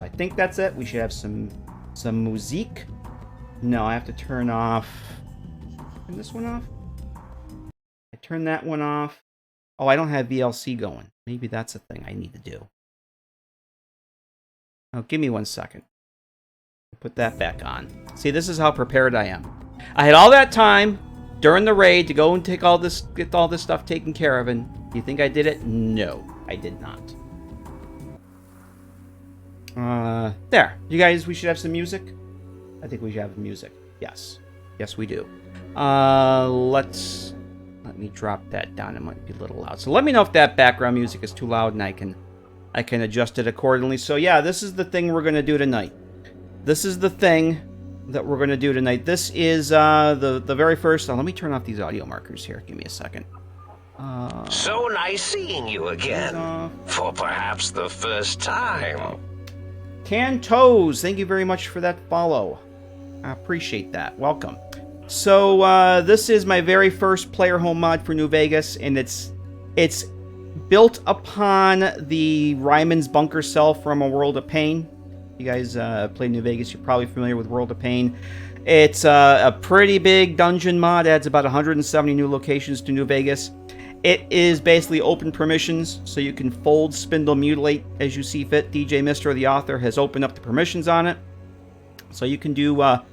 I think that's it. We should have some music. No, I have to turn this one off. I turn that one off. Oh, I don't have VLC going. Maybe that's a thing I need to do. Oh, give me 1 second. Put that back on. See, this is how prepared I am. I had all that time during the raid to go and get all this stuff taken care of, and do you think I did it? No, I did not. There. You guys, we should have some music? I think we should have music. Yes. Yes, we do. Let me drop that down. It might be a little loud. So let me know if that background music is too loud, and I can adjust it accordingly. So yeah, this is the thing we're going to do tonight. This is the thing that we're going to do tonight. This is the very first... let me turn off these audio markers here. Give me a second. So nice seeing you again. For perhaps the first time. Cantos, thank you very much for that follow. I appreciate that. Welcome. So this is my very first player home mod for New Vegas, and it's built upon the Reimann's bunker cell from A World of Pain. You guys play New Vegas, you're probably familiar with World of Pain. It's a pretty big dungeon mod, adds about 170 new locations to New Vegas. It is basically open permissions, so you can fold, spindle, mutilate as you see fit. DJ Mister, the author, has opened up the permissions on it, so you can do a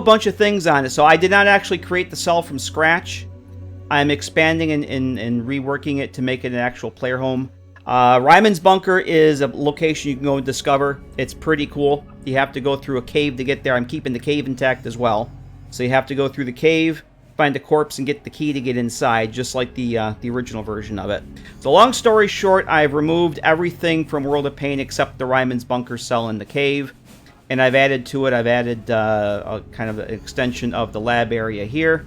bunch of things on it. So I did not actually create the cell from scratch. I'm expanding and reworking it to make it an actual player home. Reimann's bunker is a location you can go and discover. It's pretty cool. You have to go through a cave to get there. I'm keeping the cave intact as well. So you have to go through the cave, find a corpse, and get the key to get inside, just like the original version of it. So long story short, I've removed everything from World of Pain except the Reimann's bunker cell in the cave. And I've added to it, a kind of an extension of the lab area here.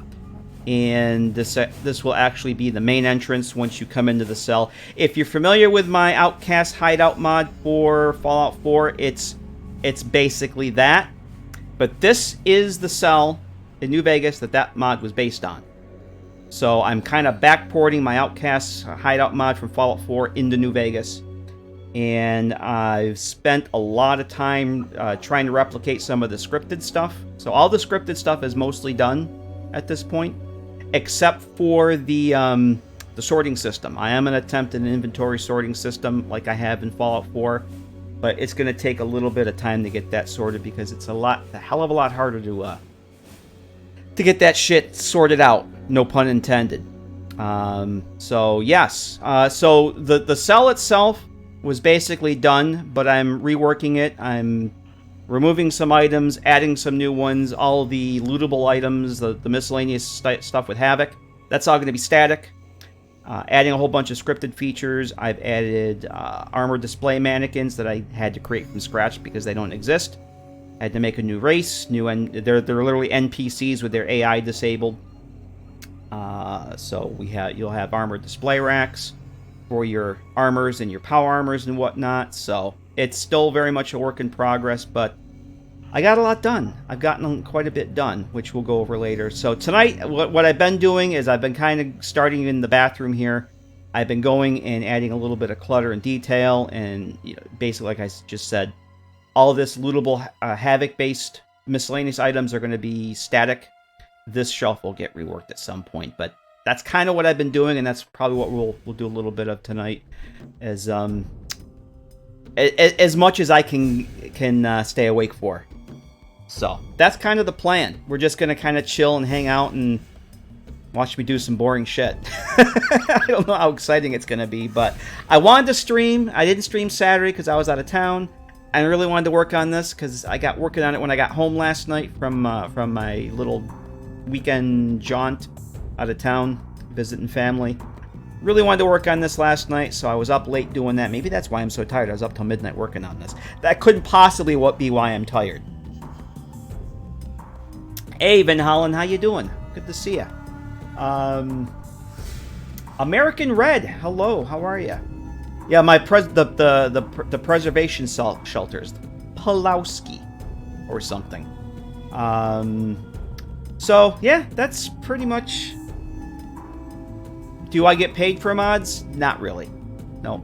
And this will actually be the main entrance once you come into the cell. If you're familiar with my Outcast Hideout mod for Fallout 4, it's basically that. But this is the cell in New Vegas that mod was based on. So I'm kind of backporting my Outcast Hideout mod from Fallout 4 into New Vegas. And I've spent a lot of time trying to replicate some of the scripted stuff. So all the scripted stuff is mostly done at this point, except for the sorting system. I am going to attempt an inventory sorting system like I have in Fallout 4, but it's going to take a little bit of time to get that sorted because it's a hell of a lot harder to get that shit sorted out. No pun intended. So yes, so the cell itself was basically done, but I'm reworking it. I'm removing some items, adding some new ones, all the lootable items, the miscellaneous stuff with Havoc. That's all going to be static. Adding a whole bunch of scripted features. I've added armor display mannequins that I had to create from scratch because they don't exist. I had to make a new race. They're literally NPCs with their AI disabled. So you'll have armor display racks for your armors and your power armors and whatnot. So it's still very much a work in progress, but I got a lot done. I've gotten quite a bit done, which we'll go over later. So tonight, what I've been doing is I've been kind of starting in the bathroom here. I've been going and adding a little bit of clutter and detail, and basically, like I just said, all this lootable Havoc-based miscellaneous items are going to be static. This shelf will get reworked at some point, but that's kind of what I've been doing, and that's probably what we'll do a little bit of tonight, as much as I can stay awake for. So that's kind of the plan. We're just gonna kind of chill and hang out and watch me do some boring shit. I don't know how exciting it's gonna be, but I wanted to stream. I didn't stream Saturday because I was out of town. I really wanted to work on this because I got working on it when I got home last night from my little weekend jaunt out of town, visiting family. Really wanted to work on this last night, so I was up late doing that. Maybe that's why I'm so tired. I was up till midnight working on this. That couldn't possibly be why I'm tired. Hey, Van Hollen, how you doing? Good to see you. American Red, hello, how are you? Yeah, the preservation shelters, Pulowski, or something. So yeah, that's pretty much. Do I get paid for mods? Not really. Nope.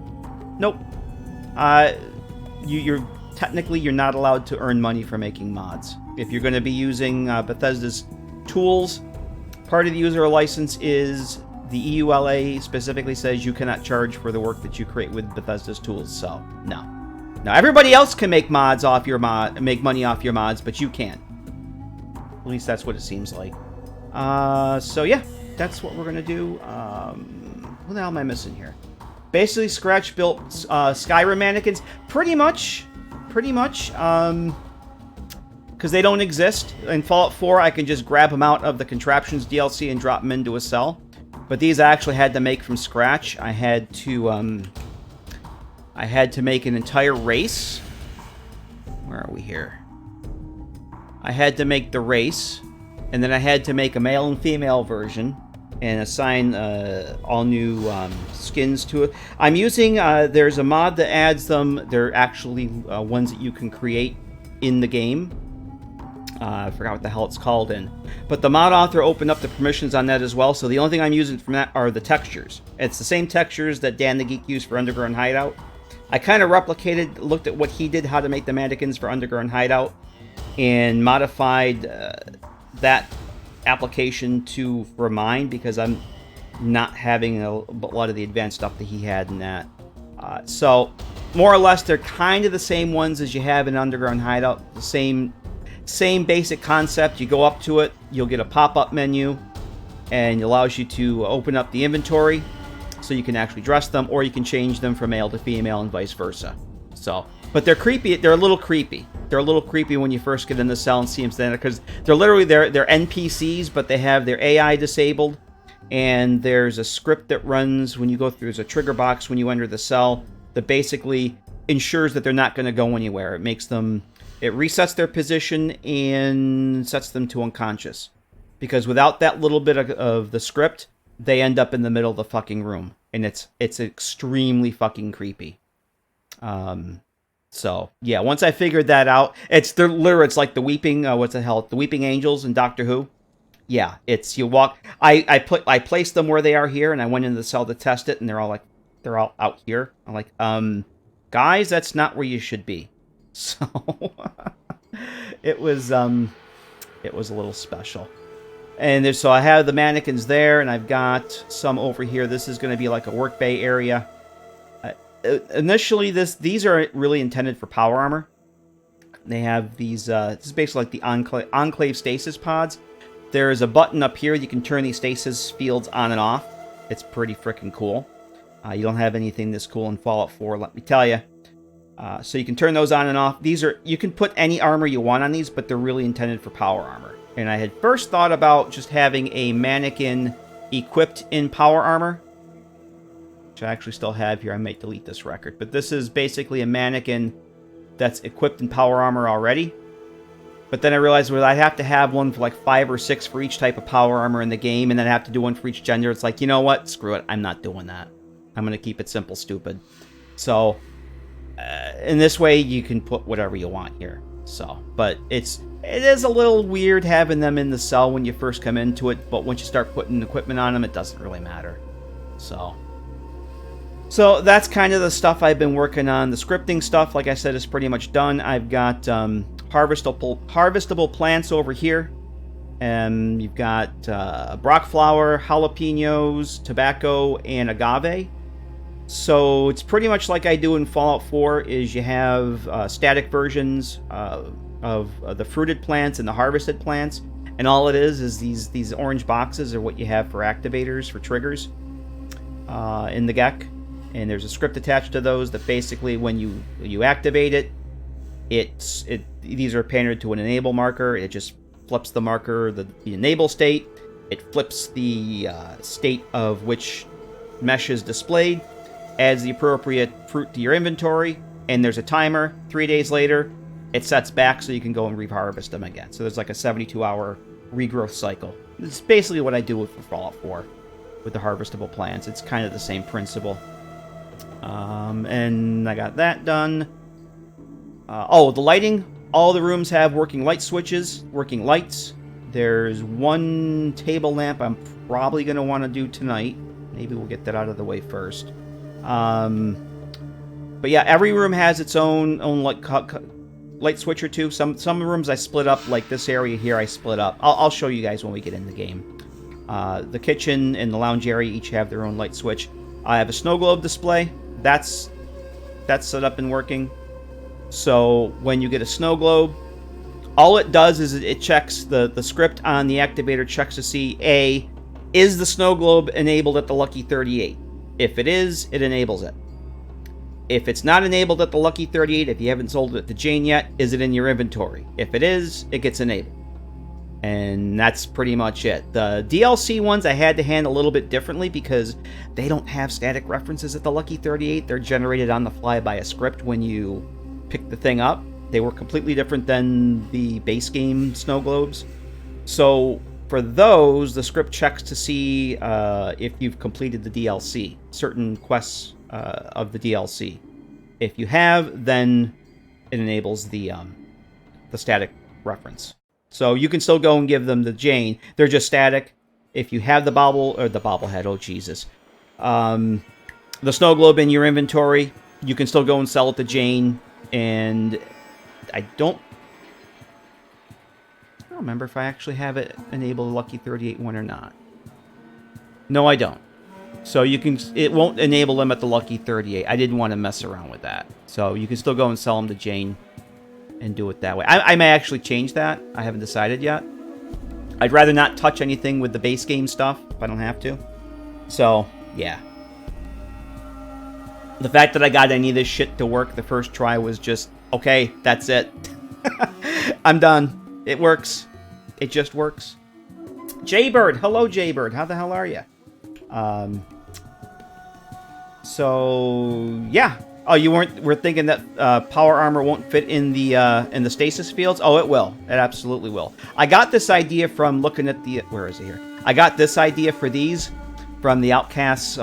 You're technically you're not allowed to earn money for making mods. If you're going to be using Bethesda's tools, part of the user license is the EULA specifically says you cannot charge for the work that you create with Bethesda's tools. So no. Now everybody else can make mods off your make money off your mods, but you can't. At least that's what it seems like. So yeah, that's what we're gonna do. What the hell am I missing here? Basically, scratch built Skyrim mannequins. Pretty much. Because they don't exist. In Fallout 4, I can just grab them out of the Contraptions DLC and drop them into a cell. But these I actually had to make from scratch. I had to make an entire race. Where are we here? I had to make the race, and then I had to make a male and female version, and assign all new skins to it. I'm using, there's a mod that adds them. They're actually ones that you can create in the game. I forgot what the hell it's called but the mod author opened up the permissions on that as well, so the only thing I'm using from that are the textures. It's the same textures that Dan the Geek used for Underground Hideout. I kind of replicated, looked at what he did, how to make the mannequins for Underground Hideout, and modified that application for mine, because I'm not having a lot of the advanced stuff that he had in that. So, more or less, they're kind of the same ones as you have in Underground Hideout. The same basic concept. You go up to it, you'll get a pop-up menu, and it allows you to open up the inventory, so you can actually dress them, or you can change them from male to female and vice versa. So, but they're creepy. They're a little creepy. They're a little creepy when you first get in the cell and see them standing there, because they're literally they're NPCs, but they have their AI disabled, and there's a script that runs when you go through. There's a trigger box when you enter the cell that basically ensures that they're not going to go anywhere. It resets their position and sets them to unconscious, because without that little bit of the script, they end up in the middle of the fucking room, and it's extremely fucking creepy. So yeah, once I figured that out, it's like the weeping the weeping angels in Doctor Who. Yeah, it's you walk. I placed them where they are here, and I went into the cell to test it, and they're all out here. I'm like, guys, that's not where you should be. So it was a little special. And so I have the mannequins there, and I've got some over here. This is going to be like a work bay area. Initially, these are really intended for power armor. They have these. This is basically like the Enclave stasis pods. There is a button up here. You can turn these stasis fields on and off. It's pretty freaking cool. You don't have anything this cool in Fallout 4, let me tell you. So you can turn those on and off. You can put any armor you want on these, but they're really intended for power armor. And I had first thought about just having a mannequin equipped in power armor, which I actually still have here. I might delete this record. But this is basically a mannequin that's equipped in power armor already. But then I realized, well, I'd have to have one for like 5 or 6 for each type of power armor in the game, and then I'd have to do one for each gender. It's like, you know what? Screw it. I'm not doing that. I'm going to keep it simple, stupid. So, in this way, you can put whatever you want here. So, but it is a little weird having them in the cell when you first come into it, but once you start putting equipment on them, it doesn't really matter. So that's kind of the stuff I've been working on. The scripting stuff, like I said, is pretty much done. I've got harvestable plants over here, and you've got brock flower, jalapenos, tobacco, and agave. So it's pretty much like I do in Fallout 4, is you have static versions of the fruited plants and the harvested plants, and all it is these orange boxes are what you have for activators, for triggers in the GECK, and there's a script attached to those that basically when you activate it, these are painted to an enable marker. It just flips the marker, the enable state. It flips the state of which mesh is displayed, adds the appropriate fruit to your inventory, and there's a timer. 3 days later, it sets back so you can go and reharvest them again. So there's like a 72-hour regrowth cycle. It's basically what I do with Fallout 4 with the harvestable plants. It's kind of the same principle. And I got that done. The lighting. All the rooms have working light switches, working lights. There's one table lamp I'm probably going to want to do tonight. Maybe we'll get that out of the way first. But yeah, every room has its own like light switch or two. Some rooms I split up, like this area here I split up. I'll show you guys when we get in the game. The kitchen and the lounge area each have their own light switch. I have a snow globe display. That's set up and working. So when you get a snow globe, all it does is it checks the script on the activator checks to see, A, is the snow globe enabled at the Lucky 38? If it is, it enables it. If it's not enabled at the Lucky 38, if you haven't sold it to Jane yet, is it in your inventory? If it is, it gets enabled. And that's pretty much it. The DLC ones I had to handle a little bit differently because they don't have static references at the Lucky 38. They're generated on the fly by a script when you pick the thing up. They were completely different than the base game snow globes. So for those, the script checks to see if you've completed the DLC, certain quests of the DLC. If you have, then it enables the static reference. So you can still go and give them the Jane. They're just static. If you have the bobblehead, oh Jesus, the snow globe in your inventory, you can still go and sell it to Jane. And I don't remember if I actually have it enable the Lucky 38 one or not. No, I don't. So it won't enable them at the Lucky 38. I didn't want to mess around with that. So you can still go and sell them to Jane and do it that way. I may actually change that. I haven't decided yet. I'd rather not touch anything with the base game stuff if I don't have to. So, yeah. The fact that I got any of this shit to work the first try was just, okay, that's it. I'm done. It works. It just works. Jaybird. Hello, Jaybird. How the hell are you? So, yeah. Oh, you were thinking that power armor won't fit in the stasis fields? Oh, it will. It absolutely will. I got this idea from looking at the... Where is it here? I got this idea for these from the Outcast's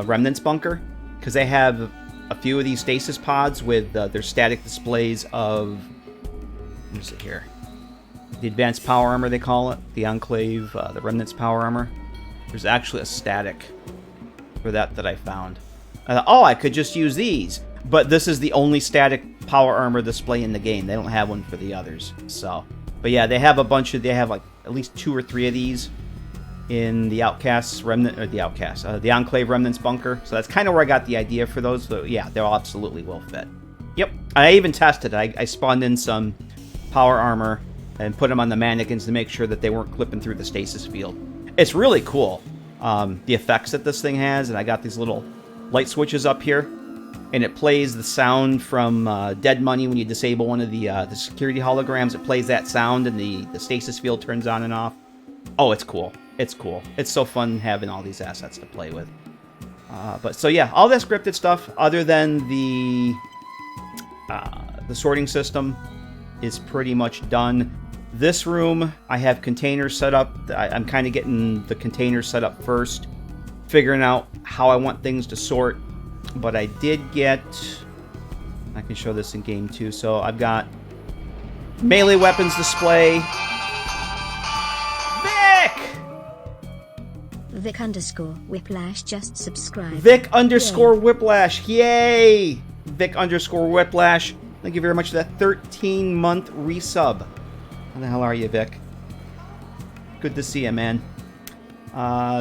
Remnants bunker, because they have a few of these stasis pods with their static displays of... What is it here? The advanced power armor, they call it. The Enclave, the Remnants power armor. There's actually a static for that I found. I thought, oh, I could just use these. But this is the only static power armor display in the game. They don't have one for the others. So, but yeah, they have a bunch of... They have like at least 2 or 3 of these in the Outcast's Remnant... Or the Outcast. The Enclave Remnants bunker. So that's kind of where I got the idea for those. So yeah, they all absolutely will fit. Yep. I even tested it. I spawned in some power armor and put them on the mannequins to make sure that they weren't clipping through the stasis field. It's really cool, the effects that this thing has. And I got these little light switches up here, and it plays the sound from Dead Money when you disable one of the security holograms. It plays that sound, and the stasis field turns on and off. Oh, it's cool. It's cool. It's so fun having all these assets to play with. But so yeah, all that scripted stuff, other than the sorting system, is pretty much done. This room, I have containers set up. I'm kind of getting the containers set up first, figuring out how I want things to sort. But I did get... I can show this in game too. So I've got melee weapons display. Vic _ Whiplash just subscribed. Vic _ Whiplash. Yay! Vic _ Whiplash. Thank you very much for that 13-month resub. How the hell are you, Vic? Good to see you, man.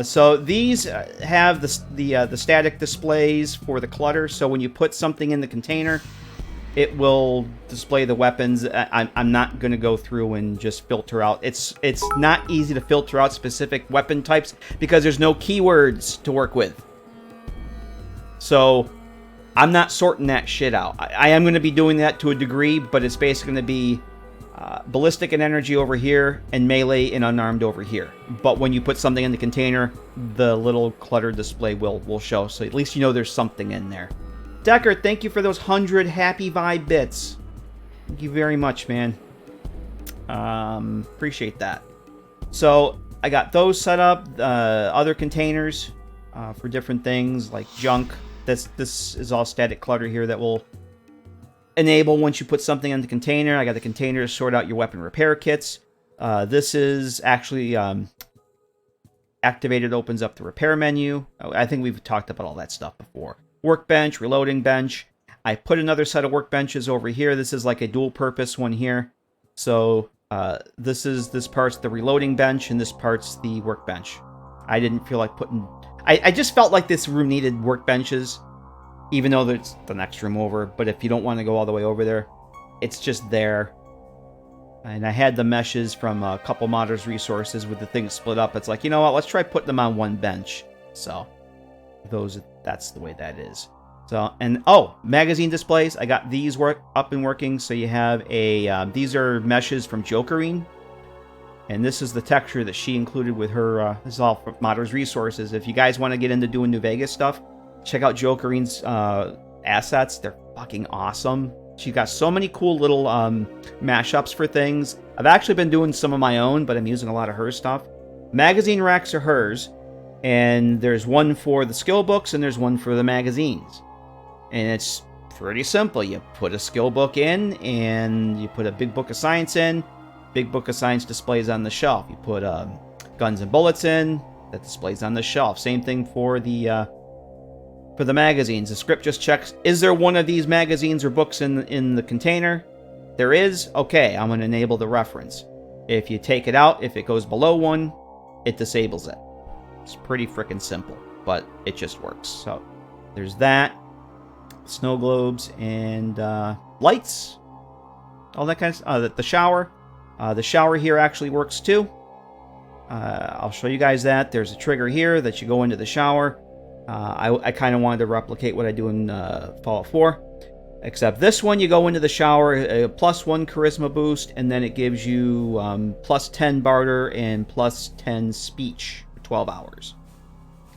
So these have the static displays for the clutter. So when you put something in the container, it will display the weapons. I'm not going to go through and just filter out. It's not easy to filter out specific weapon types because there's no keywords to work with. So I'm not sorting that shit out. I am going to be doing that to a degree, but it's basically going to be ballistic and energy over here, and melee and unarmed over here. But when you put something in the container, the little clutter display will show. So at least you know there's something in there. Decker, thank you for those 100 happy vibe bits. Thank you very much, man. Appreciate that. So I got those set up. Other containers for different things like junk. This is all static clutter here that will enable once you put something in the container. I got the container to sort out your weapon repair kits. This is actually activated, opens up the repair menu. I think we've talked about all that stuff before. Workbench, reloading bench. I put another set of workbenches over here. This is like a dual purpose one here. So this part's the reloading bench and this part's the workbench. I didn't feel like putting... I just felt like this room needed workbenches, even though there's the next room over. But if you don't want to go all the way over there, it's just there. And I had the meshes from a couple modders resources with the things split up. It's like, you know what, let's try putting them on one bench. So that's the way that is. So, and oh, magazine displays. I got these up and working. So you have a, these are meshes from Jokerine. And this is the texture that she included with her, this is all from modders resources. If you guys want to get into doing New Vegas stuff, check out Jokerine's assets. They're fucking awesome. She's got so many cool little mashups for things. I've actually been doing some of my own, but I'm using a lot of her stuff. Magazine racks are hers. And there's one for the skill books and there's one for the magazines. And it's pretty simple. You put a skill book in and you put a big book of science in. Big book of science displays on the shelf. You put guns and bullets in, that displays on the shelf. Same thing for the magazines. The script just checks, is there one of these magazines or books in the container? There is. Okay, I'm going to enable the reference. If you take it out, if it goes below one, it disables it. It's pretty freaking simple, but it just works. So there's that. Snow globes and lights. All that kind of the shower. The shower here actually works too. I'll show you guys that. There's a trigger here that you go into the shower. I kind of wanted to replicate what I do in Fallout 4. Except this one, you go into the shower, +1 charisma boost, and then it gives you +10 barter and +10 speech for 12 hours.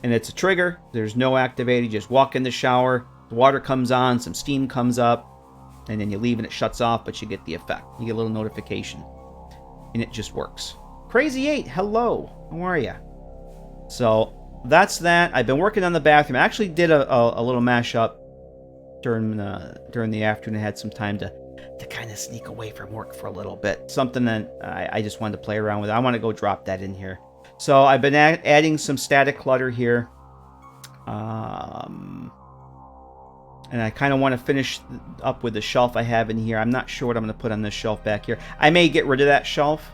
And it's a trigger. There's no activate. You just walk in the shower. The water comes on. Some steam comes up. And then you leave and it shuts off, but you get the effect. You get a little notification. And it just works. Crazy8, hello. How are you? So that's that. I've been working on the bathroom. I actually did a little mashup during the afternoon. I had some time to kind of sneak away from work for a little bit. Something that I just wanted to play around with. I want to go drop that in here. So I've been adding some static clutter here. And I kind of want to finish up with the shelf I have in here. I'm not sure what I'm going to put on this shelf back here. I may get rid of that shelf.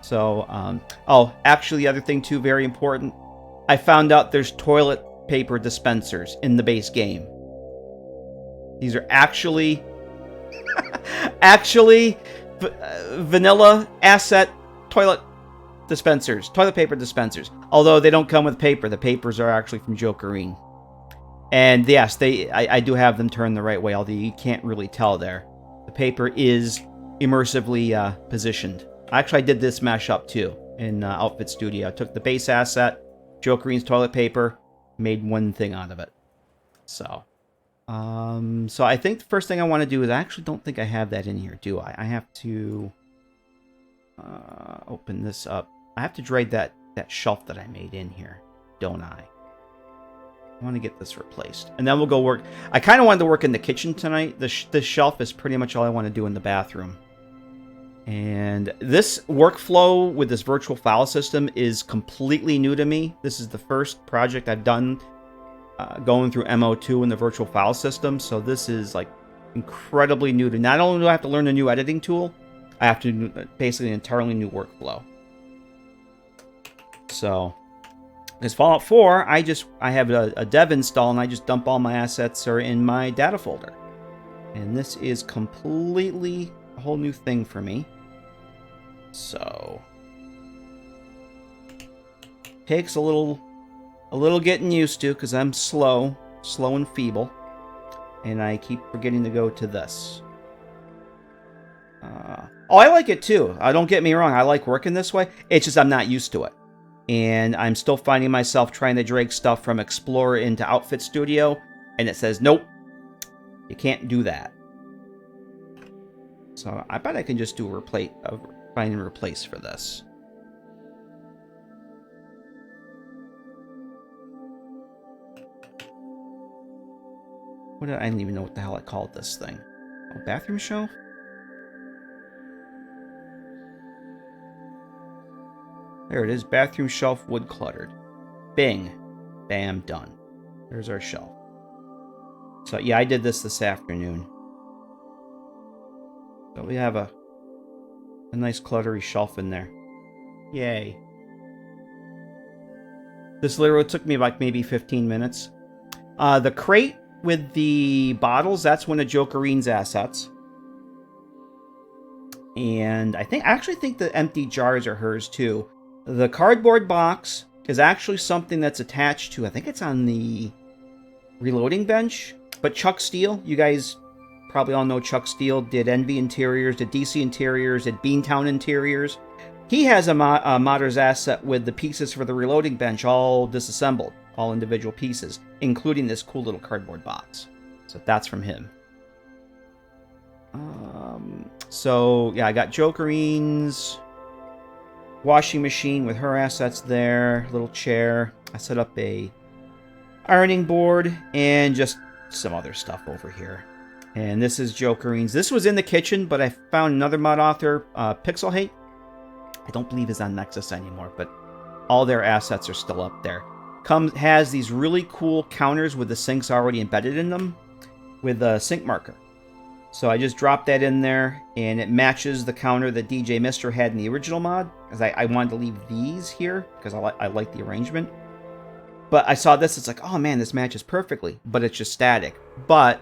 So, oh, actually, the other thing, too, very important. I found out there's toilet paper dispensers in the base game. These are actually vanilla asset toilet dispensers. Toilet paper dispensers. Although they don't come with paper. The papers are actually from Jokerine. And yes, I do have them turned the right way, although you can't really tell there. The paper is immersively positioned. Actually, I did this mashup too in Outfit Studio. I took the base asset, Jokerine's toilet paper, made one thing out of it. So I think the first thing I want to do is I actually don't think I have that in here, do I? I have to open this up. I have to drag that shelf that I made in here, don't I? I want to get this replaced. And then we'll go work. I kind of wanted to work in the kitchen tonight. This shelf is pretty much all I want to do in the bathroom. And this workflow with this virtual file system is completely new to me. This is the first project I've done going through MO2 in the virtual file system. So this is like incredibly new to me. Not only do I have to learn a new editing tool, I have to do basically an entirely new workflow. So... Because Fallout 4, I have a dev install and I just dump all my assets are in my data folder. And this is completely a whole new thing for me. So takes a little getting used to because I'm slow and feeble. And I keep forgetting to go to this. Oh, I like it too. Don't get me wrong, I like working this way. It's just I'm not used to it. And I'm still finding myself trying to drag stuff from Explorer into Outfit Studio, and it says, nope, you can't do that. So I bet I can just do find and replace for this. I don't even know what the hell I called this thing. Oh, bathroom shelf? There it is, bathroom shelf wood cluttered. Bing. Bam, done. There's our shelf. So yeah, I did this afternoon. So we have a nice cluttery shelf in there. Yay. This literally took me like maybe 15 minutes. The crate with the bottles, that's one of Jokerine's assets. And I actually think the empty jars are hers too. The cardboard box is actually something that's attached to, I think it's on the reloading bench. But Chuck Steele, you guys probably all know Chuck Steele, did Envy Interiors, did DC Interiors, did Beantown Interiors. He has a modder's asset with the pieces for the reloading bench all disassembled, all individual pieces, including this cool little cardboard box. So that's from him. So yeah, I got Jokerine's washing machine with her assets there, little chair. I set up a ironing board and just some other stuff over here. And this is Jokerine's. This was in the kitchen, but I found another mod author, Pixel Hate. I don't believe is on Nexus anymore, but all their assets are still up there. Has these really cool counters with the sinks already embedded in them with a sink marker. So I just dropped that in there, and it matches the counter that DJ Mister had in the original mod, because I wanted to leave these here, because I like the arrangement. But I saw this, it's like, oh man, this matches perfectly, but it's just static. But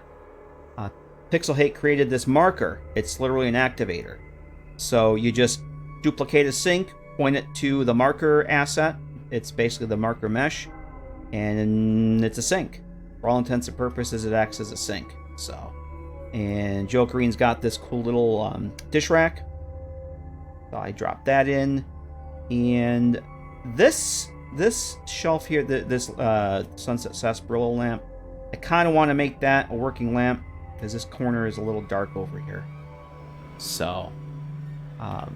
Pixel Hate created this marker. It's literally an activator. So you just duplicate a sink, point it to the marker asset. It's basically the marker mesh, and it's a sink. For all intents and purposes, it acts as a sink. So, and Jokerine's got this cool little dish rack. So I dropped that in, and this shelf here, this Sunset Sarsaparilla lamp, I kind of want to make that a working lamp because this corner is a little dark over here. So, I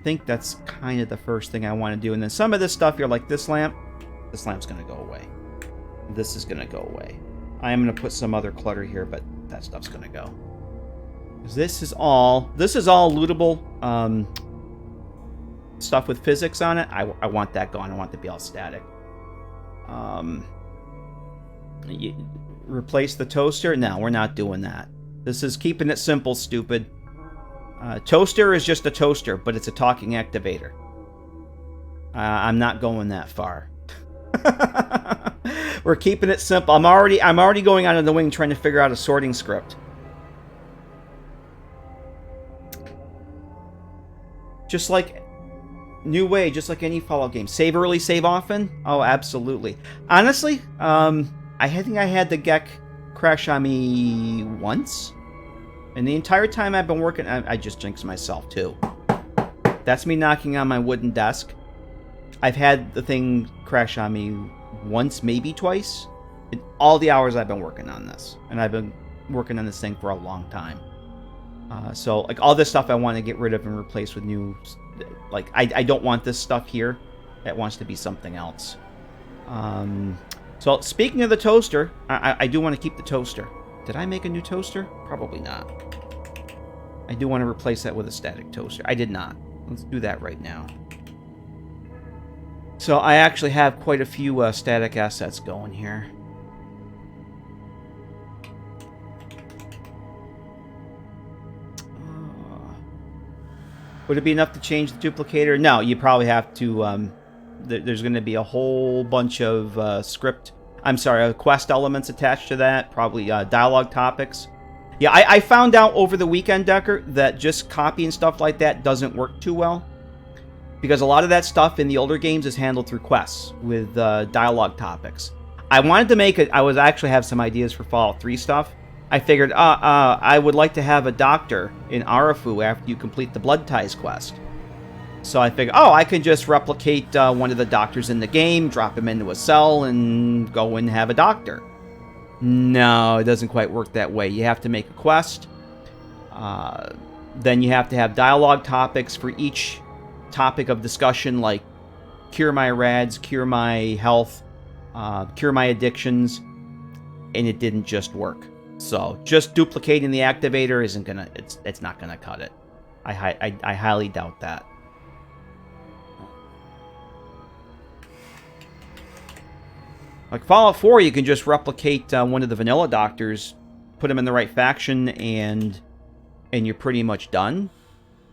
think that's kind of the first thing I want to do. And then some of this stuff here, like this lamp's going to go away. This is going to go away. I am going to put some other clutter here, but that stuff's going to go. This is all lootable stuff with physics on it. I want that gone. I want it to be all static. Replace the toaster? No, we're not doing that. This is keeping it simple, stupid. Toaster is just a toaster, but it's a talking activator. I'm not going that far. We're keeping it simple. I'm already going out of the wing trying to figure out a sorting script. Just like New Way, just like any Fallout game. Save early, save often? Oh, absolutely. Honestly, I think I had the GECK crash on me once. And the entire time I've been working, I just jinxed myself too. That's me knocking on my wooden desk. I've had the thing crash on me once, maybe twice, in all the hours I've been working on this. And I've been working on this thing for a long time. So, like, all this stuff I want to get rid of and replace with new... Like, I don't want this stuff here. It wants to be something else. So, speaking of the toaster, I do want to keep the toaster. Did I make a new toaster? Probably not. I do want to replace that with a static toaster. I did not. Let's do that right now. So I actually have quite a few static assets going here. Would it be enough to change the duplicator? No, you probably have to... there's going to be a whole bunch of quest elements attached to that. Probably dialogue topics. Yeah, I found out over the weekend, Decker, that just copying stuff like that doesn't work too well. Because a lot of that stuff in the older games is handled through quests with dialogue topics. I wanted to make it... I was actually have some ideas for Fallout 3 stuff. I figured, I would like to have a doctor in Arafu after you complete the Blood Ties quest. So I figured, I could just replicate one of the doctors in the game, drop him into a cell, and go and have a doctor. No, it doesn't quite work that way. You have to make a quest. Then you have to have dialogue topics for each topic of discussion, like cure my rads, cure my health, cure my addictions, and it didn't just work. So just duplicating the activator isn't gonna, it's not gonna cut it. I highly doubt that. Like Fallout 4, you can just replicate one of the vanilla doctors, put them in the right faction, and you're pretty much done.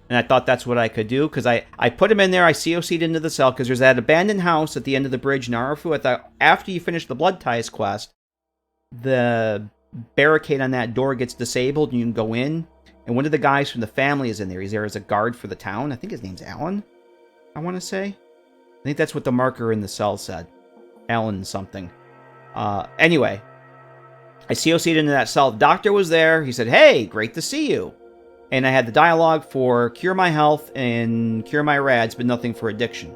And I thought that's what I could do, because I put him in there, I COC'd into the cell, because there's that abandoned house at the end of the bridge in Arufu. I thought, after you finish the Blood Ties quest, the barricade on that door gets disabled, and you can go in. And one of the guys from the family is in there. He's there as a guard for the town. I think his name's Alan, I want to say. I think that's what the marker in the cell said. Alan something. Anyway, I COC'd into that cell. The doctor was there. He said, hey, great to see you. And I had the dialogue for cure my health and cure my rads, but nothing for addiction.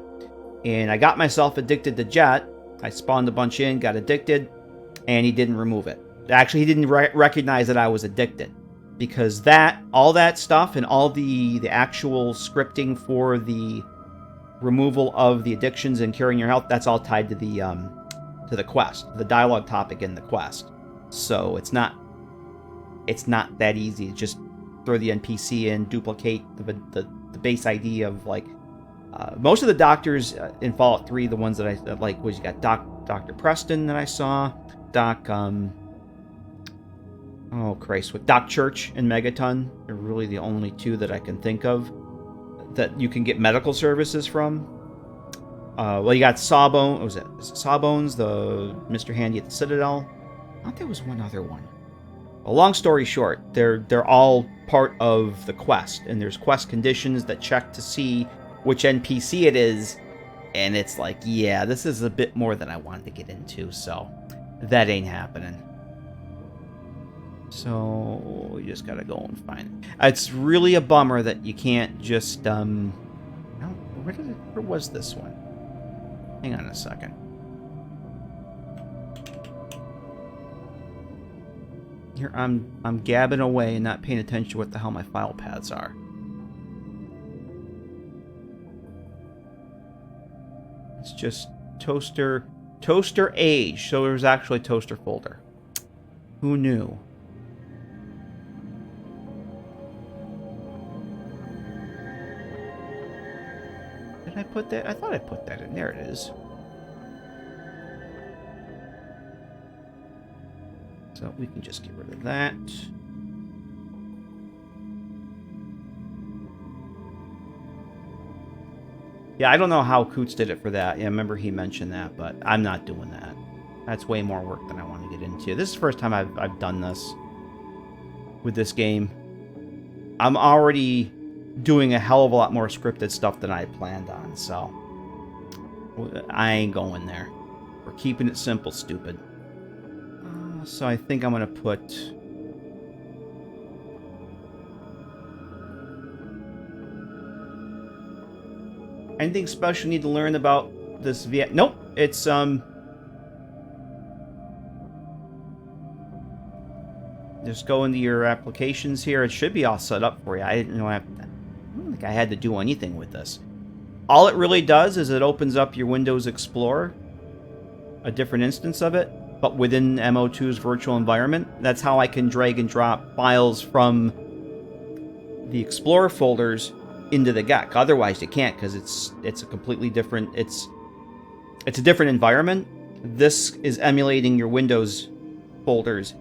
And I got myself addicted to Jet. I spawned a bunch in, got addicted, and he didn't remove it. Actually, he didn't recognize that I was addicted. Because all that stuff and all the actual scripting for the removal of the addictions and curing your health, that's all tied to the quest, the dialogue topic in the quest. So it's not that easy to just throw the NPC in, duplicate the base ID of, like, most of the doctors in Fallout 3, the ones that I like, was you got Dr. Preston that I saw, oh Christ, with Doc Church and Megaton. They're really the only two that I can think of that you can get medical services from. Well, you got Sawbones. What was it? Is it Sawbones, the Mr. Handy at the Citadel? I thought there was one other one. Well, long story short, they're all part of the quest, and there's quest conditions that check to see which NPC it is, and it's like, yeah, this is a bit more than I wanted to get into, so that ain't happening. So you just gotta go and find it. It's really a bummer that you can't just where was this one? Hang on a second. Here I'm gabbing away and not paying attention to what the hell my file paths are. It's just toaster age. So there's actually a toaster folder. Who knew? Did I put that? I thought I put that in. There it is. So we can just get rid of that. Yeah, I don't know how Coots did it for that. Yeah, I remember he mentioned that, but I'm not doing that. That's way more work than I want to get into. This is the first time I've done this with this game. I'm already doing a hell of a lot more scripted stuff than I planned on, so I ain't going there. We're keeping it simple, stupid. So I think I'm going to put... Anything special you need to learn about this Nope, it's, just go into your applications here. It should be all set up for you. I didn't know I don't think I had to do anything with this. All it really does is it opens up your Windows Explorer, a different instance of it, but within MO2's virtual environment. That's how I can drag and drop files from the Explorer folders into the GECK. Otherwise, you can't, because it's a completely different. It's a different environment. This is emulating your Windows folders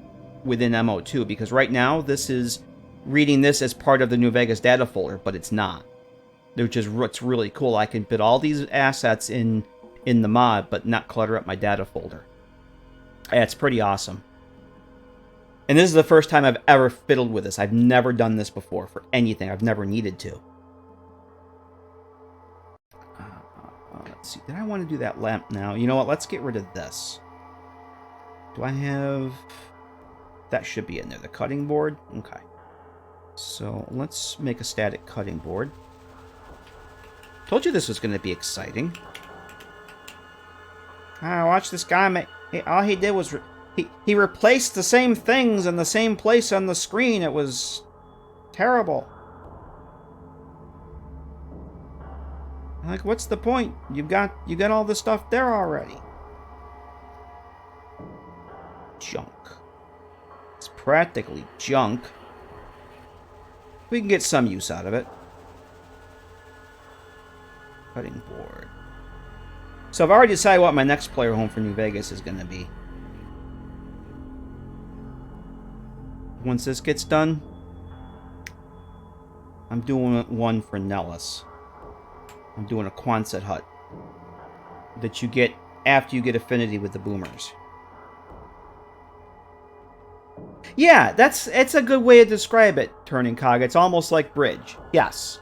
within MO2, because right now this is reading this as part of the New Vegas data folder, but it's not. Which is what's really cool. I can put all these assets in the mod, but not clutter up my data folder. Yeah, it's pretty awesome. And this is the first time I've ever fiddled with this. I've never done this before for anything. I've never needed to. Let's see. Did I want to do that lamp now? You know what? Let's get rid of this. Do I have... That should be in there. The cutting board? Okay. So let's make a static cutting board. Told you this was going to be exciting. Watch this guy. All he did was... He replaced the same things in the same place on the screen. It was terrible. Like, what's the point? You got all the stuff there already. Junk. It's practically junk. We can get some use out of it. Cutting board. So I've already decided what my next player home for New Vegas is going to be. Once this gets done, I'm doing one for Nellis. I'm doing a Quonset hut that you get after you get affinity with the boomers. Yeah, it's a good way to describe it, Turning Cog. It's almost like Bridge. Yes.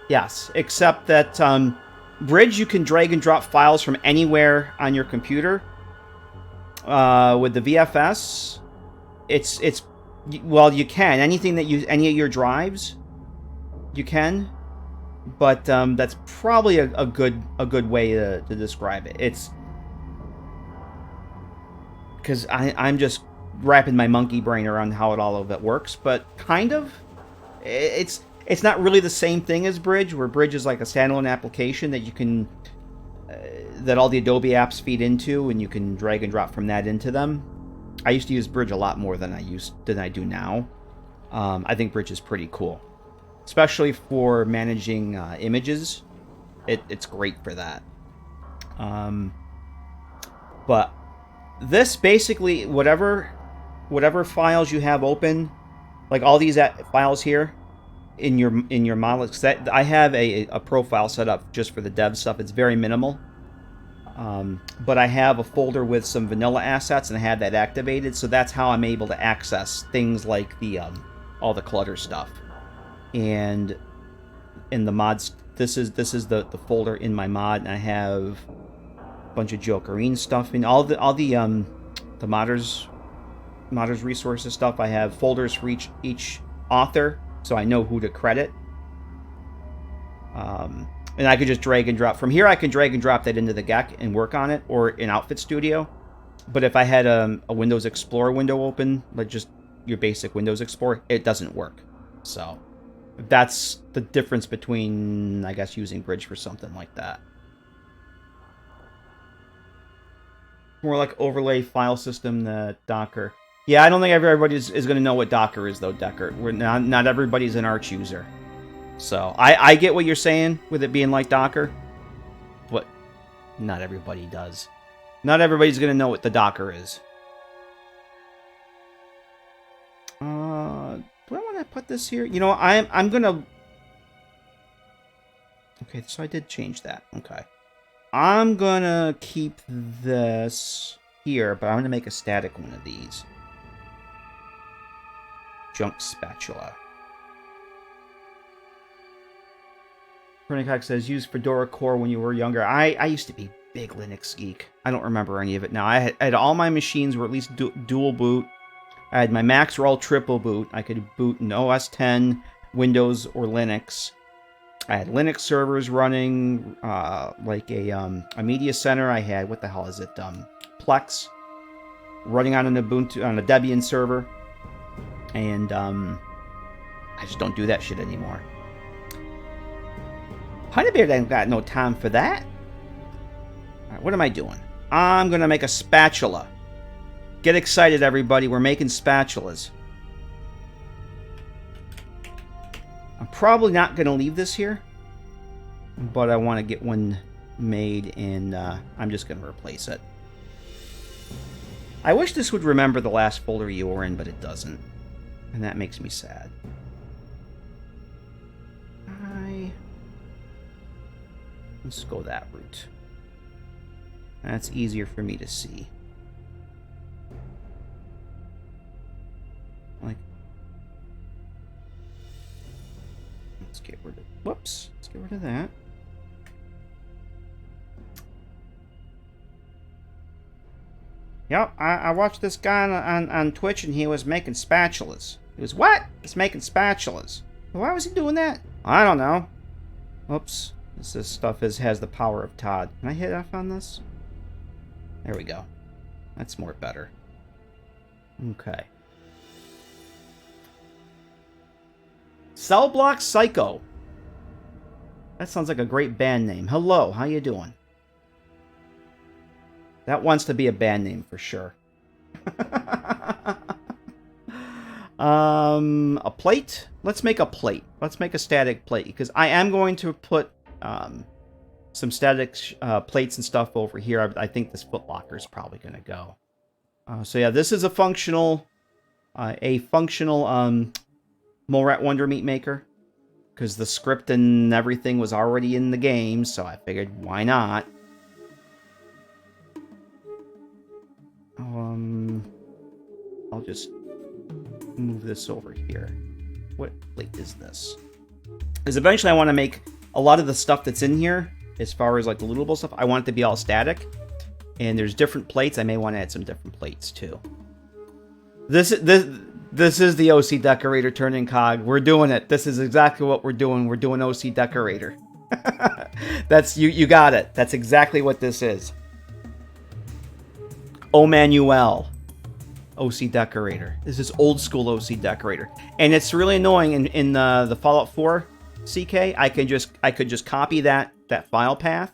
Yes, except that Bridge, you can drag and drop files from anywhere on your computer. With the VFS, well, you can. Anything that any of your drives, you can. But that's probably a good way to describe it. It's because I'm just wrapping my monkey brain around how all of it works, but kind of. It's not really the same thing as Bridge, where Bridge is like a standalone application that you can that all the Adobe apps feed into, and you can drag and drop from that into them. I used to use Bridge a lot more than I do now. I think Bridge is pretty cool, especially for managing images. It's great for that. But this basically, whatever files you have open, like all these files here in your model, that I have a profile set up just for the dev stuff. It's very minimal. But I have a folder with some vanilla assets, and I have that activated, so that's how I'm able to access things like the all the clutter stuff. And in the mods, this is the folder in my mod, and I have a bunch of Jokerine stuff and all the modders resources stuff. I have folders for each author, so I know who to credit. And I could just drag and drop. From here, I can drag and drop that into the GECK and work on it, or in Outfit Studio. But if I had a Windows Explorer window open, like just your basic Windows Explorer, it doesn't work. So that's the difference between, I guess, using Bridge for something like that. More like overlay file system than Docker. Yeah, I don't think everybody is going to know what Docker is, though, Decker. Not everybody's an Arch user. So, I get what you're saying with it being like Docker, but not everybody does. Not everybody's going to know what the Docker is. Do I want to put this here? You know, I'm going to... Okay, so I did change that. Okay. I'm going to keep this here, but I'm going to make a static one of these. Junk spatula. Pernicock says, use Fedora Core when you were younger. I used to be big Linux geek. I don't remember any of it now. I had all my machines were at least dual boot. I had my Macs were all triple boot. I could boot an OS 10, Windows, or Linux. I had Linux servers running, like a media center. I had, what the hell is it? Plex running on an Ubuntu, on a Debian server. And I just don't do that shit anymore. Honeybeard ain't got no time for that. All right, what am I doing? I'm going to make a spatula. Get excited, everybody. We're making spatulas. I'm probably not going to leave this here, but I want to get one made, and I'm just going to replace it. I wish this would remember the last folder you were in, but it doesn't. And that makes me sad. Let's go that route. That's easier for me to see. Like, let's get rid of. Whoops. Let's get rid of that. Yep, I watched this guy on Twitch, and he was making spatulas. He was what? He's making spatulas. Why was he doing that? I don't know. Oops. This stuff has the power of Todd. Can I hit F on this? There we go. That's more better. Okay. Cell Block Psycho. That sounds like a great band name. Hello, how you doing? That wants to be a band name for sure. A plate? Let's make a plate. Let's make a static plate, because I am going to put some static plates and stuff over here. I think this footlocker is probably going to go. So yeah, this is a functional Molrat Wonder Meat Maker, because the script and everything was already in the game, so I figured, why not? I'll just move this over here. What plate is this? Because eventually I want to make a lot of the stuff that's in here, as far as like the lootable stuff, I want it to be all static. And there's different plates. I may want to add some different plates too. This is the OC Decorator turning cog. We're doing it. This is exactly what we're doing. We're doing OC Decorator. That's you got it. That's exactly what this is. Manuel OC Decorator. This is old school OC Decorator. And it's really annoying in the Fallout 4 CK. I could just copy that file path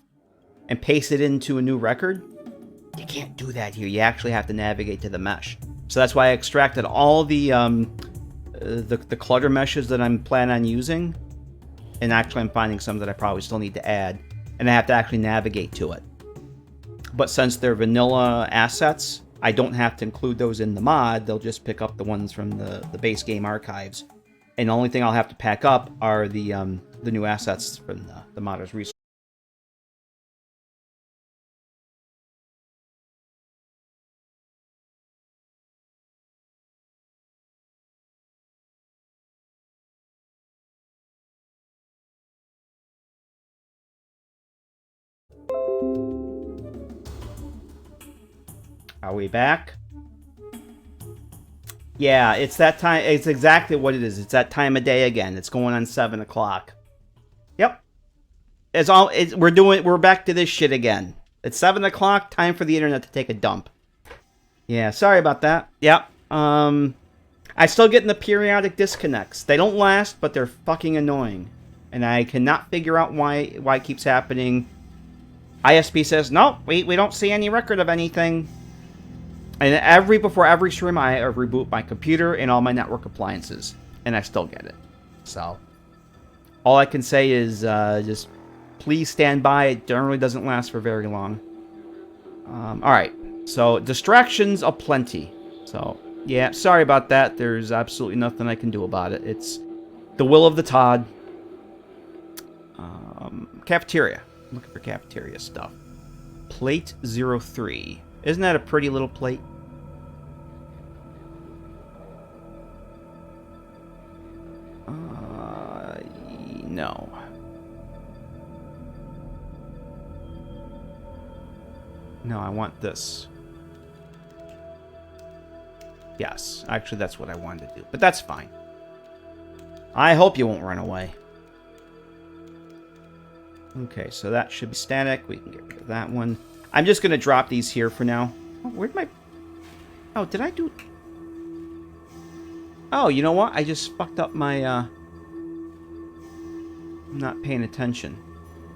and paste it into a new record. You can't do that here. You actually have to navigate to the mesh. So that's why I extracted all the clutter meshes that I'm planning on using. And actually I'm finding some that I probably still need to add. And I have to actually navigate to it. But since they're vanilla assets, I don't have to include those in the mod. They'll just pick up the ones from the base game archives. And the only thing I'll have to pack up are the new assets from the modder's resource. Are we back? Yeah, it's that time. It's exactly what it is. It's that time of day again. It's going on 7 o'clock. Yep. We're back to this shit again. It's 7 o'clock. Time for the internet to take a dump. Yeah, sorry about that. Yep. I still get in the periodic disconnects. They don't last, but they're fucking annoying. And I cannot figure out why it keeps happening. ISP says, no, we don't see any record of anything. And before every stream, I reboot my computer and all my network appliances. And I still get it. So, all I can say is just please stand by. It generally doesn't last for very long. Alright, so distractions aplenty. So, yeah, sorry about that. There's absolutely nothing I can do about it. It's the will of the Todd. Cafeteria. I'm looking for cafeteria stuff. Plate 03. Isn't that a pretty little plate? No. No, I want this. Yes, actually that's what I wanted to do. But that's fine. I hope you won't run away. Okay, so that should be static. We can get rid of that one. I'm just going to drop these here for now. Oh, where'd my... Oh, did I do... Oh, you know what? I just fucked up my... I'm not paying attention.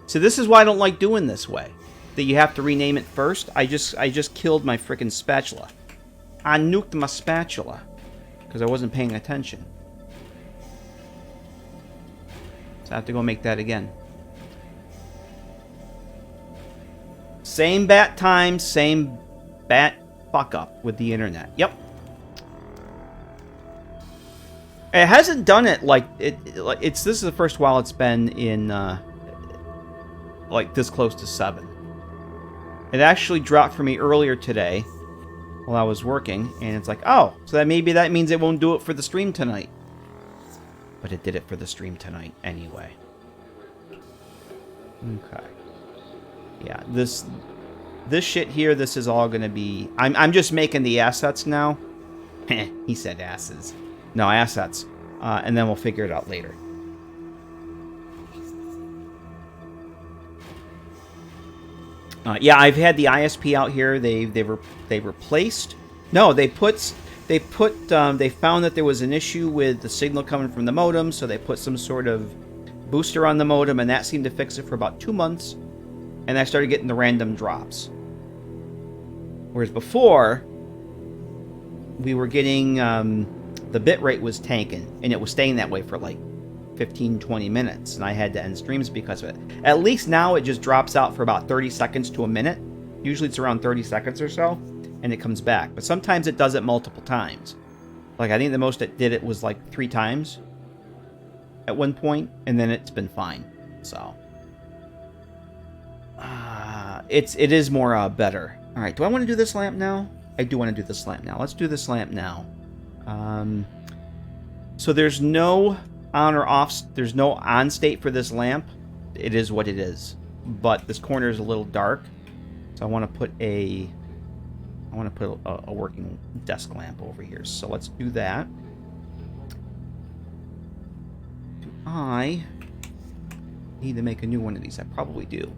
So this is why I don't like doing this way. That you have to rename it first. I just killed my frickin' spatula. I nuked my spatula. Because I wasn't paying attention. So I have to go make that again. Same bat time, same bat fuck up with the internet. Yep. It hasn't done it like this is the first while it's been in like this close to 7. It actually dropped for me earlier today while I was working, and it's like, oh, so that maybe that means it won't do it for the stream tonight. But it did it for the stream tonight anyway. Okay. Yeah, this shit here, this is all gonna be... I'm just making the assets now. He said asses. No, assets. And then we'll figure it out later. Yeah, I've had the ISP out here. They replaced... No, they found that there was an issue with the signal coming from the modem, so they put some sort of booster on the modem, and that seemed to fix it for about 2 months. And I started getting the random drops. Whereas before, we were getting, the bitrate was tanking, and it was staying that way for like 15, 20 minutes, and I had to end streams because of it. At least now it just drops out for about 30 seconds to a minute. Usually it's around 30 seconds or so, and it comes back. But sometimes it does it multiple times. Like, I think the most it did it was like 3 times at one point, and then it's been fine. So, it is more better. All right, do I want to do this lamp now? I do want to do this lamp now. Let's do this lamp now. So there's no on or off, there's no on state for this lamp. It is what it is. But this corner is a little dark, so I want to put a working desk lamp over here. So let's do that. Do I need to make a new one of these? I probably do.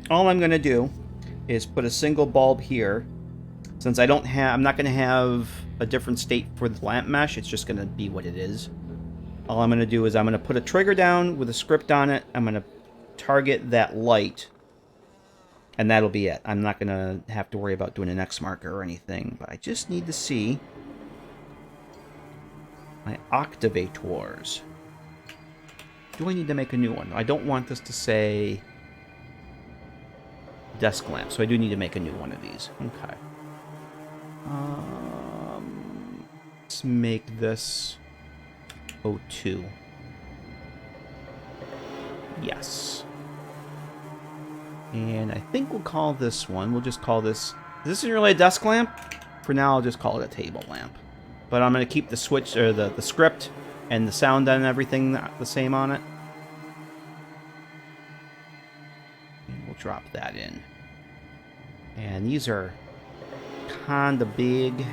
All I'm going to do is put a single bulb here. Since I'm not going to have a different state for the lamp mesh, it's just going to be what it is. All I'm going to do is I'm going to put a trigger down with a script on it. I'm going to target that light, and that'll be it. I'm not going to have to worry about doing an X marker or anything, but I just need to see my activators. Do I need to make a new one? I don't want this to say desk lamp, so I do need to make a new one of these. Okay. Let's make this O2. Yes. And I think we'll call this one, we'll just call this, this isn't really a desk lamp. For now, I'll just call it a table lamp. But I'm going to keep the switch, or the script, and the sound and everything the same on it. And we'll drop that in. And these are kinda big.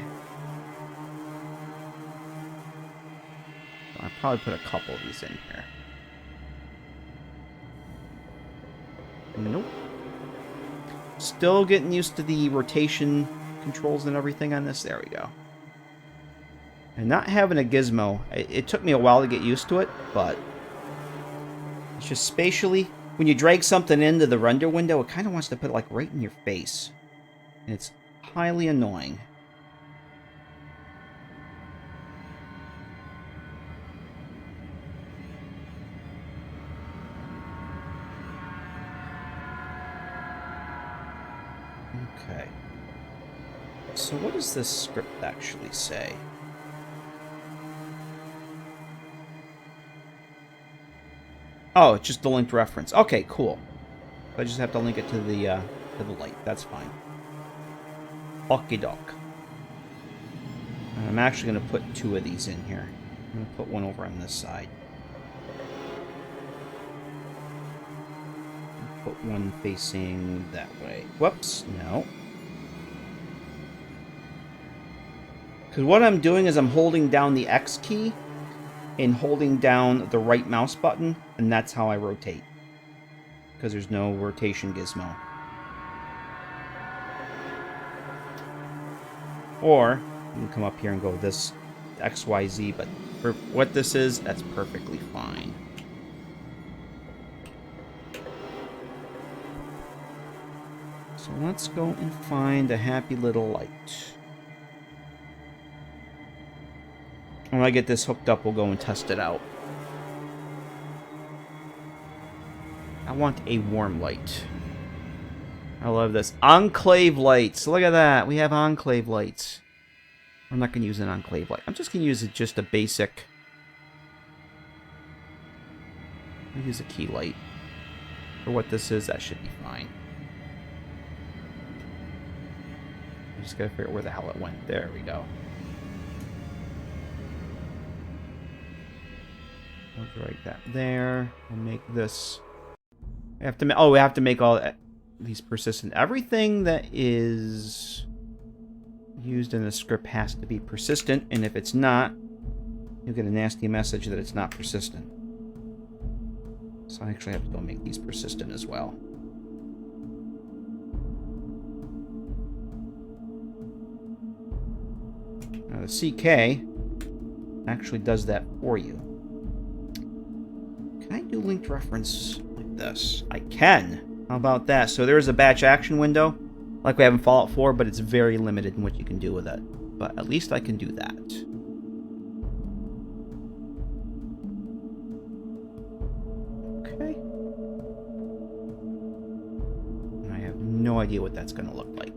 I'll probably put a couple of these in here. Nope. Still getting used to the rotation controls and everything on this. There we go. And not having a gizmo, it took me a while to get used to it, but it's just spatially, when you drag something into the render window, it kind of wants to put it like right in your face. And it's highly annoying. Okay. So what does this script actually say? Oh, it's just the linked reference. Okay, cool. I just have to link it to the light. That's fine. Okie doke. I'm actually going to put 2 of these in here. I'm going to put one over on this side. Put one facing that way. Whoops, no. Because what I'm doing is I'm holding down the X key and holding down the right mouse button, and that's how I rotate. Because there's no rotation gizmo. Or you can come up here and go this XYZ, but for what this is, that's perfectly fine. So let's go and find a happy little light. When I get this hooked up, we'll go and test it out. I want a warm light. I love this. Enclave lights. Look at that. We have enclave lights. I'm not going to use an enclave light. I'm just going to use just a basic... I'll use a key light. For what this is, that should be fine. I just got to figure out where the hell it went. There we go. I'll drag that there. I'll make this... I have to... Oh, we have to make all these persistent. Everything that is used in the script has to be persistent, and if it's not, you'll get a nasty message that it's not persistent. So I actually have to go make these persistent as well. Now the CK actually does that for you. Can I do linked reference like this? I can. How about that? So there's a batch action window, like we have in Fallout 4, but it's very limited in what you can do with it. But at least I can do that. Okay. I have no idea what that's going to look like.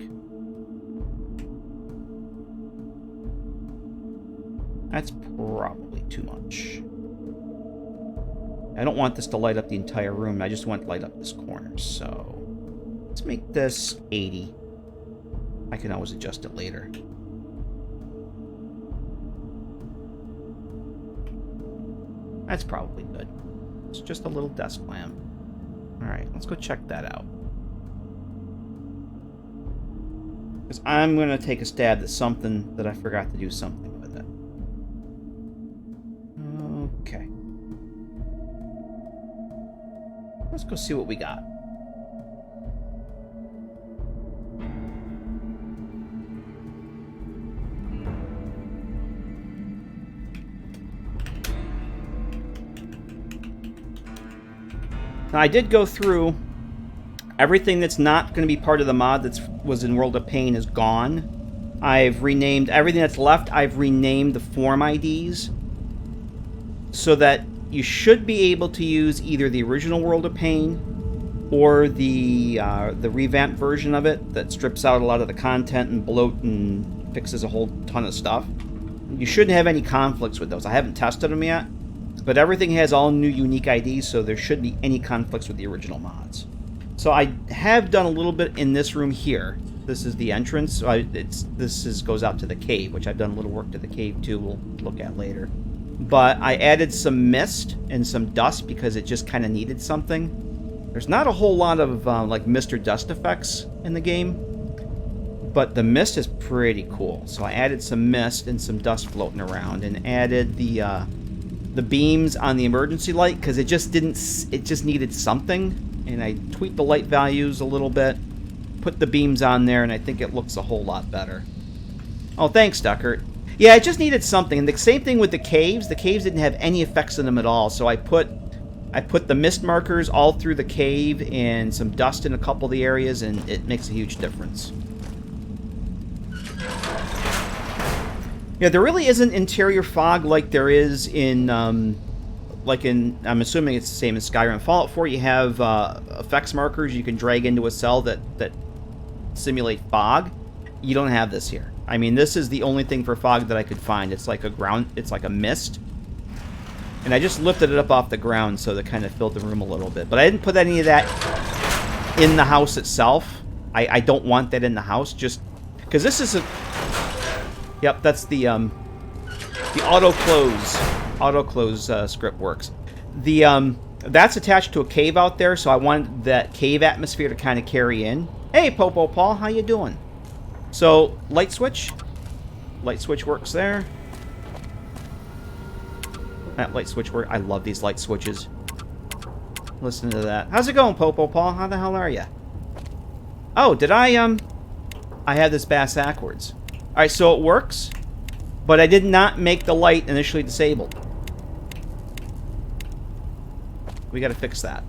That's probably too much. I don't want this to light up the entire room. I just want to light up this corner. So let's make this 80. I can always adjust it later. That's probably good. It's just a little desk lamp. Alright, let's go check that out. Because I'm going to take a stab at something that I forgot to do something with it. Okay. Let's go see what we got. Now, I did go through everything that's not going to be part of the mod that was in World of Pain is gone. I've renamed everything that's left. I've renamed the form IDs so that you should be able to use either the original World of Pain or the revamped version of it that strips out a lot of the content and bloat and fixes a whole ton of stuff. You shouldn't have any conflicts with those. I haven't tested them yet, but everything has all new unique IDs, so there shouldn't be any conflicts with the original mods. So I have done a little bit in this room here. This is the entrance. So goes out to the cave, which I've done a little work to the cave too. We'll look at later. But I added some mist and some dust because it just kind of needed something. There's not a whole lot of like mist or dust effects in the game, but the mist is pretty cool. So I added some mist and some dust floating around, and added the beams on the emergency light because it just needed something. And I tweaked the light values a little bit, put the beams on there, and I think it looks a whole lot better. Oh, thanks, Duckert. Yeah, it just needed something. And the same thing with the caves. The caves didn't have any effects in them at all, so I put the mist markers all through the cave and some dust in a couple of the areas, and it makes a huge difference. Yeah, there really isn't interior fog like there is in, I'm assuming it's the same as Skyrim. Fallout 4, you have effects markers you can drag into a cell that simulate fog. You don't have this here. I mean, this is the only thing for fog that I could find. It's like a mist. And I just lifted it up off the ground so that kind of filled the room a little bit. But I didn't put any of that in the house itself. I don't want that in the house, just because this is a... Yep, that's the auto close script works. That's attached to a cave out there, so I wanted that cave atmosphere to kind of carry in. Hey, Popo Paul, how you doing? So, light switch works there. That light switch works. I love these light switches. Listen to that. How's it going, Popo Paul? How the hell are you? Oh, did I had this bass backwards. Alright, so it works, but I did not make the light initially disabled. We gotta fix that.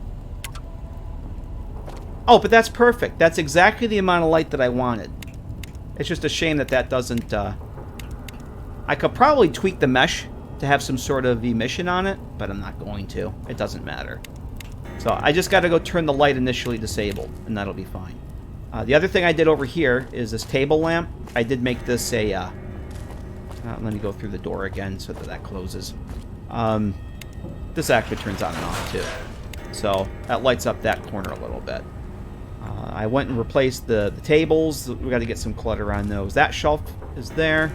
Oh, but that's perfect. That's exactly the amount of light that I wanted. It's just a shame that that doesn't, I could probably tweak the mesh to have some sort of emission on it, but I'm not going to. It doesn't matter. So I just gotta go turn the light initially disabled, and that'll be fine. The other thing I did over here is this table lamp. I did make this a... let me go through the door again so that closes. This actually turns on and off too. So that lights up that corner a little bit. I went and replaced the tables. We got to get some clutter on those. That shelf is there.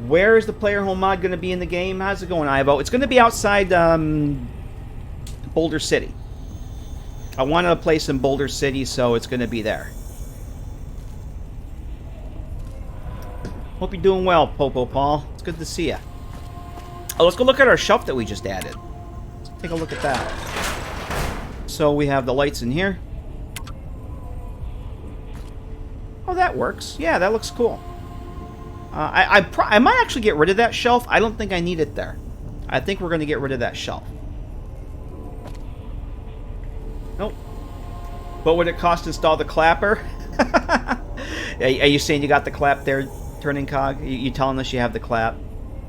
Where is the player home mod going to be in the game? How's it going, Ivo? It's going to be outside Boulder City. I wanted a place in Boulder City, so it's going to be there. Hope you're doing well, Popo Paul. It's good to see you. Oh, let's go look at our shelf that we just added. Let's take a look at that. So we have the lights in here. Oh, that works. Yeah, that looks cool. I might actually get rid of that shelf. I don't think I need it there. I think we're going to get rid of that shelf. Nope. What would it cost to install the clapper? Are you saying you got the clap there, Turning Cog? You telling us you have the clap?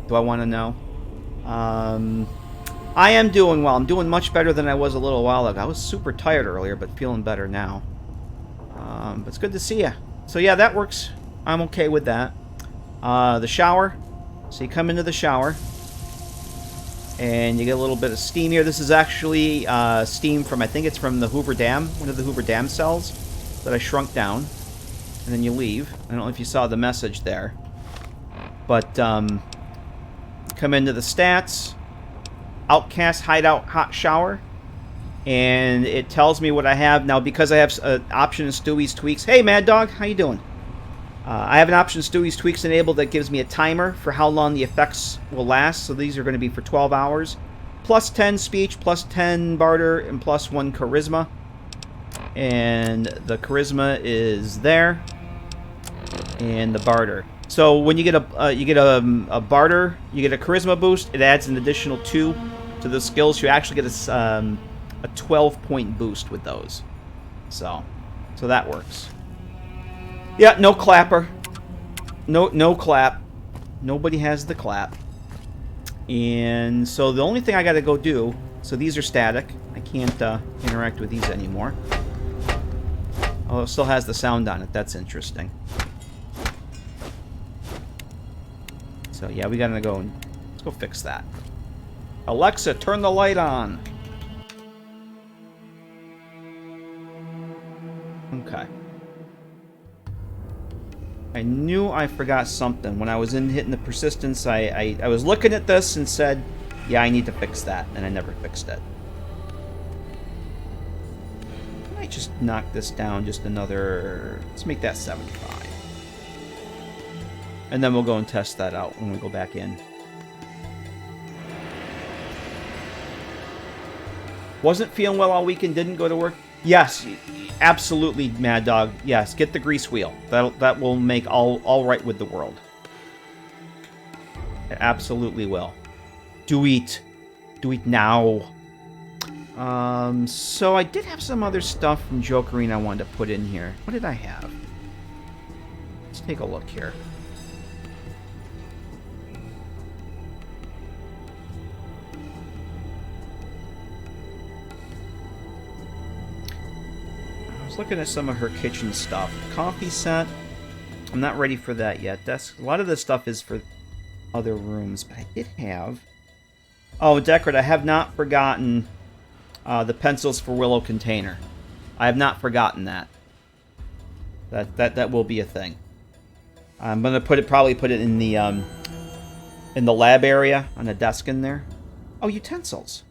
Do I want to know? I am doing well. I'm doing much better than I was a little while ago. I was super tired earlier, but feeling better now. But it's good to see you. So yeah, that works. I'm okay with that. The shower. So you come into the shower, and you get a little bit of steam here. This is actually steam from, I think it's from the Hoover Dam, one of the Hoover Dam cells that I shrunk down. And then you leave. I don't know if you saw the message there. But come into the stats. Outcast Hideout Hot Shower. And it tells me what I have. Now, because I have an option in Stewie's Tweaks. Hey, Mad Dog. How you doing? I have an option in Stewie's Tweaks enabled that gives me a timer for how long the effects will last. So these are going to be for 12 hours. Plus 10 speech, plus 10 barter, and plus 1 charisma. And the charisma is there. And the barter. So when you get a barter, you get a charisma boost. It adds an additional 2 to the skills. You actually get a 12-point boost with those. So that works. Yeah, no clapper. No clap. Nobody has the clap. And so the only thing I got to go do. So these are static. I can't interact with these anymore. Oh, it still has the sound on it. That's interesting. So yeah, we gotta go and let's go fix that. Alexa, turn the light on. Okay. I knew I forgot something. When I was hitting the persistence, I was looking at this and said, yeah, I need to fix that, and I never fixed it. I might just knock this down just another... Let's make that 75. And then we'll go and test that out when we go back in. Wasn't feeling well all weekend, didn't go to work? Yes, absolutely, Mad Dog. Yes, get the grease wheel. That will make all right with the world. It absolutely will. Do it. Do it now. So I did have some other stuff from Jokerine I wanted to put in here. What did I have? Let's take a look here. Looking at some of her kitchen stuff. Coffee set. I'm not ready for that yet. A lot of this stuff is for other rooms, but I did have... Oh, Deckard, I have not forgotten the pencils for Willow container. I have not forgotten that. That will be a thing. I'm gonna probably put it in the lab area on a desk in there. Oh, utensils.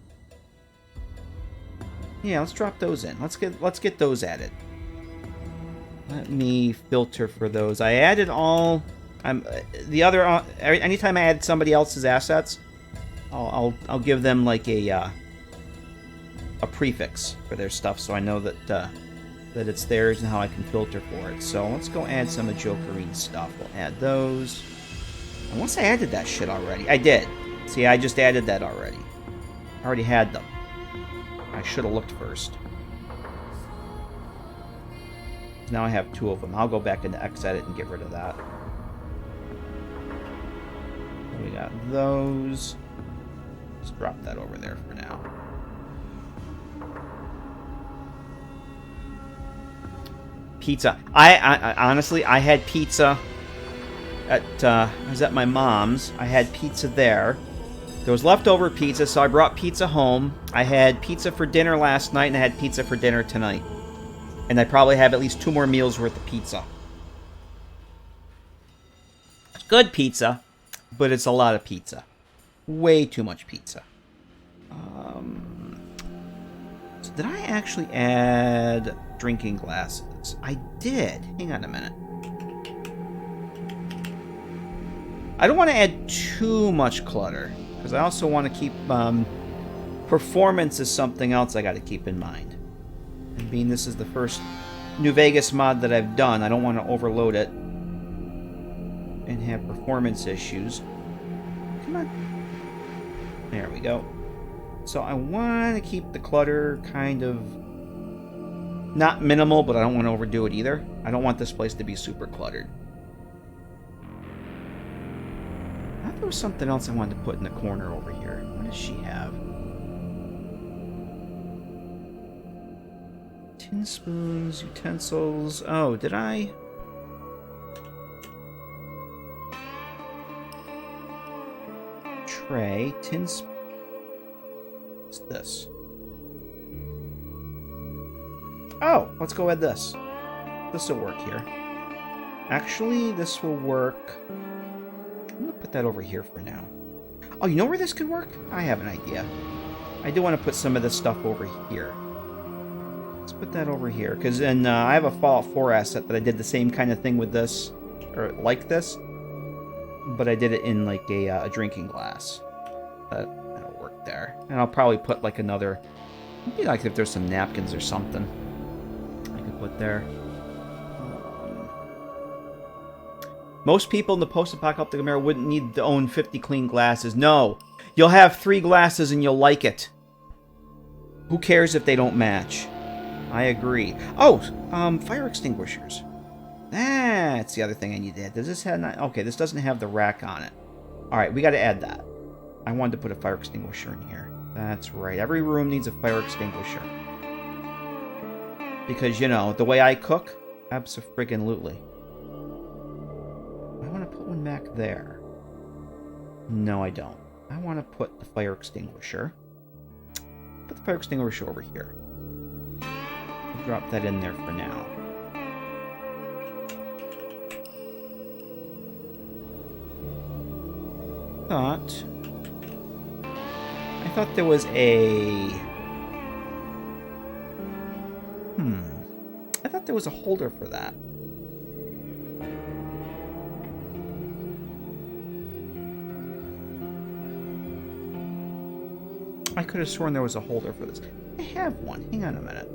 Yeah, let's drop those in. Let's get those added. Let me filter for those. I added all. Anytime I add somebody else's assets, I'll give them like a prefix for their stuff, so I know that it's theirs and how I can filter for it. So let's go add some of Jokerine's stuff. We'll add those. And once I added that shit already, I did. See, I just added that already. I already had them. I should have looked first. Now I have 2 of them. I'll go back into Xedit and get rid of that. We got those. Just drop that over there for now. Pizza. I honestly, I had pizza at I was at my mom's. I had pizza there. There was leftover pizza, so I brought pizza home. I had pizza for dinner last night, and I had pizza for dinner tonight. And I probably have at least 2 more meals worth of pizza. It's good pizza, but it's a lot of pizza. Way too much pizza. So did I actually add drinking glasses? I did. Hang on a minute. I don't want to add too much clutter, because I also want to keep... performance is something else I got to keep in mind. And being this is the first New Vegas mod that I've done, I don't want to overload it and have performance issues. Come on. There we go. So I want to keep the clutter kind of not minimal, but I don't want to overdo it either. I don't want this place to be super cluttered. I thought there was something else I wanted to put in the corner over here. What does she have? Tin spoons, utensils. Oh, did I? Tray, tin spoon. What's this? Oh, let's go add this. This will work here. Actually, this will work. I'm going to put that over here for now. Oh, you know where this could work? I have an idea. I do want to put some of this stuff over here. Let's put that over here. Because then I have a Fallout 4 asset that I did the same kind of thing with this. Or like this. But I did it in like a drinking glass. That'll work there. And I'll probably put like another... Maybe like if there's some napkins or something I could put there. Most people in the post-apocalyptic America wouldn't need to own 50 clean glasses. No! You'll have 3 glasses and you'll like it. Who cares if they don't match? I agree. Oh! Fire extinguishers. That's the other thing I need to add. Does this have... Okay, this doesn't have the rack on it. Alright, we gotta add that. I wanted to put a fire extinguisher in here. That's right. Every room needs a fire extinguisher. Because, you know, the way I cook, abso-friggin-lutely. I want to put one back there. No, I don't. I want to put the fire extinguisher. Put the fire extinguisher over here. I'll drop that in there for now. I thought there was a... I thought there was a holder for that. I could have sworn there was a holder for this. I have one. Hang on a minute.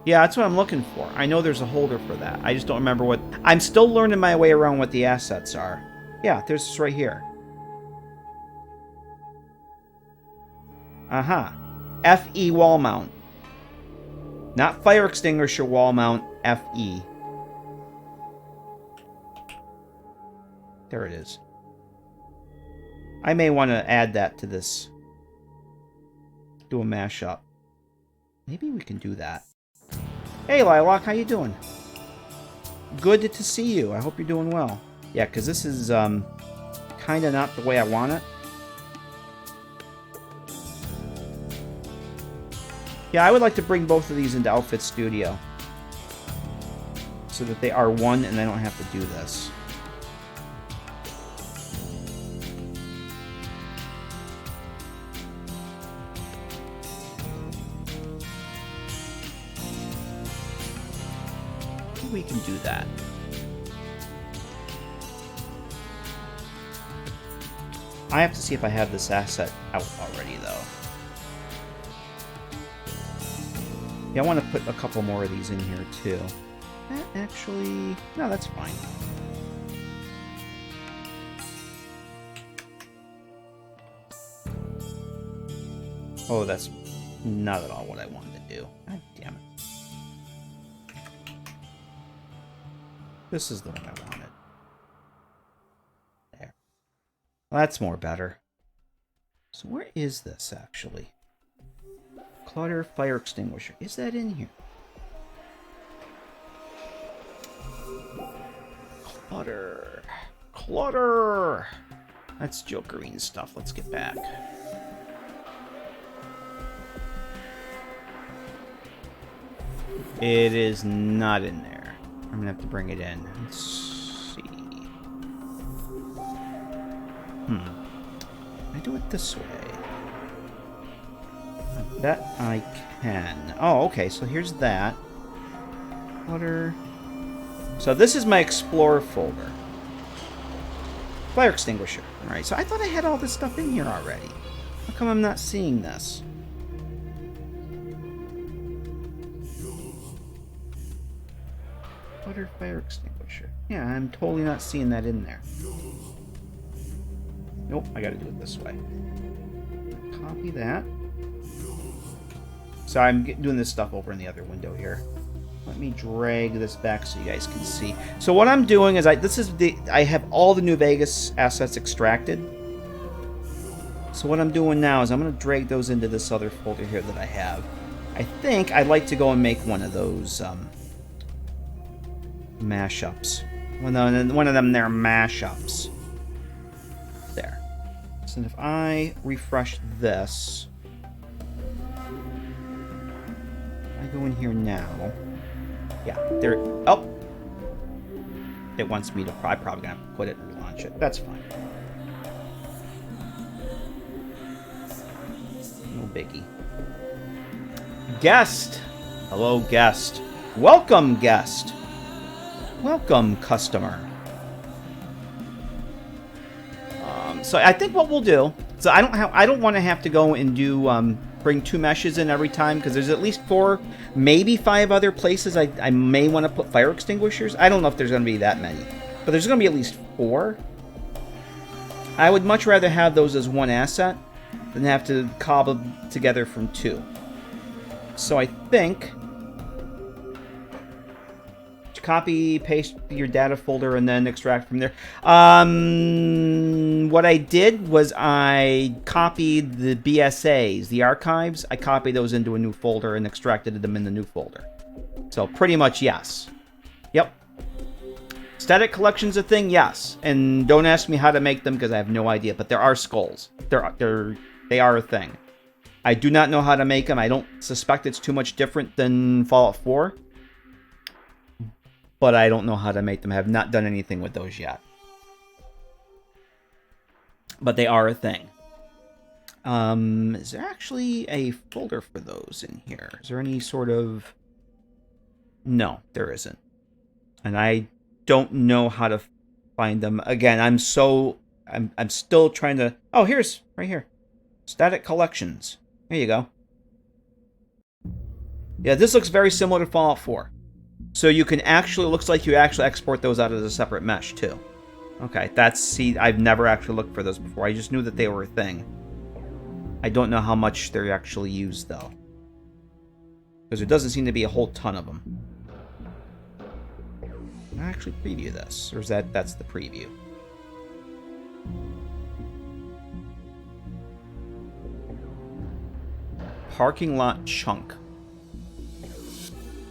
Yeah, that's what I'm looking for. I know there's a holder for that. I just don't remember what... I'm still learning my way around what the assets are. Yeah, there's this right here. FE wall mount. Not fire extinguisher wall mount, FE. There it is. I may want to add that to this. Do a mashup. Maybe we can do that. Hey, Lilac, how you doing? Good to see you. I hope you're doing well. Yeah, because this is kind of not the way I want it. Yeah, I would like to bring both of these into Outfit Studio. So that they are one and I don't have to do this. We can do that. I have to see if I have this asset out already, though. Yeah, I want to put a couple more of these in here, too. Actually... No, that's fine. Oh, that's not at all what I wanted to do. God damn it. This is the one I wanted. There. Well, that's more better. So where is this, actually? Clutter fire extinguisher. Is that in here? Clutter. Clutter! That's Jokerine stuff. Let's get back. It is not in there. I'm gonna have to bring it in. Let's see. I do it this way. That I can. Oh, okay. So here's that. Clutter. So this is my Explorer folder. Fire extinguisher. Alright, so I thought I had all this stuff in here already. How come I'm not seeing this? Clutter fire extinguisher. Yeah, I'm totally not seeing that in there. Nope, I gotta do it this way. Copy that. So I'm doing this stuff over in the other window here. Let me drag this back so you guys can see. So what I'm doing is I have all the New Vegas assets extracted. So what I'm doing now is I'm going to drag those into this other folder here that I have. I think I'd like to go and make one of those mashups. One of them there mashups. There. So if I refresh this, I go in here now. Yeah, there. Oh, it wants me to. I'm probably gonna have to quit it and relaunch it. That's fine. No biggie. Guest. Hello, guest. Welcome, guest. Welcome, customer. So I think what we'll do. So I don't want to have to go and do bring 2 meshes in every time, because there's at least 4, maybe 5 other places I may want to put fire extinguishers. I don't know if there's going to be that many, but there's going to be at least 4. I would much rather have those as one asset than have to cobble together from 2. So I think copy, paste your data folder, and then extract from there. What I did was I copied the BSAs, the archives. I copied those into a new folder and extracted them in the new folder. So pretty much yes. Yep. Static collection's a thing, yes. And don't ask me how to make them because I have no idea. But there are skulls. They are a thing. I do not know how to make them. I don't suspect it's too much different than Fallout 4. But I don't know how to make them. I have not done anything with those yet. But they are a thing. Is there actually a folder for those in here? Is there any sort of... No, there isn't. And I don't know how to find them. Again, I'm still trying to... Oh, here's... Right here. Static collections. There you go. Yeah, this looks very similar to Fallout 4. So you can actually... Looks like you actually export those out as a separate mesh, too. Okay, that's... See, I've never actually looked for those before. I just knew that they were a thing. I don't know how much they're actually used, though. Because there doesn't seem to be a whole ton of them. Can I actually preview this? Or is that's the preview? Parking lot chunk.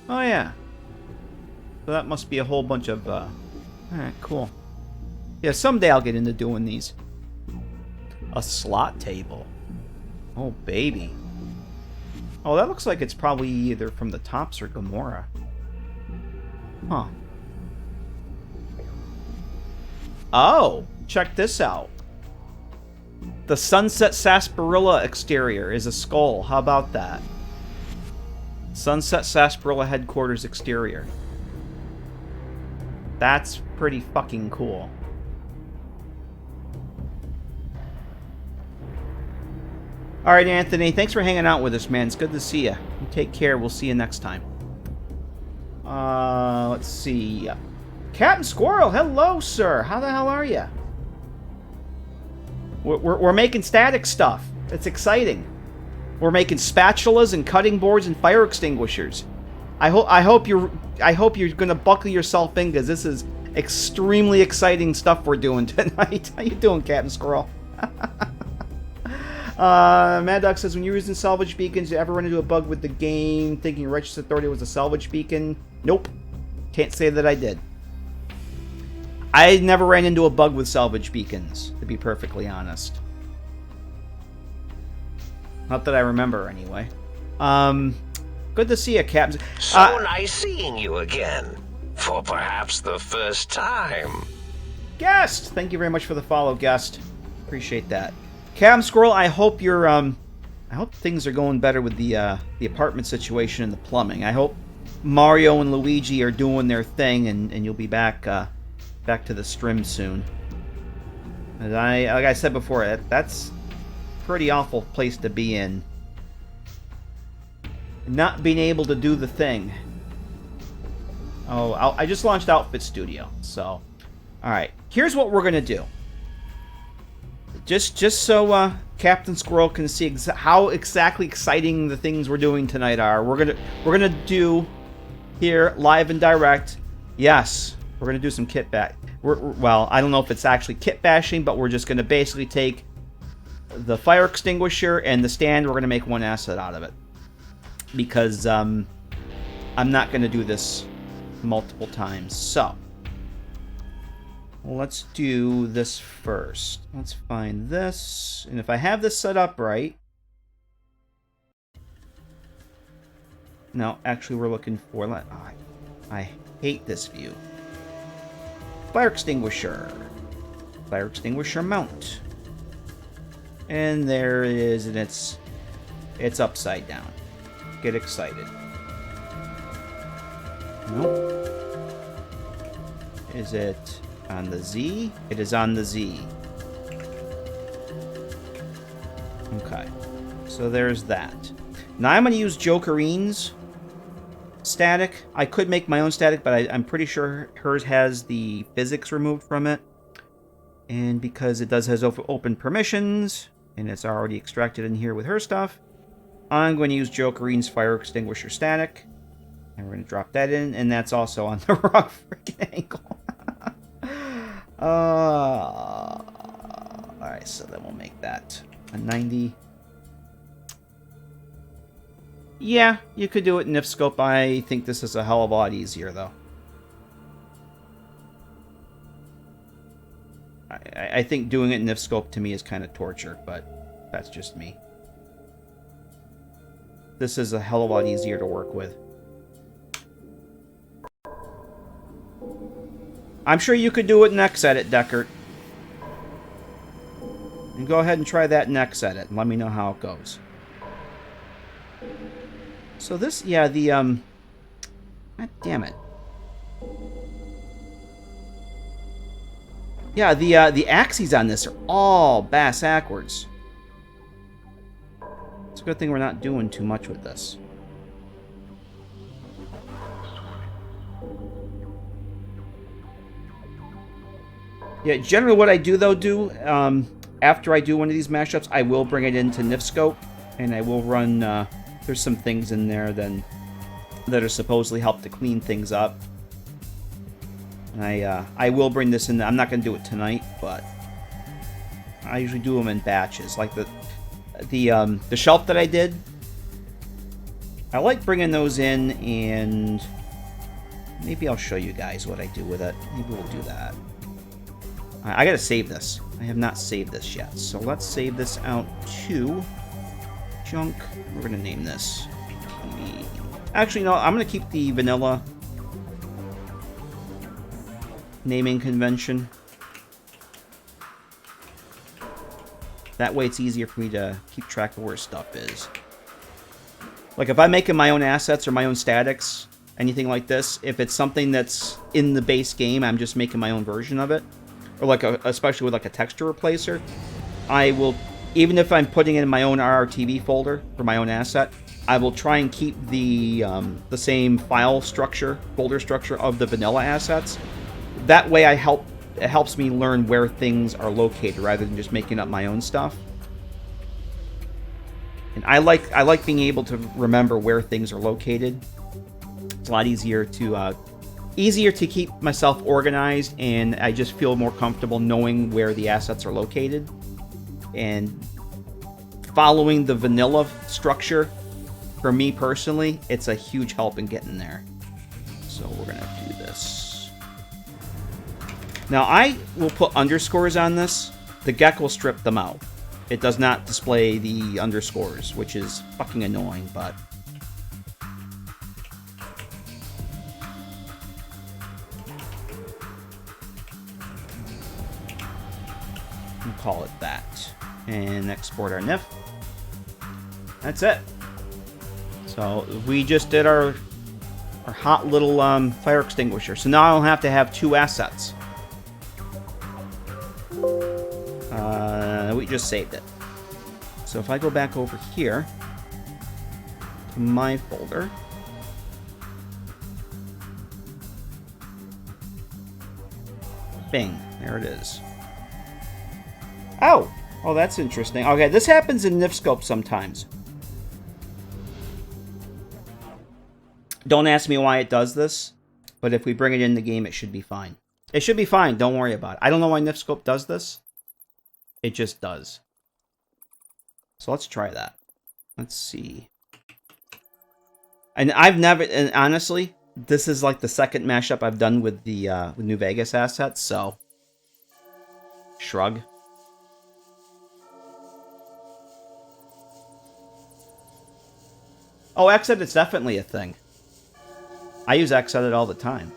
Oh, yeah. So that must be a whole bunch of... Alright, cool. Yeah, someday I'll get into doing these. A slot table. Oh, baby. Oh, that looks like it's probably either from the Tops or Gamora. Huh. Oh, check this out. The Sunset Sarsaparilla exterior is a skull. How about that? Sunset Sarsaparilla headquarters exterior. That's pretty fucking cool. Alright, Anthony. Thanks for hanging out with us, man. It's good to see you. You take care. We'll see you next time. Let's see. Captain Squirrel, hello, sir. How the hell are you? We're making static stuff. It's exciting. We're making spatulas and cutting boards and fire extinguishers. I hope you're gonna buckle yourself in, because this is extremely exciting stuff we're doing tonight. How you doing, Captain Squirrel? Mad Dog says, when you're using salvage beacons, you ever run into a bug with the game thinking Righteous Authority was a salvage beacon? Nope. Can't say that I did. I never ran into a bug with salvage beacons, to be perfectly honest. Not that I remember, anyway. Good to see you, Captain. So nice seeing you again. For perhaps the first time. Guest! Thank you very much for the follow, Guest. Appreciate that. Captain Squirrel, I hope you're, I hope things are going better with the apartment situation and the plumbing. I hope Mario and Luigi are doing their thing, and you'll be back to the stream soon. As like I said before, that's a pretty awful place to be in. Not being able to do the thing. Oh, I just launched Outfit Studio, so... Alright, here's what we're gonna do. Just so Captain Squirrel can see how exactly exciting the things we're doing tonight are. We're gonna do here live and direct. Yes, we're gonna do some kit bash. Well, I don't know if it's actually kit bashing, but we're just gonna basically take the fire extinguisher and the stand, we're going to make one asset out of it. Because I'm not going to do this multiple times. So, let's do this first. Let's find this. And if I have this set up right... No, actually we're looking for... I hate this view. Fire extinguisher. Fire extinguisher mount. And there it is, and it's upside down. Get excited. Nope. Is it on the Z? It is on the Z. Okay. So there's that. Now I'm going to use Jokerines static. I could make my own static, but I'm pretty sure hers has the physics removed from it. And because it has open permissions, and it's already extracted in here with her stuff, I'm going to use Jokerine's fire extinguisher static. And we're going to drop that in, and that's also on the wrong freaking angle. Alright, so then we'll make that a 90. Yeah, you could do it in Nifscope. I think this is a hell of a lot easier, though. I think doing it in Nifscope to me is kind of torture, but that's just me. This is a hell of a lot easier to work with. I'm sure you could do it in Xedit, Deckert. And go ahead and try that in Xedit and let me know how it goes. So this, yeah, the, God damn it. Yeah, the axes on this are all bass-ackwards. It's a good thing we're not doing too much with this. Yeah, generally what I do, though, after I do one of these mashups, I will bring it into Nifscope, and I will run, there's some things in there then that are supposedly help to clean things up. And I will bring this in. I'm not going to do it tonight, but I usually do them in batches. Like the shelf that I did, I like bringing those in, and maybe I'll show you guys what I do with it. Maybe we'll do that. I gotta save this. I have not saved this yet. So let's save this out to junk. We're gonna name this. Actually, no, I'm gonna keep the vanilla naming convention. That way it's easier for me to keep track of where stuff is. Like if I'm making my own assets or my own statics, anything like this, if it's something that's in the base game, I'm just making my own version of it. Or like especially with like a texture replacer, I will, even if I'm putting it in my own RRTV folder for my own asset, I will try and keep the same file structure, folder structure of the vanilla assets. That way it helps me learn where things are located rather than just making up my own stuff. And I like being able to remember where things are located. It's a lot easier to keep myself organized, and I just feel more comfortable knowing where the assets are located. And following the vanilla structure, for me personally, it's a huge help in getting there. So we're going to do this. Now I will put underscores on this. The GECK will strip them out. It does not display the underscores, which is fucking annoying, but... we'll call it that. And export our NIF. That's it. So we just did our hot little fire extinguisher. So now I don't have to have two assets. We just saved it. So if I go back over here to my folder, bing, there it is. Oh, that's interesting. Okay, this happens in Nifscope sometimes. Don't ask me why it does this, but if we bring it in the game, it should be fine. It should be fine. Don't worry about it. I don't know why Nifscope does this. It just does. So let's try that. Let's see. And I've never, and honestly, this is like the second mashup I've done with the with New Vegas assets, so shrug. Oh, Xedit's definitely a thing. I use Xedit all the time.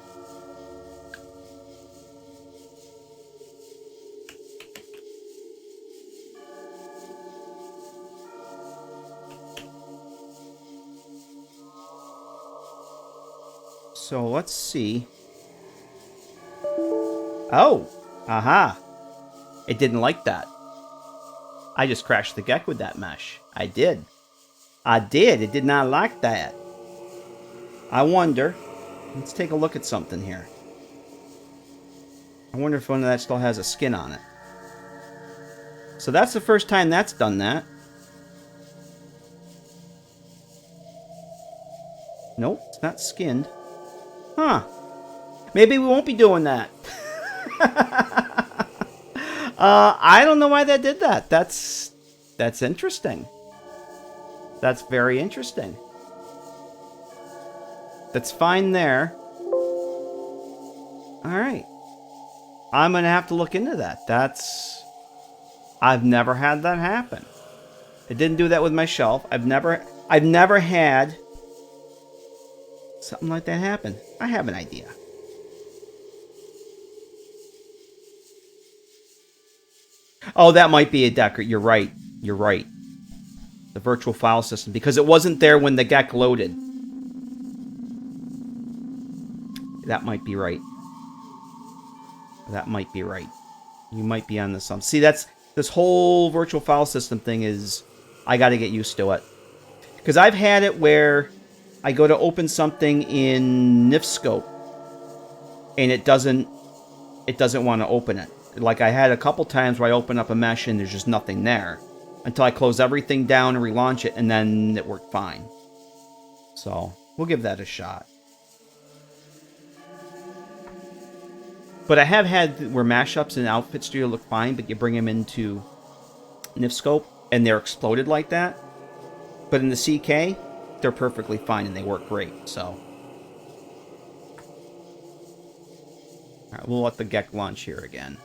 So let's see. Oh, aha. It didn't like that. I just crashed the GECK with that mesh. I did. I did. It did not like that. I wonder. Let's take a look at something here. I wonder if one of that still has a skin on it. So that's the first time that's done that. Nope, it's not skinned. Huh. Maybe we won't be doing that. I don't know why that did that. That's interesting. That's very interesting. That's fine there. Alright. I'm going to have to look into that. I've never had that happen. It didn't do that with my shelf. I've never had something like that happen. I have an idea. Oh, that might be a Decker. You're right. You're right. The virtual file system. Because it wasn't there when the GECK loaded. That might be right. That might be right. You might be on this. See, this whole virtual file system thing is... I got to get used to it. Because I've had it where I go to open something in Nifscope and it doesn't want to open it. Like I had a couple times where I open up a mesh and there's just nothing there until I close everything down and relaunch it, and then it worked fine. So we'll give that a shot. But I have had where mashups in Outfit Studio look fine, but you bring them into Nifscope and they're exploded like that. But in the CK, they're perfectly fine and they work great. So, all right, we'll let the GECK launch here again.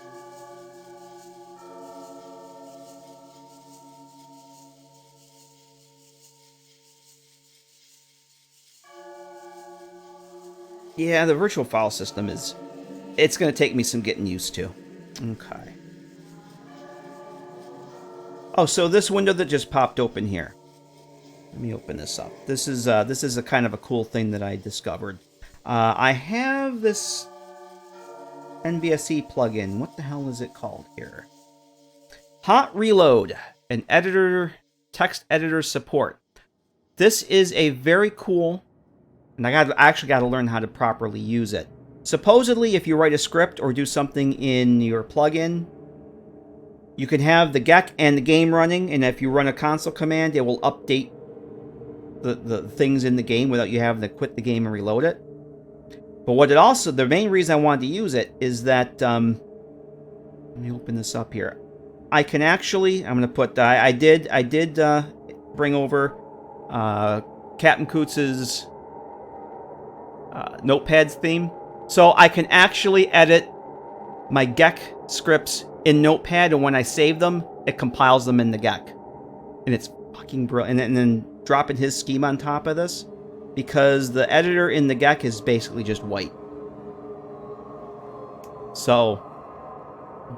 Yeah, the virtual file system it's going to take me some getting used to. Okay. Oh, so this window that just popped open here. Let me open this up. This is a kind of a cool thing that I discovered. I have this NVSE plugin. What the hell is it called here? Hot Reload, an editor, text editor support. This is a very cool, and I actually got to learn how to properly use it. Supposedly, if you write a script or do something in your plugin, you can have the GECK and the game running, and if you run a console command, it will update the things in the game without you having to quit the game and reload it. But what it also, the main reason I wanted to use it is that, let me open this up here. I can actually, I'm going to put, I did bring over Captain Coots's Notepads theme. So I can actually edit my GECK scripts in Notepad, and when I save them, it compiles them in the GECK. And it's fucking brilliant. And then dropping his scheme on top of this, because the editor in the GECK is basically just white. So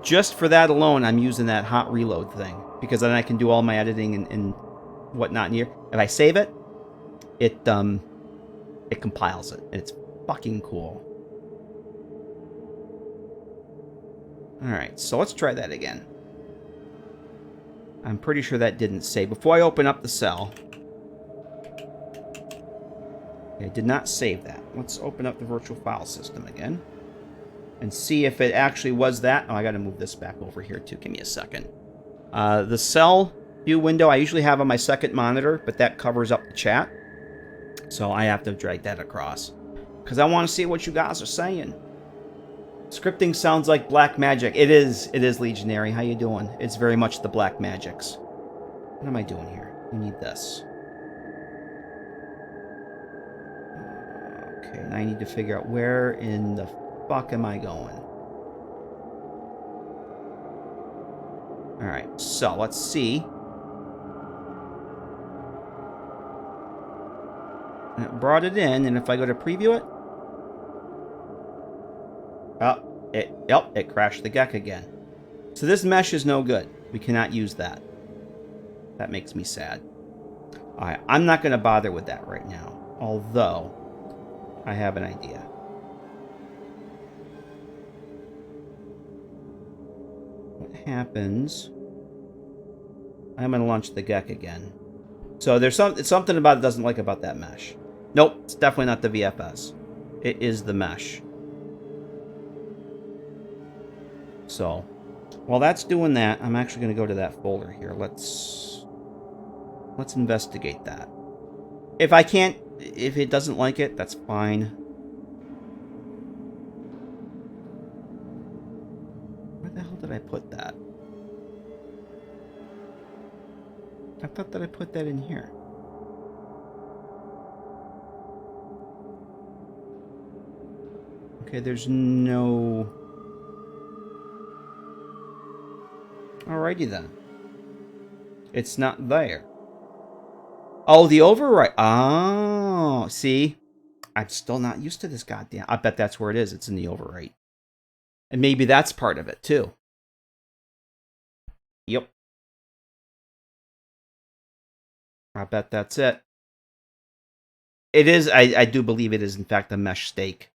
just for that alone, I'm using that hot reload thing, because then I can do all my editing and whatnot in here. If I save it, it compiles it, and it's fucking cool. Alright, so let's try that again. I'm pretty sure that didn't save. Before I open up the cell, I did not save that. Let's open up the virtual file system again and see if it actually was that. Oh, I got to move this back over here too. Give me a second. The cell view window I usually have on my second monitor, but that covers up the chat. So I have to drag that across because I want to see what you guys are saying. Scripting sounds like black magic. It is Legionary. How you doing? It's very much the black magics. What am I doing here? We need this. Okay, now I need to figure out where in the fuck am I going? Alright, so let's see. And it brought it in, and if I go to preview it... Oh, it crashed the GECK again. So this mesh is no good. We cannot use that. That makes me sad. Alright, I'm not going to bother with that right now. Although, I have an idea. What happens... I'm going to launch the GECK again. So there's something about it doesn't like about that mesh. Nope, it's definitely not the VFS. It is the mesh. So, while that's doing that, I'm actually going to go to that folder here. Let's investigate that. If I can't, if it doesn't like it, that's fine. Where the hell did I put that? I thought that I put that in here. Okay, there's no... Alrighty then. It's not there. Oh, the override. Oh, see? I'm still not used to this goddamn... I bet that's where it is. It's in the overwrite. And maybe that's part of it, too. Yep. I bet that's it. It is, I do believe it is, in fact, a mesh stake.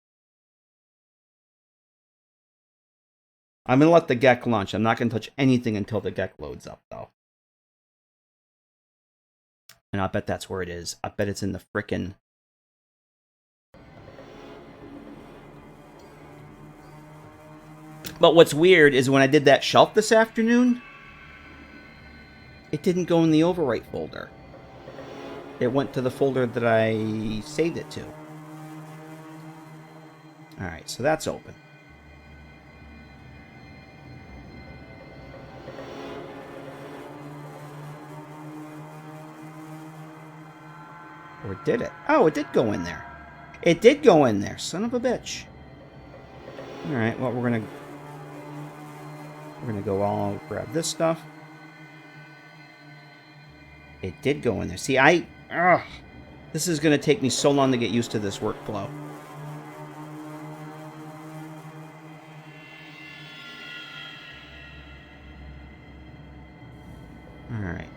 I'm going to let the GECK launch. I'm not going to touch anything until the GECK loads up, though. And I bet that's where it is. I bet it's in the frickin'... But what's weird is when I did that shelf this afternoon, it didn't go in the overwrite folder. It went to the folder that I saved it to. Alright, so that's open. Or did it? Oh, it did go in there. It did go in there. Son of a bitch. Alright, well, we're gonna go all grab this stuff. It did go in there. See, this is gonna take me so long to get used to this workflow. Alright.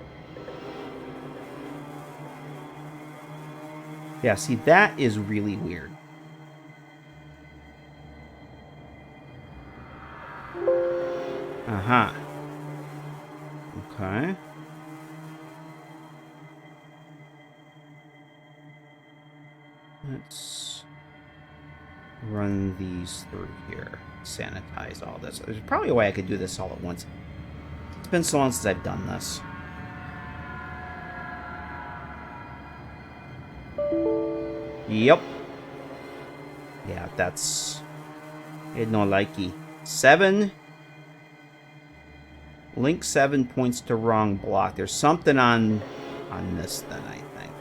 Yeah, see, that is really weird. Uh-huh. Okay. Let's run these through here. Sanitize all this. There's probably a way I could do this all at once. It's been so long since I've done this. Yep. Yeah, that's... It no likey. 7. Link 7 points to wrong block. There's something on this then, I think.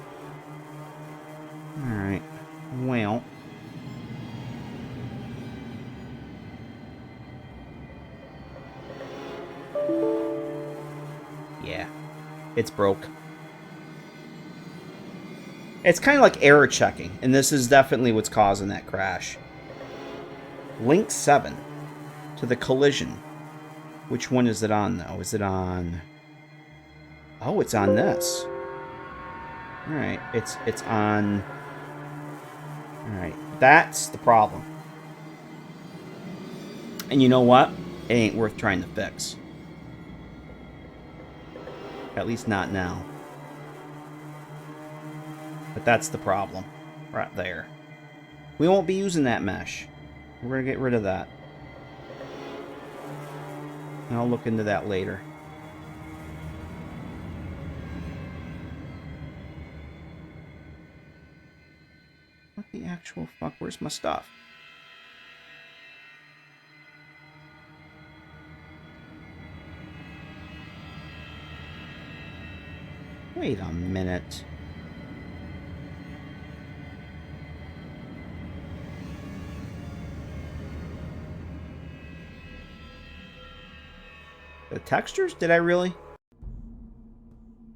Alright. Well. Yeah. It's broke. It's kind of like error checking, and this is definitely what's causing that crash. Link 7 to the collision. Which one is it on, though? Is it on... Oh, it's on this. Alright, it's on... Alright, that's the problem. And you know what? It ain't worth trying to fix. At least not now. But that's the problem. Right there. We won't be using that mesh. We're going to get rid of that. And I'll look into that later. What the actual fuck? Where's my stuff? Wait a minute. The textures? Did I really?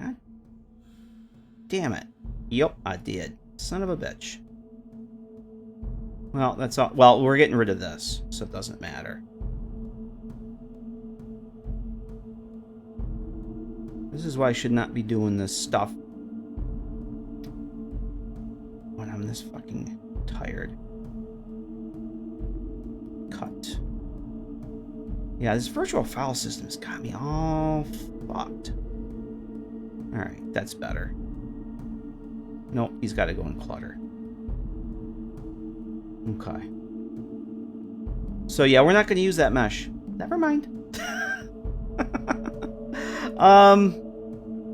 Huh? Damn it. Yep, I did. Son of a bitch. Well, that's all. Well, we're getting rid of this, so it doesn't matter. This is why I should not be doing this stuff when I'm this fucking tired. Cut. Yeah, this virtual file system's got me all fucked. Alright, that's better. Nope, he's got to go in clutter. Okay. So yeah, we're not going to use that mesh. Never mind.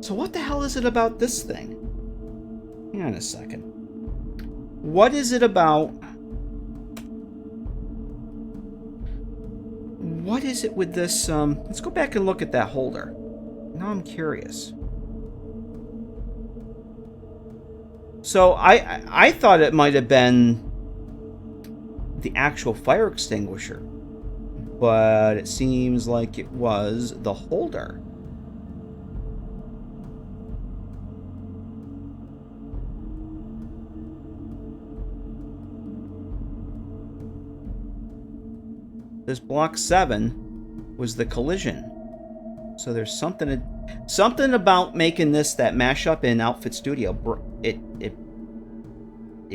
So what the hell is it about this thing? Hang on a second. What is it about? What is it with this? Let's go back and look at that holder. Now I'm curious. So I thought it might have been the actual fire extinguisher, but it seems like it was the holder. This block 7 was the collision. So there's something about making this that mashup in Outfit Studio. It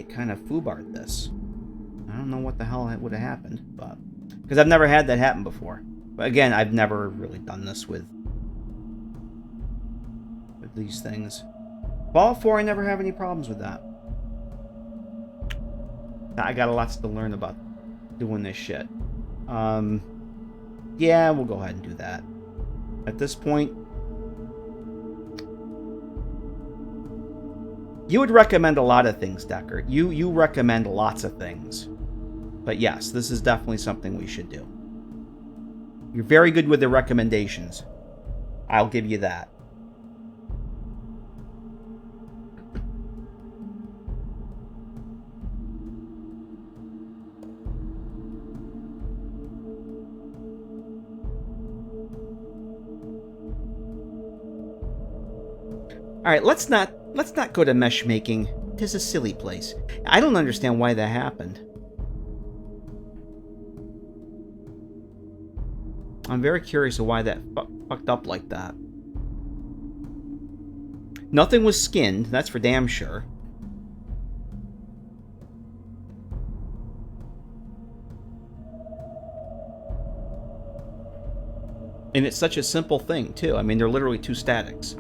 kind of foobarred this. I don't know what the hell would have happened, but because I've never had that happen before. But again, I've never really done this with these things. Fallout 4, I never have any problems with that. I got a lot to learn about doing this shit. Yeah, we'll go ahead and do that. At this point, you would recommend a lot of things, Decker. You recommend lots of things. But yes, this is definitely something we should do. You're very good with the recommendations. I'll give you that. All right, let's not go to mesh making. It is a silly place. I don't understand why that happened. I'm very curious of why that fucked up like that. Nothing was skinned, that's for damn sure. And it's such a simple thing, too. I mean, they're literally two statics.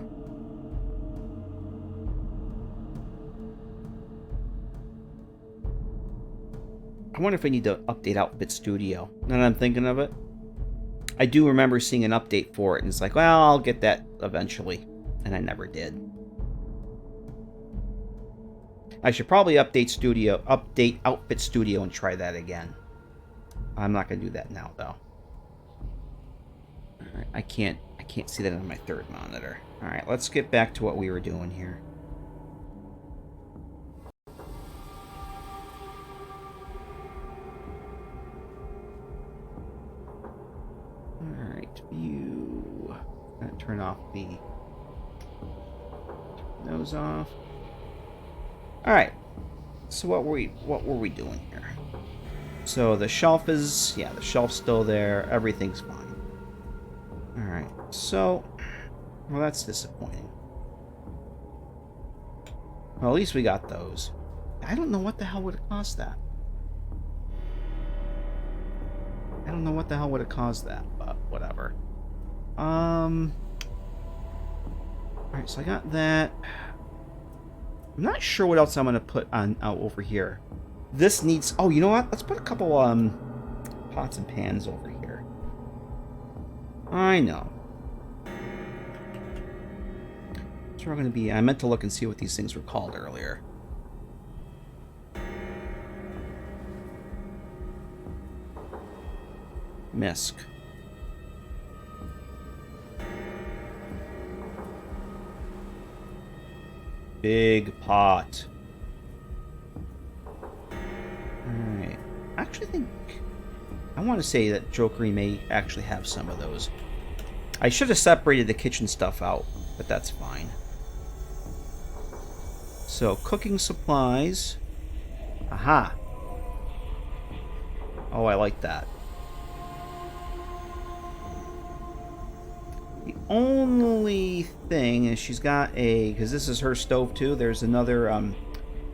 I wonder if I need to update Outfit Studio. Now that I'm thinking of it. I do remember seeing an update for it, and it's like, well, I'll get that eventually. And I never did. I should probably update Outfit Studio and try that again. I'm not going to do that now, though. Alright, I can't see that on my third monitor. Alright, let's get back to what we were doing here. Alright, view. Turn off those off. Alright. So what were we doing here? So the shelf is, yeah, the shelf's still there. Everything's fine. Alright, so, well, that's disappointing. Well, at least we got those. I don't know what the hell would have caused that. I don't know what the hell would have caused that, but whatever. Alright, so I got that. I'm not sure what else I'm going to put on out over here. This needs... Oh, you know what? Let's put a couple pots and pans over here. I know. That's where I'm going to be. I meant to look and see what these things were called earlier. Misc. Big pot. Alright. I actually think... I want to say that Jokery may actually have some of those. I should have separated the kitchen stuff out, but that's fine. So, cooking supplies. Aha. Oh, I like that. The only thing is she's got a... Because this is her stove too. There's another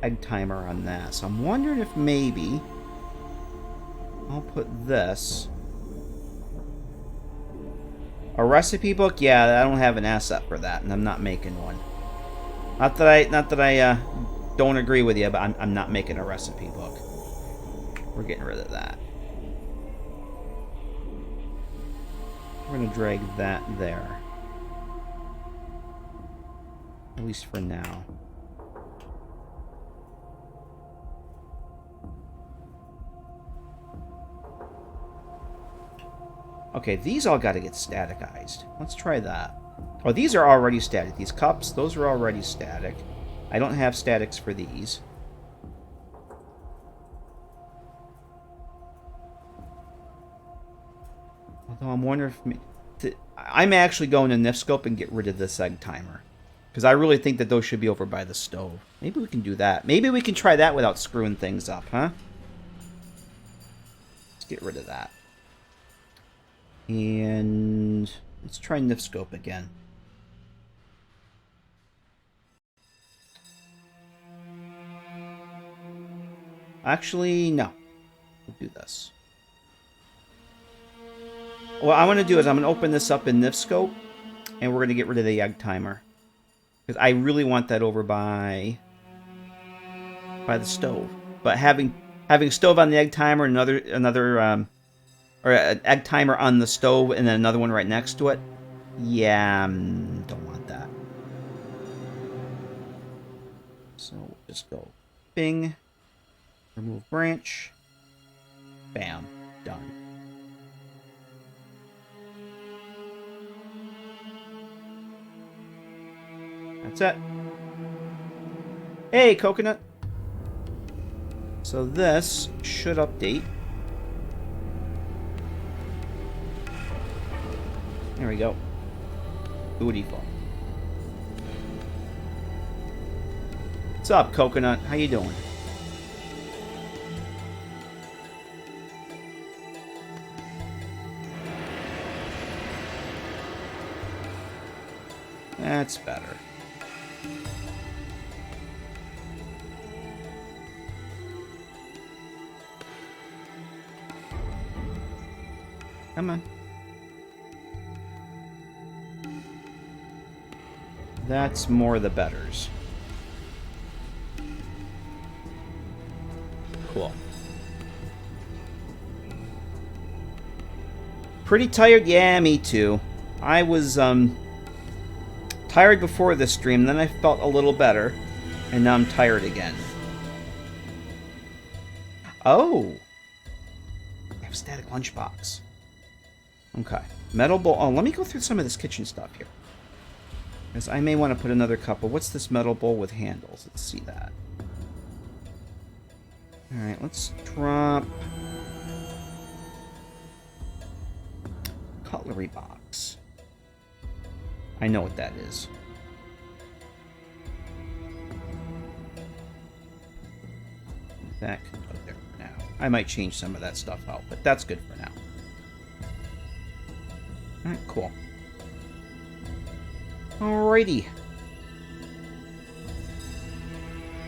egg timer on that. So I'm wondering if maybe... I'll put this... A recipe book? Yeah, I don't have an asset for that, and I'm not making one. Not that I don't agree with you, but I'm not making a recipe book. We're getting rid of that. We're gonna drag that there. At least for now. Okay, these all gotta get staticized. Let's try that. Oh, these are already static. These cups, those are already static. I don't have statics for these. Although I'm wondering if... I'm actually going to Nifscope and get rid of this egg timer. Because I really think that those should be over by the stove. Maybe we can do that. Maybe we can try that without screwing things up, huh? Let's get rid of that. And let's try Nifscope again. Actually, no. We'll do this. What I'm going to do is I'm going to open this up in Nifscope, and we're going to get rid of the egg timer. Because I really want that over by the stove. But having stove on the egg timer, another or an egg timer on the stove, and then another one right next to it, yeah, don't want that. So we'll just go bing, remove branch, bam, done. That's it. Hey, coconut. So this should update. There we go. Beautiful. What's up, coconut? How you doing? That's better. Come on. That's more the betters. Cool. Pretty tired? Yeah, me too. I was tired before this stream, then I felt a little better, and now I'm tired again. Oh! I have a static lunchbox. Okay. Metal bowl. Oh, let me go through some of this kitchen stuff here. Because I may want to put another couple. What's this metal bowl with handles? Let's see that. Alright, let's drop... Cutlery box. I know what that is. That can go there for now. I might change some of that stuff out, but that's good for now. Alright, cool. Alrighty.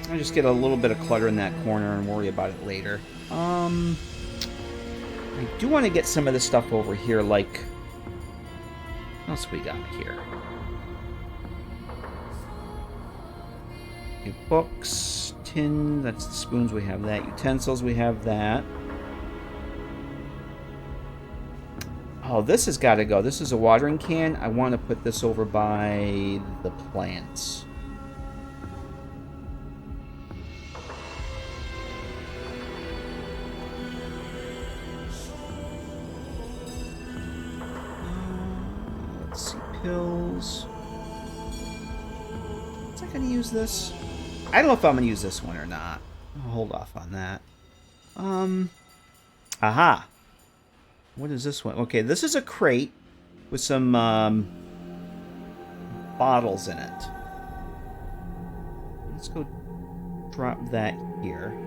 I'll just get a little bit of clutter in that corner and worry about it later. I do want to get some of this stuff over here, like... What else we got here? Okay, books, tin, that's the spoons, we have that. Utensils, we have that. Oh, this has got to go. This is a watering can. I want to put this over by the plants. Let's see, pills. What's I going to use this? I don't know if I'm going to use this one or not. I'll hold off on that. Aha. What is this one? Okay, this is a crate with some bottles in it. Let's go drop that here.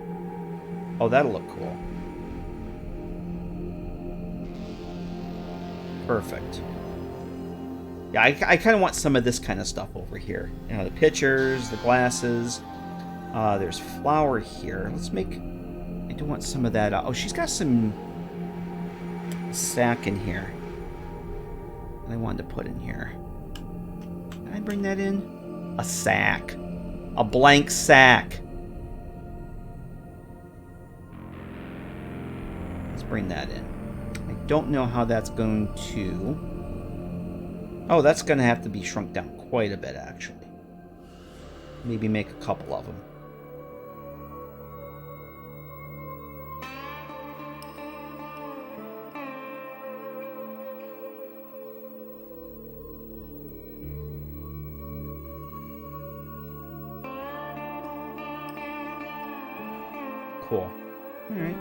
Oh, that'll look cool. Perfect. Yeah, I kind of want some of this kind of stuff over here. You know, the pitchers, the glasses. There's flour here. Let's make... I do want some of that. Oh, she's got some sack in here that I wanted to put in here. Can I bring that in? A sack. A blank sack. Let's bring that in. I don't know how that's going to... Oh, that's going to have to be shrunk down quite a bit, actually. Maybe make a couple of them. Cool. All right.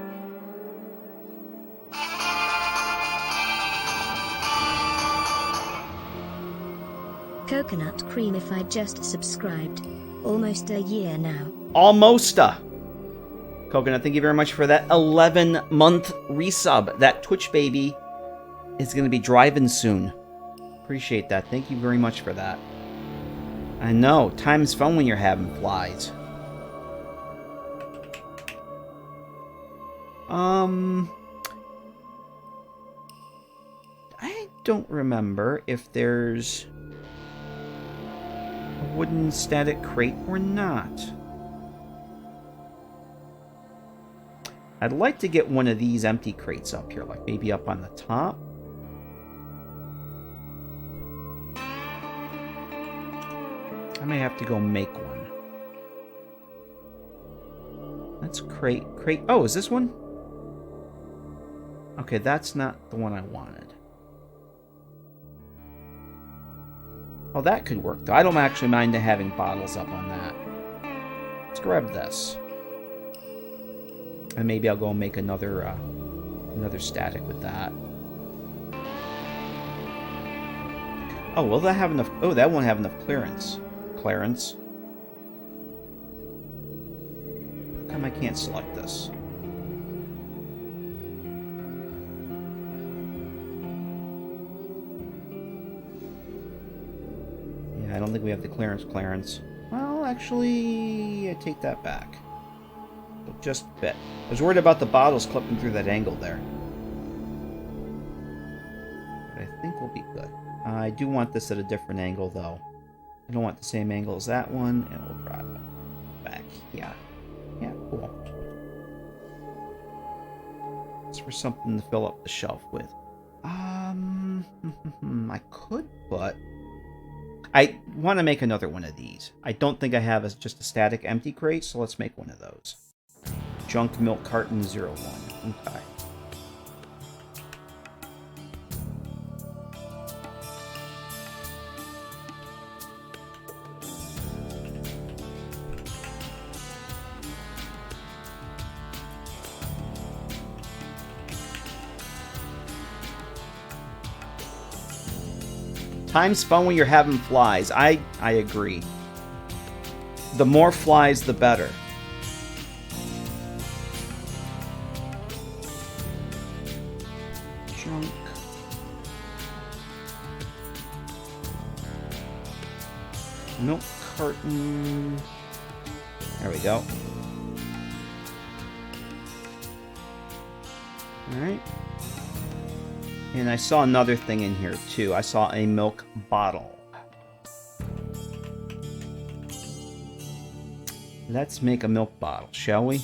Coconut cream if I just subscribed. Almost a year now. Almost-a. Coconut, thank you very much for that 11-month resub. That Twitch baby is going to be driving soon. Appreciate that. Thank you very much for that. I know. Time's fun when you're having flies. I don't remember if there's a wooden static crate or not. I'd like to get one of these empty crates up here, like maybe up on the top. I may have to go make one. That's crate. Oh, is this one? Okay, that's not the one I wanted. Oh, that could work, though. I don't actually mind having bottles up on that. Let's grab this. And maybe I'll go and make another static with that. Oh, will that have enough? Oh, that won't have enough clearance. Clarence. How come I can't select this? Yeah, I don't think we have the clearance. Well, actually, I take that back. Just a bit. I was worried about the bottles clipping through that angle there. But I think we'll be good. I do want this at a different angle, though. I don't want the same angle as that one, and we'll drop it back here. Yeah, cool. It's for something to fill up the shelf with. I could, but I want to make another one of these. I don't think I have just a static empty crate, so let's make one of those. Junk milk carton 01. Okay. Time's fun when you're having flies. I agree. The more flies, the better. Junk. Milk carton. There we go. Alright. And I saw another thing in here, too. I saw a milk bottle. Let's make a milk bottle, shall we?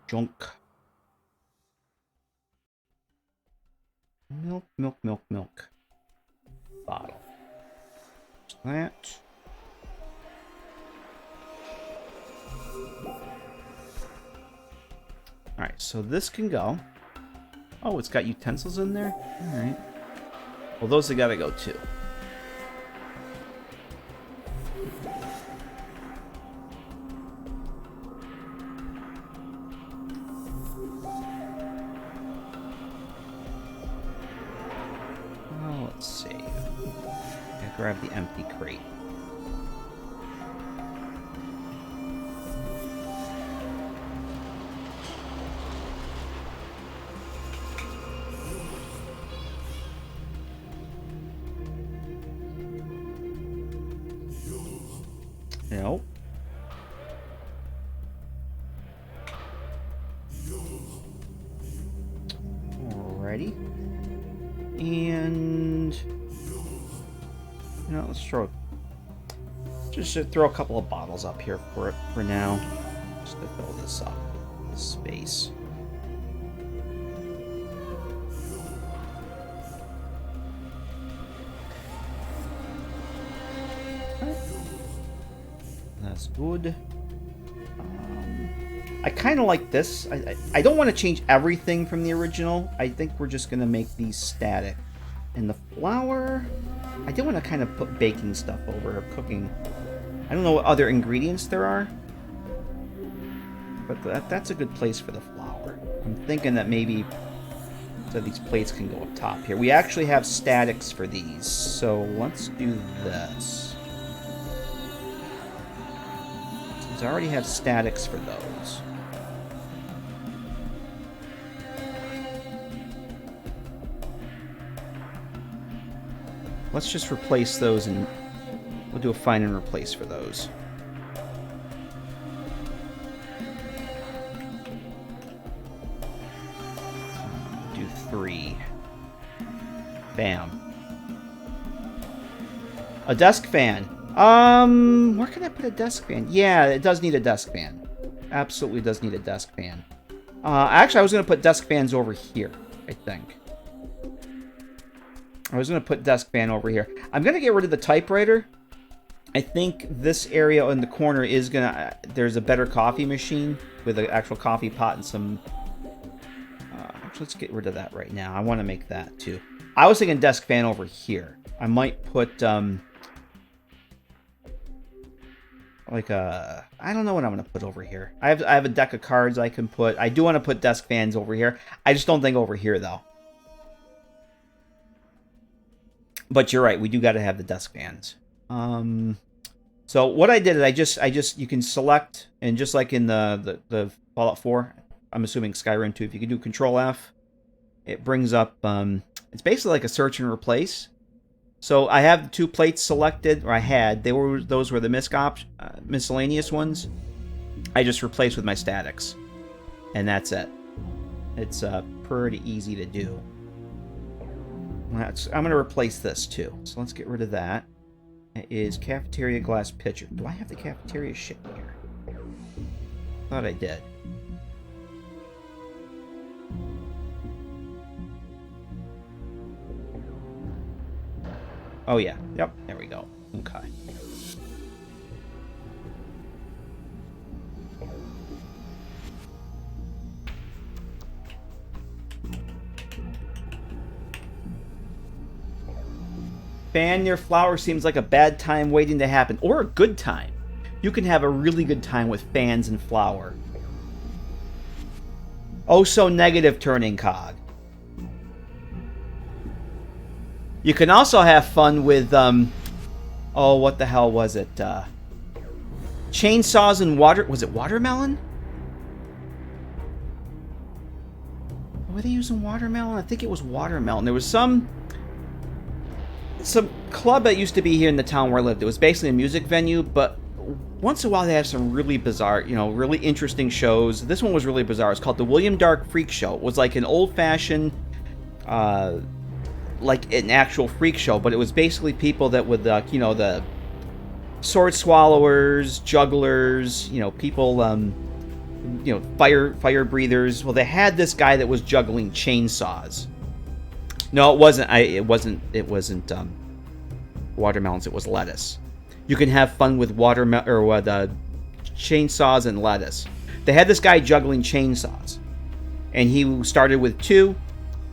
Junk. Milk. Bottle. That. Alright, so this can go. Oh, it's got utensils in there? Alright. Well, those have got to go too. Oh, let's see. Gotta grab the empty crate. Nope. Alrighty. And let's throw a couple of bottles up here for now. Just to fill this up. This space. That's good. I kind of like this. I don't want to change everything from the original. I think we're just going to make these static. And the flour, I do want to kind of put baking stuff over, or cooking. I don't know what other ingredients there are. But that's a good place for the flour. I'm thinking that maybe so these plates can go up top here. We actually have statics for these. So let's do this. I already have statics for those. Let's just replace those and we'll do a find and replace for those. Do 3. Bam. A desk fan. Where can I put a desk fan? Yeah, it does need a desk fan. Absolutely does need a desk fan. Actually, I was going to put desk fans over here, I think. I was going to put desk fan over here. I'm going to get rid of the typewriter. I think this area in the corner is going to... there's a better coffee machine with an actual coffee pot and some... let's get rid of that right now. I want to make that, too. I was thinking desk fan over here. I might put... like a... I don't know what I'm going to put over here. I have a deck of cards I can put. I do want to put desk fans over here. I just don't think over here, though. But you're right. We do got to have the desk fans. So what I did is I just you can select, and just like in the Fallout 4, I'm assuming Skyrim too, if you can do Control F, it brings up... it's basically like a search and replace. So I have the 2 plates selected, or I had. Those were the miscellaneous ones. I just replaced with my statics, and that's it. It's pretty easy to do. I'm going to replace this too. So let's get rid of that. It is cafeteria glass pitcher. Do I have the cafeteria shit here? Thought I did. Oh, yeah. Yep. There we go. Okay. Fan your flower seems like a bad time waiting to happen. Or a good time. You can have a really good time with fans and flour. Oh, so negative, turning cog. You can also have fun with, oh, what the hell was it? Chainsaws and water... Was it watermelon? Were they using watermelon? I think it was watermelon. There was some club that used to be here in the town where I lived. It was basically a music venue, but once in a while they have some really bizarre, really interesting shows. This one was really bizarre. It's called the William Dark Freak Show. It was like an old-fashioned... like an actual freak show, but it was basically people that would, the sword swallowers, jugglers, people, fire breathers. Well, they had this guy that was juggling chainsaws. No, it wasn't. It wasn't watermelons. It was lettuce. You can have fun with chainsaws and lettuce. They had this guy juggling chainsaws, and he started with 2.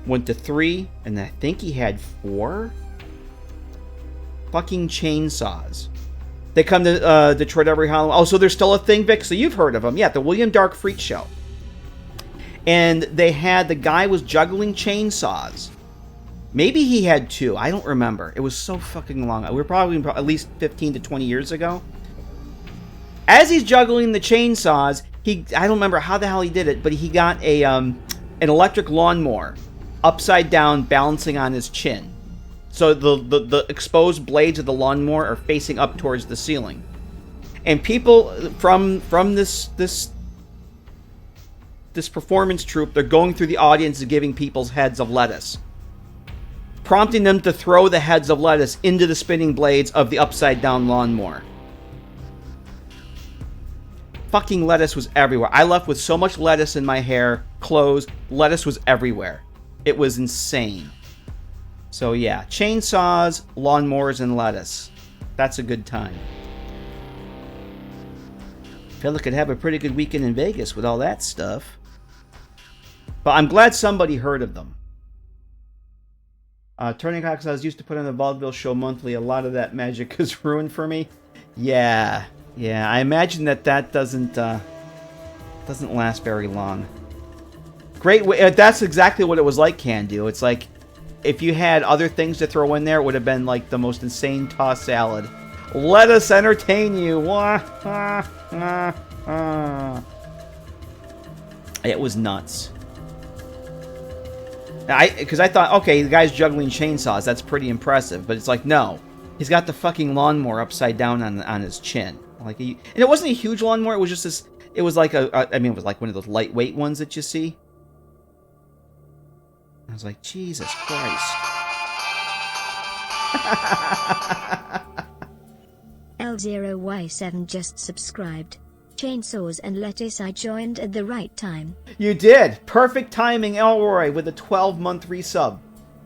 went to 3, and I think he had 4 fucking chainsaws. They come to Detroit every Halloween. Oh, so there's still a thing, Vic? So you've heard of them. Yeah, the William Dark Freak Show. And they had, the guy was juggling chainsaws. Maybe he had 2. I don't remember. It was so fucking long. We were probably at least 15 to 20 years ago. As he's juggling the chainsaws, I don't remember how the hell he did it, but he got an electric lawnmower upside down balancing on his chin. So the exposed blades of the lawnmower are facing up towards the ceiling. And people from this performance troupe, they're going through the audience and giving people's heads of lettuce, prompting them to throw the heads of lettuce into the spinning blades of the upside down lawnmower. Fucking lettuce was everywhere. I left with so much lettuce in my hair, clothes. Lettuce was everywhere. It was insane. So yeah, chainsaws, lawnmowers, and lettuce. That's a good time. Feel like I'd have a pretty good weekend in Vegas with all that stuff. But I'm glad somebody heard of them. Turning Cox, I was used to put on the Vaudeville show monthly. A lot of that magic is ruined for me. Yeah, I imagine that doesn't last very long. Great way. That's exactly what it was like, Can Do. It's like, if you had other things to throw in there, it would have been like the most insane tossed salad. Let us entertain you. It was nuts. Because I thought, okay, the guy's juggling chainsaws. That's pretty impressive. But it's like, no. He's got the fucking lawnmower upside down on his chin. And it wasn't a huge lawnmower. It was just this. It was like it was like one of those lightweight ones that you see. I was like, Jesus Christ. L0Y7 just subscribed. Chainsaws and lettuce, I joined at the right time. You did. Perfect timing, Elroy, with a 12-month resub.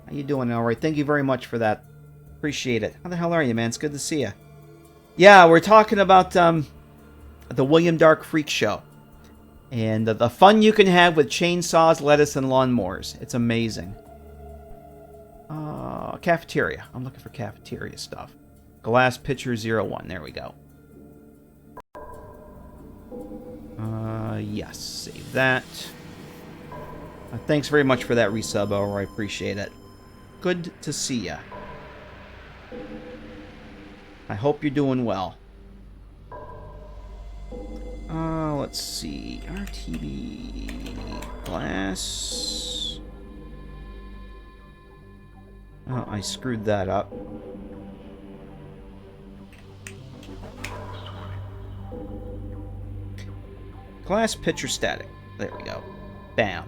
How you doing, Elroy? Thank you very much for that. Appreciate it. How the hell are you, man? It's good to see you. Yeah, we're talking about the William Dark Freak Show. And the fun you can have with chainsaws, lettuce, and lawnmowers. It's amazing. Cafeteria. I'm looking for cafeteria stuff. Glass Pitcher 01. There we go. Yes. Save that. Thanks very much for that resub, Elroy. I appreciate it. Good to see ya. I hope you're doing well. Let's see. RTB glass. Oh, I screwed that up. Glass pitcher static. There we go. Bam.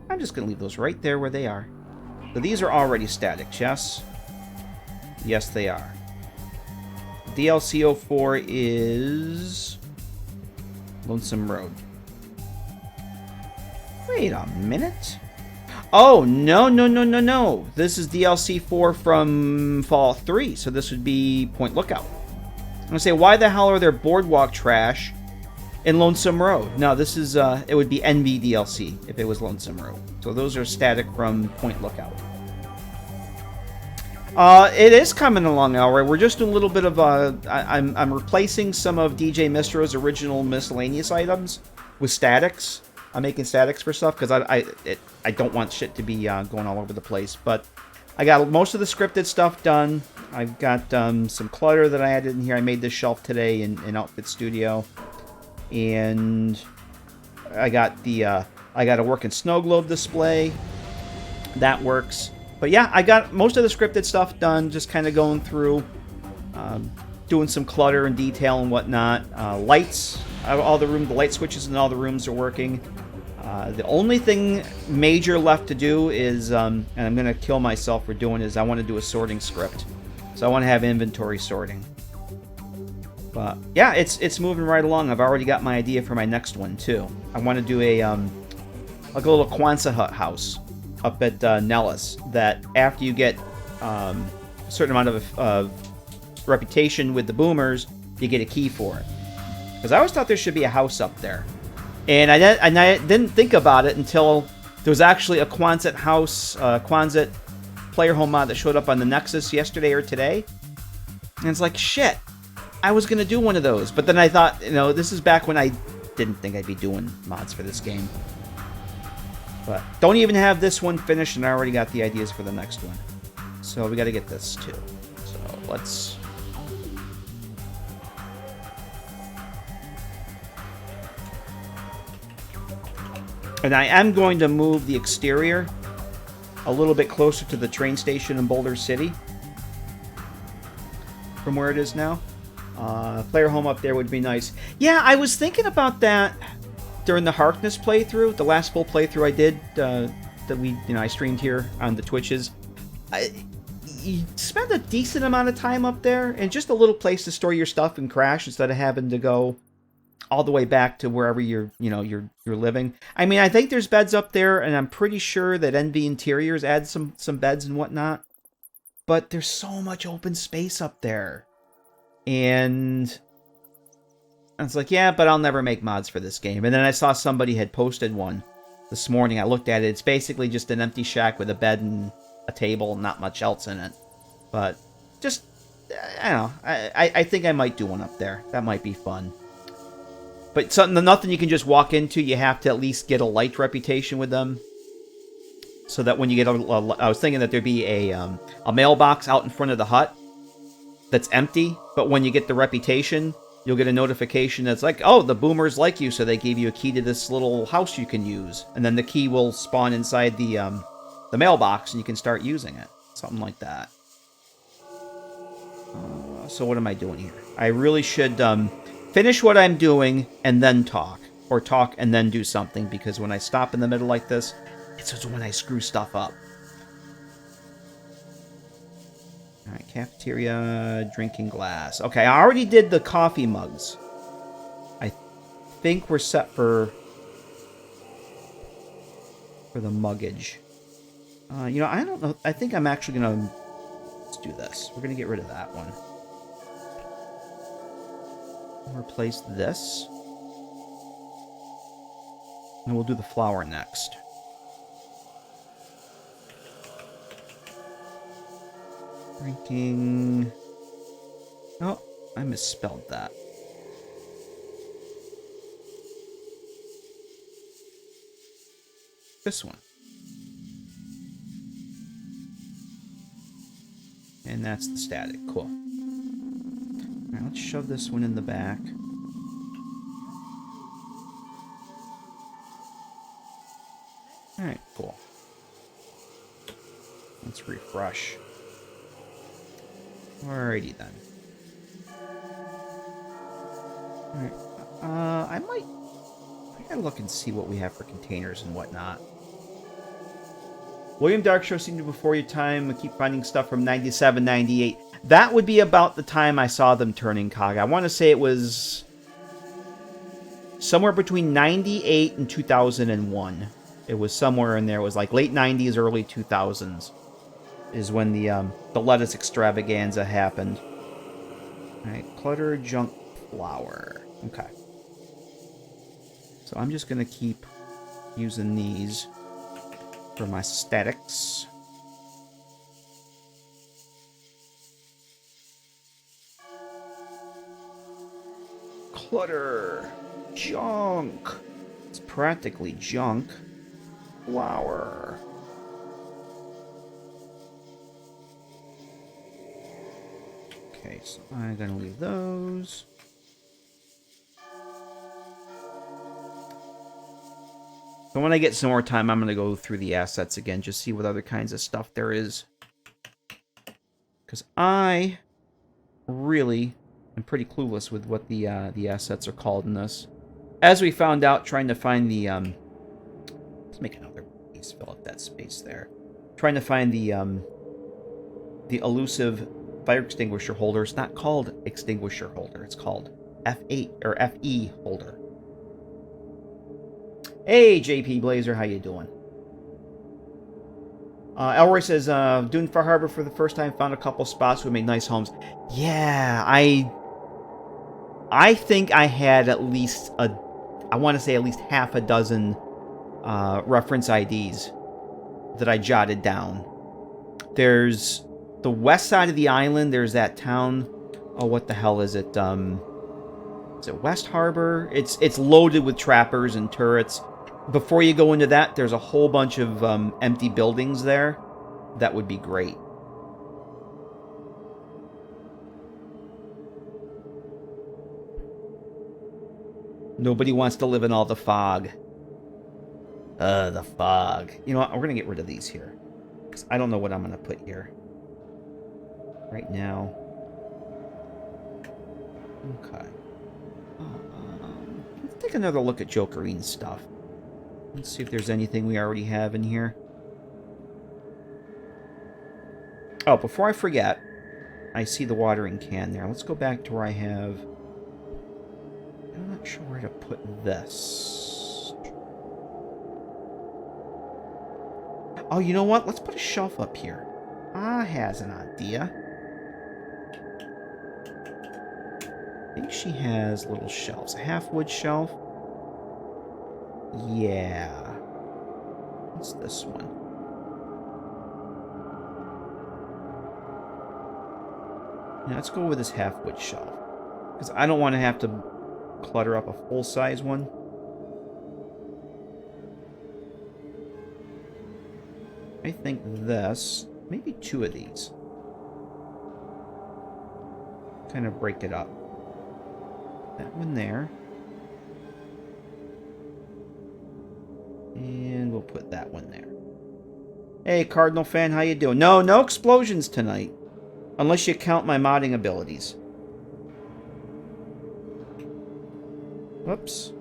I'm just going to leave those right there where they are. So these are already static, yes? Yes, they are. DLC 04 is Lonesome Road. Wait a minute. Oh, no. This is DLC 4 from Fallout 3, so this would be Point Lookout. I'm going to say, why the hell are there boardwalk trash in Lonesome Road? No, this is, it would be NV DLC if it was Lonesome Road. So those are static from Point Lookout. It is coming along, Elroy. We're just doing a little bit of I'm replacing some of DJ Mistro's original miscellaneous items with statics. I'm making statics for stuff because I don't want shit to be going all over the place. But I got most of the scripted stuff done. I've got some clutter that I added in here. I made this shelf today in Outfit Studio, and I got a working snow globe display that works. But yeah, I got most of the scripted stuff done, just kind of going through, doing some clutter and detail and whatnot. Lights, the light switches in all the rooms are working. The only thing major left to do is, and I'm going to kill myself for doing, is I want to do a sorting script. So I want to have inventory sorting. But yeah, it's moving right along. I've already got my idea for my next one too. I want to do like a little Quonset hut house up at Nellis, that after you get a certain amount of reputation with the boomers, you get a key for it. Because I always thought there should be a house up there. And I didn't think about it until There was actually a Quonset house, Quonset player home mod that showed up on the Nexus yesterday or today. And it's like, shit, I was going to do one of those. But then I thought, you know, this is back when I didn't think I'd be doing mods for this game. But don't even have this one finished, and I already got the ideas for the next one. So we got to get this too. So let's... And I am going to move the exterior a little bit closer to the train station in Boulder City from where it is now. Player home up there would be nice. Yeah, I was thinking about that during the Harkness playthrough, the last full playthrough I did, that we, you know, I streamed here on the Twitches. You spend a decent amount of time up there, and just a little place to store your stuff and crash instead of having to go all the way back to wherever you're living. I mean, I think there's beds up there, and I'm pretty sure that NV Interiors adds some beds and whatnot. But there's so much open space up there. And I was like, yeah, but I'll never make mods for this game. And then I saw somebody had posted one this morning. I looked at it. It's basically just an empty shack with a bed and a table, not much else in it. But just, I don't know. I think I might do one up there. That might be fun. But nothing you can just walk into. You have to at least get a light reputation with them. So that when you get I was thinking that there'd be a mailbox out in front of the hut that's empty. But when you get the reputation, you'll get a notification that's like, oh, the boomers like you, so they gave you a key to this little house you can use. And then the key will spawn inside the mailbox, and you can start using it. Something like that. So what am I doing here? I really should finish what I'm doing and then talk. Or talk and then do something, because when I stop in the middle like this, it's when I screw stuff up. Alright, cafeteria, drinking glass. Okay, I already did the coffee mugs. I think we're set for the muggage. You know, I don't know. I think I'm actually going to... Let's do this. We're going to get rid of that one. Replace this. And we'll do the flour next. Drinking... Oh, I misspelled that. This one. And that's the static. Cool. Alright, let's shove this one in the back. Alright, cool. Let's refresh. Alrighty then. Alright. I gotta look and see what we have for containers and whatnot. William Darkshow seemed to before your time. I keep finding stuff from 97, 98. That would be about the time I saw them turning COG. I want to say it was somewhere between 98 and 2001. It was somewhere in there. It was like late 90s, early 2000s is when the lettuce extravaganza happened. All right, clutter, junk, flour. Okay. So I'm just going to keep using these for my statics. Clutter. Junk. It's practically junk. Flour. Okay, so I'm gonna leave those. So when I get some more time, I'm going to go through the assets again, just see what other kinds of stuff there is. Because I really am pretty clueless with what the assets are called in this. As we found out, trying to find the... let's make another piece, fill up that space there. Trying to find the elusive fire extinguisher holder. It's not called extinguisher holder. It's called F8 or FE holder. Hey, JP Blazer, how you doing? Elroy says, doing Far Harbor for the first time, found a couple spots who made nice homes. Yeah, I think I had at least I want to say at least half a dozen reference IDs that I jotted down. There's the west side of the island. There's that town. Oh, what the hell is it? Is it West Harbor? It's loaded with trappers and turrets. Before you go into that, there's a whole bunch of empty buildings there. That would be great. Nobody wants to live in all the fog. The fog. You know what? We're going to get rid of these here. Because I don't know what I'm going to put here. Right now. Okay. Let's take another look at Jokerine stuff. Let's see if there's anything we already have in here. Oh, before I forget, I see the watering can there. Let's go back to where I have... I'm not sure where to put this. Oh, you know what? Let's put a shelf up here. Ah, has an idea. I think she has little shelves. A half-wood shelf. Yeah. What's this one? Yeah, let's go with this half-wood shelf. Because I don't want to have to clutter up a full-size one. I think this, maybe 2 of these. Kind of break it up. That one there. And we'll put that one there. Hey, Cardinal fan, how you doing? No explosions tonight. Unless you count my modding abilities. Whoops.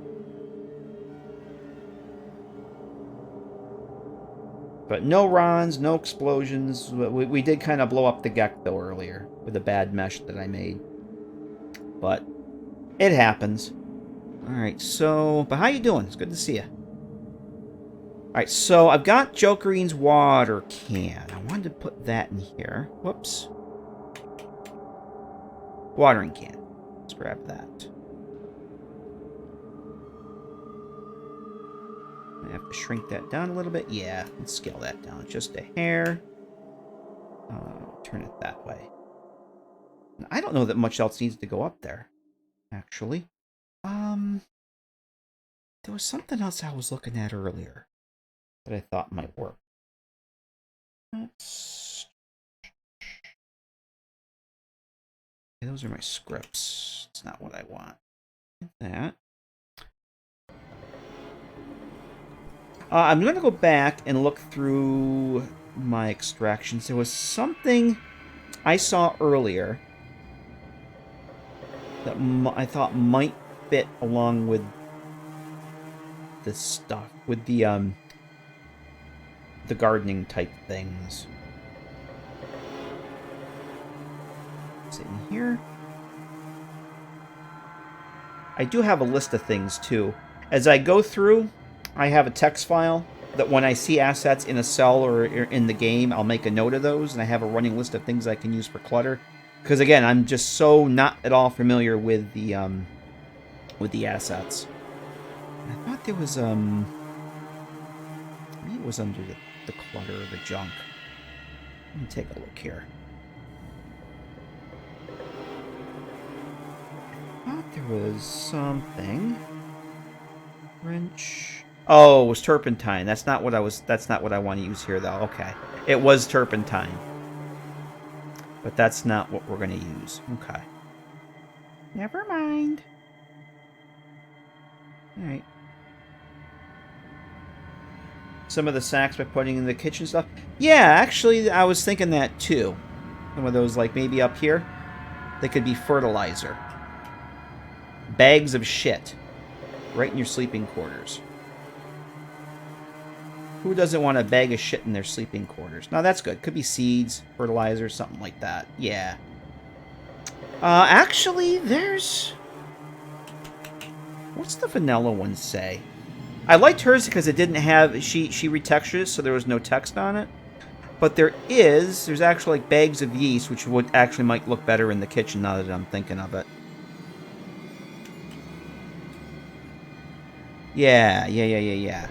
But no Rons, no explosions. We did kind of blow up the GECK, though, earlier. With a bad mesh that I made. But it happens. Alright, so... But how you doing? It's good to see you. Alright, so I've got Jokerine's water can. I wanted to put that in here. Whoops. Watering can. Let's grab that. I have to shrink that down a little bit. Yeah, let's scale that down just a hair. Turn it that way. I don't know that much else needs to go up there, actually. There was something else I was looking at earlier that I thought might work. Let's... Okay, those are my scripts. It's not what I want. That. I'm going to go back and look through my extractions. There was something I saw earlier that I thought might fit along with this stuff, with the gardening type things. It's in here. I do have a list of things too. As I go through, I have a text file that when I see assets in a cell or in the game, I'll make a note of those, and I have a running list of things I can use for clutter. Because again, I'm just so not at all familiar with the assets. And I thought there was maybe it was under the clutter or the junk. Let me take a look here. I thought there was something. Wrench. Oh, it was turpentine. That's not what I want to use here, though. Okay, it was turpentine, but that's not what we're going to use. Okay, never mind. All right. Some of the sacks by putting in the kitchen stuff. Yeah, actually, I was thinking that too. Some of those, like maybe up here, they could be fertilizer. Bags of shit, right in your sleeping quarters. Who doesn't want a bag of shit in their sleeping quarters? No, that's good. Could be seeds, fertilizer, something like that. Yeah. Actually, there's... What's the vanilla one say? I liked hers because it didn't have... She retextured it, so there was no text on it. But there's actually like bags of yeast, which would actually might look better in the kitchen now that I'm thinking of it. Yeah.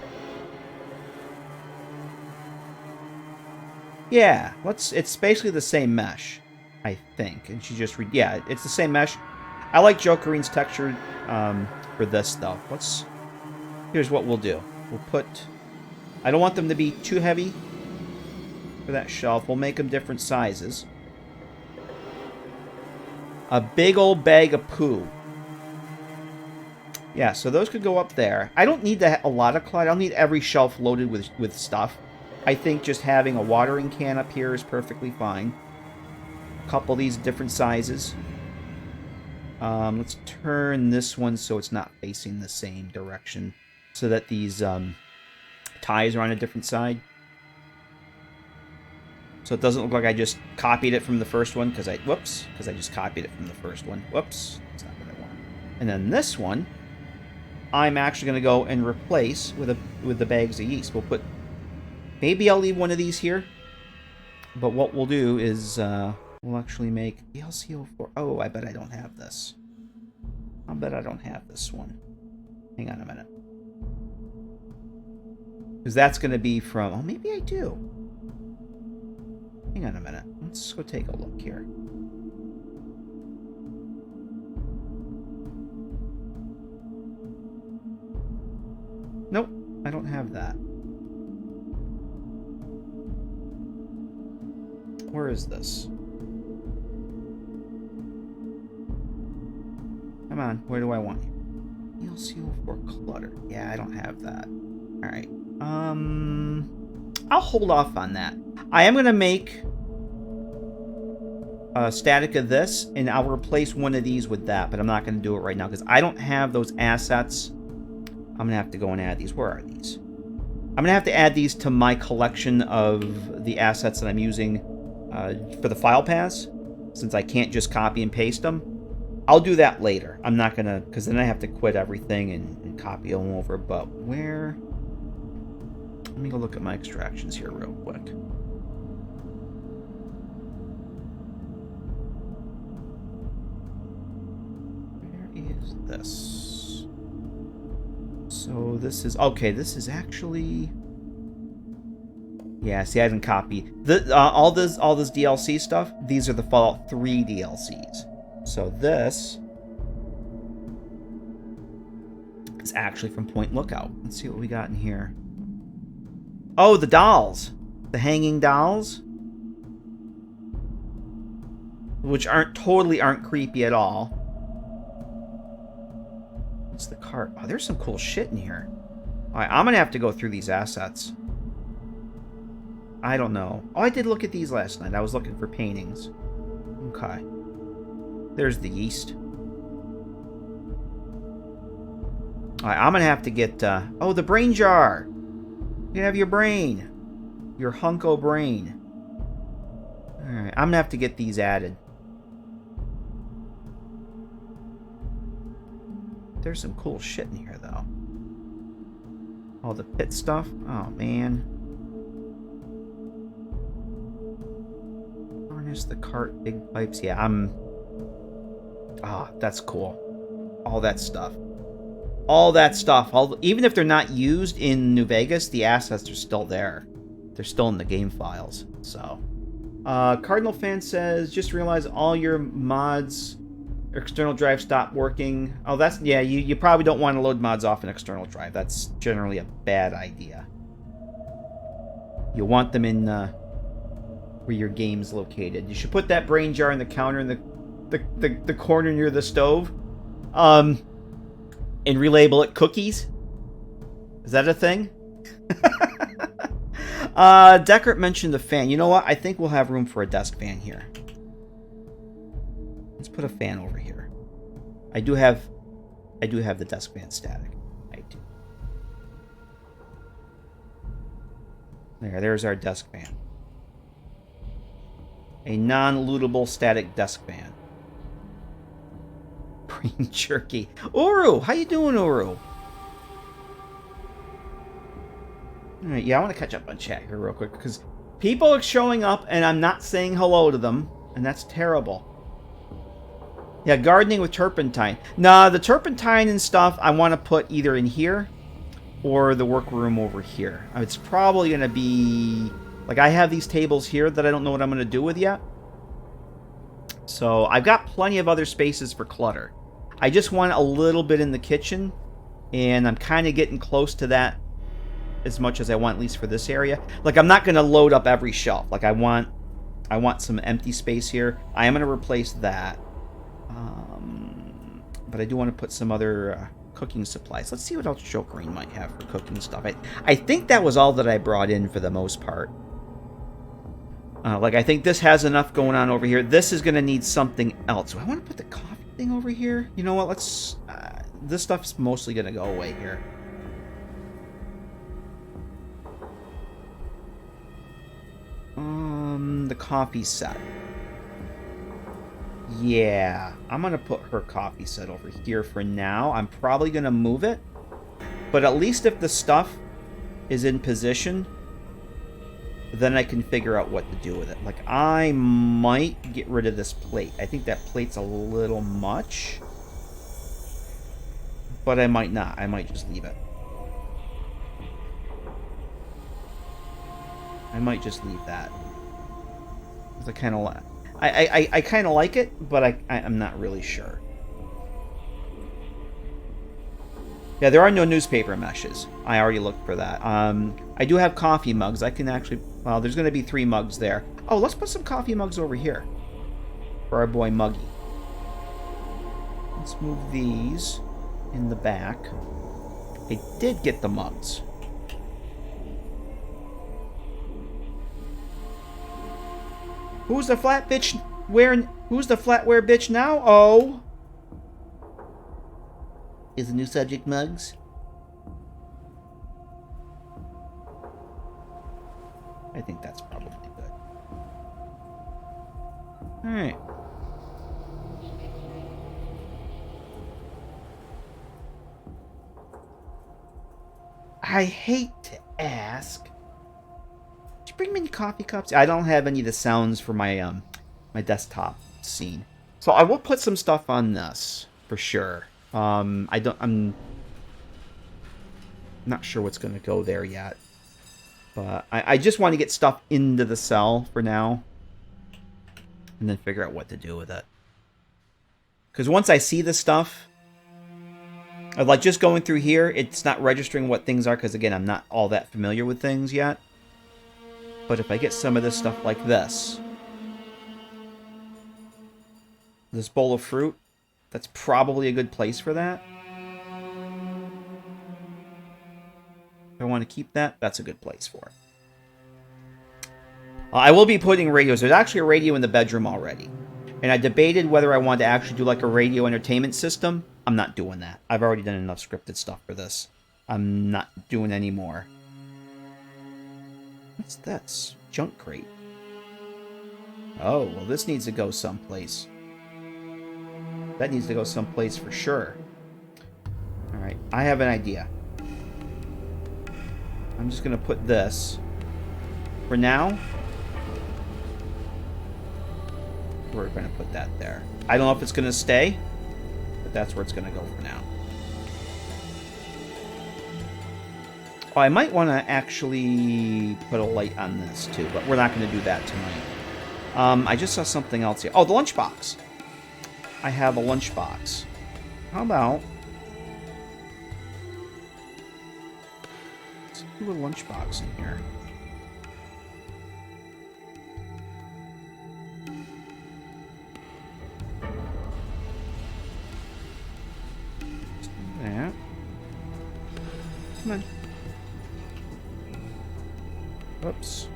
Yeah, it's basically the same mesh, I think. And she just yeah, it's the same mesh. I like Jokerine's texture for this though. Here's what we'll do. We'll put, I don't want them to be too heavy for that shelf. We'll make them different sizes. A big old bag of poo. Yeah, so those could go up there. I don't need a lot of clutter. I don't need every shelf loaded with stuff. I think just having a watering can up here is perfectly fine. A couple of these different sizes. Let's turn this one so it's not facing the same direction, so that these ties are on a different side. So it doesn't look like I just copied it from the first one, because I just copied it from the first one. Whoops, that's not what I want. And then this one, I'm actually going to go and replace with the bags of yeast. We'll put, maybe I'll leave one of these here, but what we'll do is we'll actually make DLC04. Oh, I bet I don't have this. I bet I don't have this one. Hang on a minute. Because that's going to be from, oh, maybe I do. Hang on a minute. Let's go take a look here. Nope, I don't have that. Where is this? Come on, where do I want you? DLC04 clutter. Yeah, I don't have that. Alright. I'll hold off on that. I am going to make a static of this, and I'll replace one of these with that, but I'm not going to do it right now because I don't have those assets. I'm going to have to go and add these. Where are these? I'm going to have to add these to my collection of the assets that I'm using for the file paths, since I can't just copy and paste them. I'll do that later. I'm not going to, because then I have to quit everything and copy them over, but where... Let me go look at my extractions here real quick. Where is this? So this is... Okay, this is actually... Yeah, see, I didn't copy. All this DLC stuff, these are the Fallout 3 DLCs. So this is actually from Point Lookout. Let's see what we got in here. Oh, the dolls. The hanging dolls. Which aren't creepy at all. What's the cart? Oh, there's some cool shit in here. Alright, I'm gonna have to go through these assets. I don't know. Oh, I did look at these last night. I was looking for paintings. Okay. There's the yeast. Alright, I'm gonna have to get... oh, the brain jar! You can have your brain. Your hunko brain. Alright, I'm gonna have to get these added. There's some cool shit in here, though. All the pit stuff. Oh, man. Harness the cart, big pipes. Yeah, I'm... Ah, that's cool. All that stuff. All that stuff. Even if they're not used in New Vegas, the assets are still there. They're still in the game files. So, Cardinal Fan says, just realize all your mods, external drive stopped working. Oh, that's... Yeah, you probably don't want to load mods off an external drive. That's generally a bad idea. You want them in where your game's located. You should put that brain jar in the counter in the corner near the stove. And relabel it cookies? Is that a thing? Deckert mentioned the fan. You know what? I think we'll have room for a desk fan here. Let's put a fan over here. I do have the desk fan static. I do. There's our desk fan. A non-lootable static desk fan. Brain jerky. Uru! How you doing, Uru? Alright, yeah, I want to catch up on chat here real quick, because people are showing up and I'm not saying hello to them, and that's terrible. Yeah, gardening with turpentine. Nah, the turpentine and stuff I want to put either in here or the workroom over here. It's probably going to be Like, I have these tables here that I don't know what I'm going to do with yet. So, I've got plenty of other spaces for clutter. I just want a little bit in the kitchen, and I'm kind of getting close to that as much as I want, at least for this area. Like, I'm not going to load up every shelf. Like, I want some empty space here. I am going to replace that. But I do want to put some other cooking supplies. Let's see what else Joe Green might have for cooking stuff. I think that was all that I brought in for the most part. Like, I think this has enough going on over here. This is going to need something else. So I want to put the coffee thing over here. You know what? Let's... this stuff's mostly going to go away here. The coffee set. Yeah, I'm going to put her coffee set over here for now. I'm probably going to move it. But at least if the stuff is in position, then I can figure out what to do with it. Like, I might get rid of this plate. I think that plate's a little much. But I might not. I might just leave it. I might just leave that. I kind of I kind of like it, but I'm not really sure. Yeah, there are no newspaper meshes. I already looked for that. I do have coffee mugs. I can actually... Well, there's going to be 3 mugs there. Oh, let's put some coffee mugs over here. For our boy Muggy. Let's move these in the back. I did get the mugs. Who's the flat bitch wearing... Who's the flatware bitch now? Oh. Is the new subject mugs? I think that's probably good. Alright. I hate to ask... Did you bring me any coffee cups? I don't have any of the sounds for my my desktop scene. So I will put some stuff on this, for sure. I'm not sure what's going to go there yet. But I just want to get stuff into the cell for now. And then figure out what to do with it. Because once I see the stuff, like just going through here, it's not registering what things are. Because again, I'm not all that familiar with things yet. But if I get some of this stuff like this. This bowl of fruit. That's probably a good place for that. If I want to keep that, that's a good place for it. I will be putting radios. There's actually a radio in the bedroom already. And I debated whether I wanted to actually do like a radio entertainment system. I'm not doing that. I've already done enough scripted stuff for this. I'm not doing any more. What's that? Junk crate. Oh, well this needs to go someplace. That needs to go someplace for sure. Alright, I have an idea. I'm just going to put this. For now, we're going to put that there. I don't know if it's going to stay, but that's where it's going to go for now. Oh, I might want to actually put a light on this too, but we're not going to do that tonight. I just saw something else here. Oh, the lunchbox. I have a lunchbox. How about... Let's do a lunchbox in here. Let's do that. Come on. Whoops.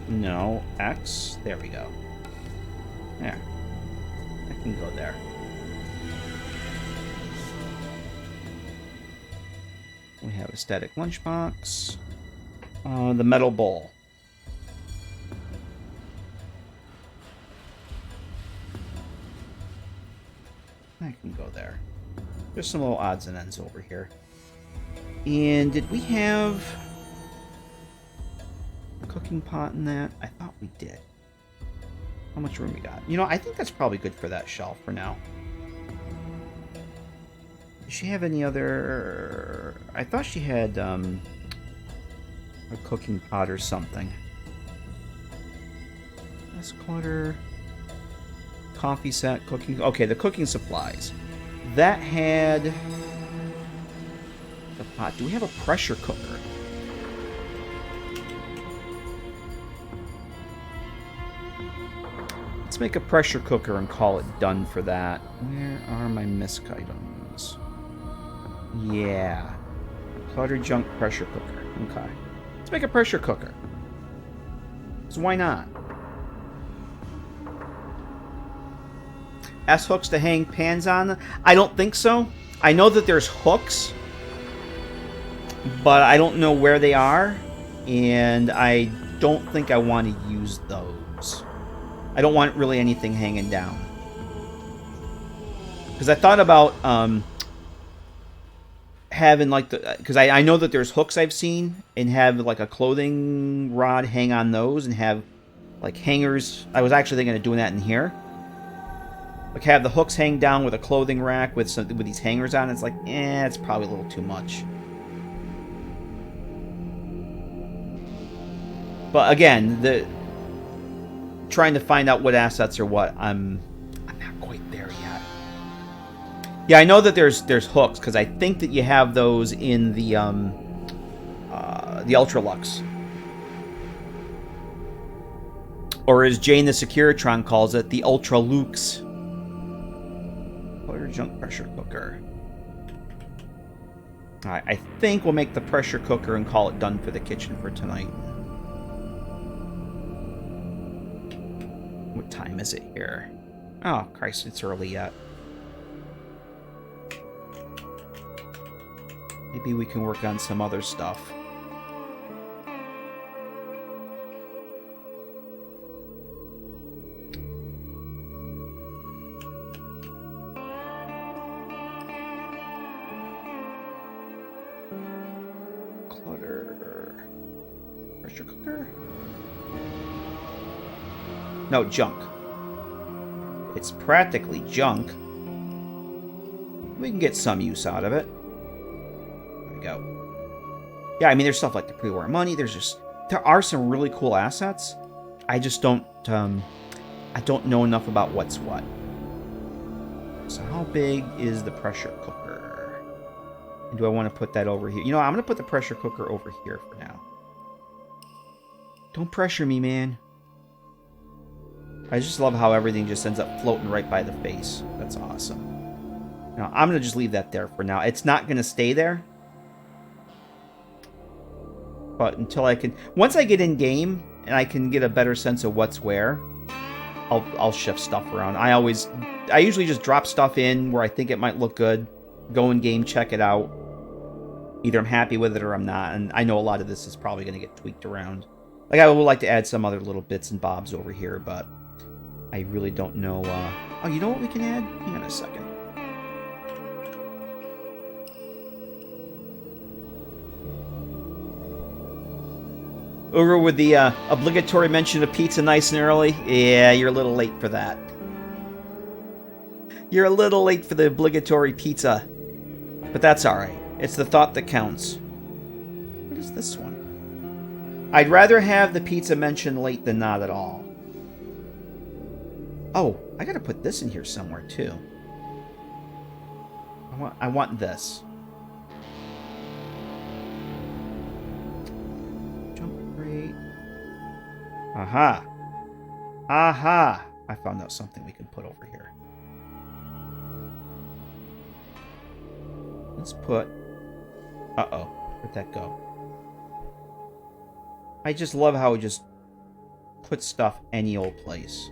No. X. There we go. There. I can go there. We have a static lunchbox. The metal bowl. I can go there. There's some little odds and ends over here. And did we have a cooking pot in that? I thought we did. How much room we got? You know, I think that's probably good for that shelf for now. Does she have any other... I thought she had A cooking pot or something. That's clutter. Coffee set, cooking... Okay, the cooking supplies. That had... The pot. Do we have a pressure cooker? Let's make a pressure cooker and call it done for that. Where are my misc items? Yeah. Clutter junk pressure cooker. Okay. Let's make a pressure cooker. So why not? S-hooks to hang pans on? I don't think so. I know that there's hooks, but I don't know where they are, and I don't think I want to use those. I don't want really anything hanging down. Because I thought about having like the... Because I know that there's hooks I've seen, and have like a clothing rod hang on those, and have like hangers. I was actually thinking of doing that in here. Like have the hooks hang down with a clothing rack with these hangers on. It's like, it's probably a little too much. But again, trying to find out what assets are what, I'm not quite there yet. Yeah, I know that there's hooks because I think that you have those in the Ultralux, or as Jane the Securitron calls it, the Ultralux. Clutter junk pressure cooker. All right, I think we'll make the pressure cooker and call it done for the kitchen for tonight. What time is it here? Oh, Christ, it's early yet. Maybe we can work on some other stuff. Clutter. Pressure cooker? No, junk. It's practically junk. We can get some use out of it. There we go. Yeah, I mean, there's stuff like the pre-war money. There are some really cool assets. I just don't, I don't know enough about what's what. So how big is the pressure cooker? And do I want to put that over here? You know, I'm going to put the pressure cooker over here for now. Don't pressure me, man. I just love how everything just ends up floating right by the face. That's awesome. Now, I'm going to just leave that there for now. It's not going to stay there. But until I can... Once I get in game and I can get a better sense of what's where, I'll shift stuff around. I usually just drop stuff in where I think it might look good. Go in game, check it out. Either I'm happy with it or I'm not. And I know a lot of this is probably going to get tweaked around. Like, I would like to add some other little bits and bobs over here, but... I really don't know. Oh, you know what we can add? Hang on a second. Over with the obligatory mention of pizza nice and early. Yeah, you're a little late for that. You're a little late for the obligatory pizza. But that's alright. It's the thought that counts. What is this one? I'd rather have the pizza mentioned late than not at all. Oh, I gotta put this in here somewhere too. I want this. Jump rate. Aha. Aha. I found out something we can put over here. Let's put... Uh-oh. Where'd that go? I just love how it just puts stuff any old place.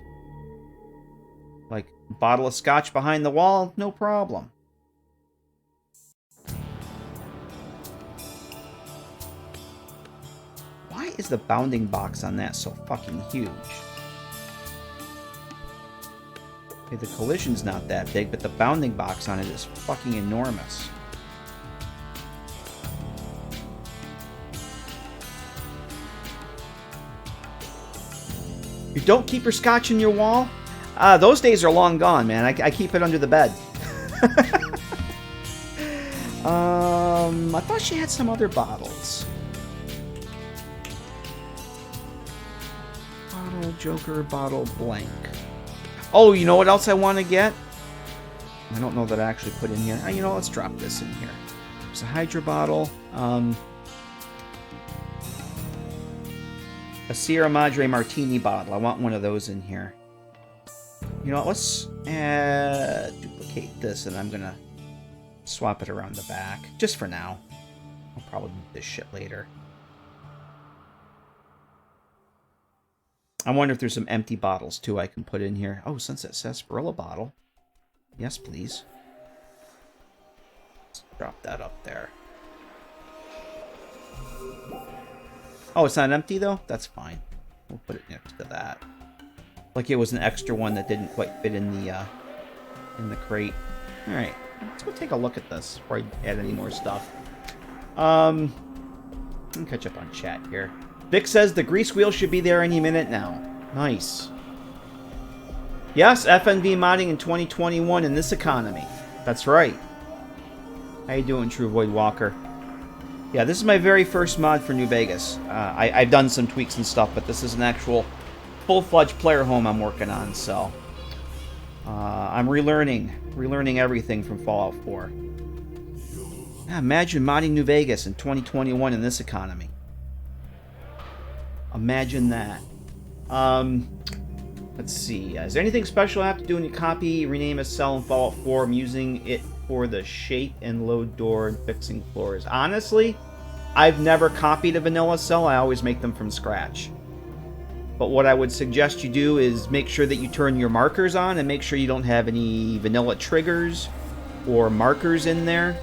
Like, bottle of scotch behind the wall, no problem. Why is the bounding box on that so fucking huge? Okay, the collision's not that big, but the bounding box on it is fucking enormous. You don't keep your scotch in your wall? Those days are long gone, man. I keep it under the bed. I thought she had some other bottles. Bottle Joker, bottle blank. Oh, you know what else I want to get? I don't know that I actually put in here. You know, let's drop this in here. There's a Hydra bottle. A Sierra Madre Martini bottle. I want one of those in here. You know what? Let's duplicate this, and I'm going to swap it around the back. Just for now. I'll probably need this shit later. I wonder if there's some empty bottles, too, I can put in here. Oh, Sunset Sarsaparilla bottle. Yes, please. Let's drop that up there. Oh, it's not empty, though? That's fine. We'll put it next to that. Like it was an extra one that didn't quite fit in the crate. Alright, let's go take a look at this before I add any more stuff. Let me catch up on chat here. Vic says the grease wheel should be there any minute now. Nice. Yes, FNV modding in 2021 in this economy. That's right. How you doing, True Void Walker? Yeah, this is my very first mod for New Vegas. I've done some tweaks and stuff, but this is an actual full-fledged player home I'm working on, so... I'm relearning everything from Fallout 4. Yeah, imagine modding New Vegas in 2021 in this economy. Imagine that. Let's see. Is there anything special I have to do when you copy, rename a cell in Fallout 4? I'm using it for the shape and load door and fixing floors. Honestly, I've never copied a vanilla cell. I always make them from scratch. But what I would suggest you do is make sure that you turn your markers on and make sure you don't have any vanilla triggers or markers in there.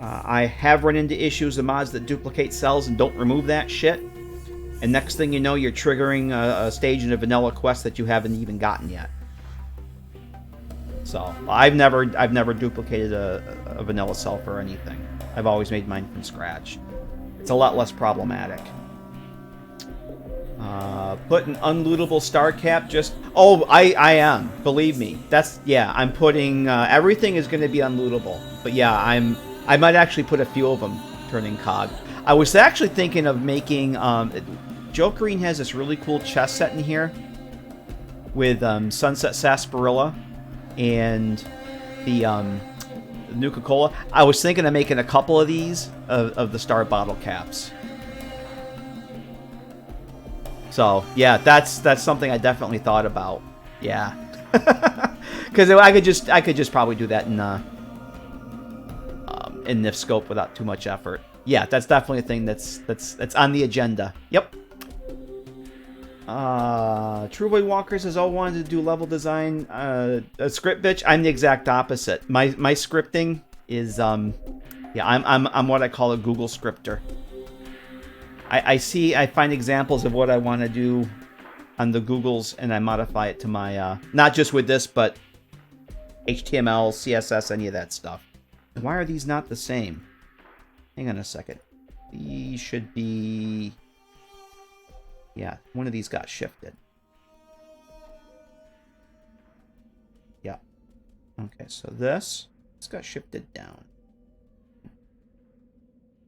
I have run into issues of mods that duplicate cells and don't remove that shit. And next thing you know, you're triggering a stage in a vanilla quest that you haven't even gotten yet. So I've never duplicated a vanilla cell for anything. I've always made mine from scratch. It's a lot less problematic. Put an unlootable star cap just... Oh, I am. Believe me. That's... Yeah, I'm putting... everything is going to be unlootable. But yeah, I might actually put a few of them turning cog. I was actually thinking of making... Joe Green has this really cool chess set in here with Sunset Sarsaparilla and the Nuka-Cola. I was thinking of making a couple of these of the star bottle caps. So yeah, that's something I definitely thought about. Yeah, because I could just probably do that in NifScope without too much effort. Yeah, that's definitely a thing that's on the agenda. Yep. True Boy Walker says, "Oh, wanted to do level design, a script bitch." I'm the exact opposite. My scripting is yeah, I'm what I call a Google scripter. I find examples of what I want to do on the Googles, and I modify it to my not just with this, but HTML, CSS, any of that stuff. Why are these not the same? Hang on a second. These should be... Yeah, one of these got shifted. Yeah. Okay, so this got shifted down.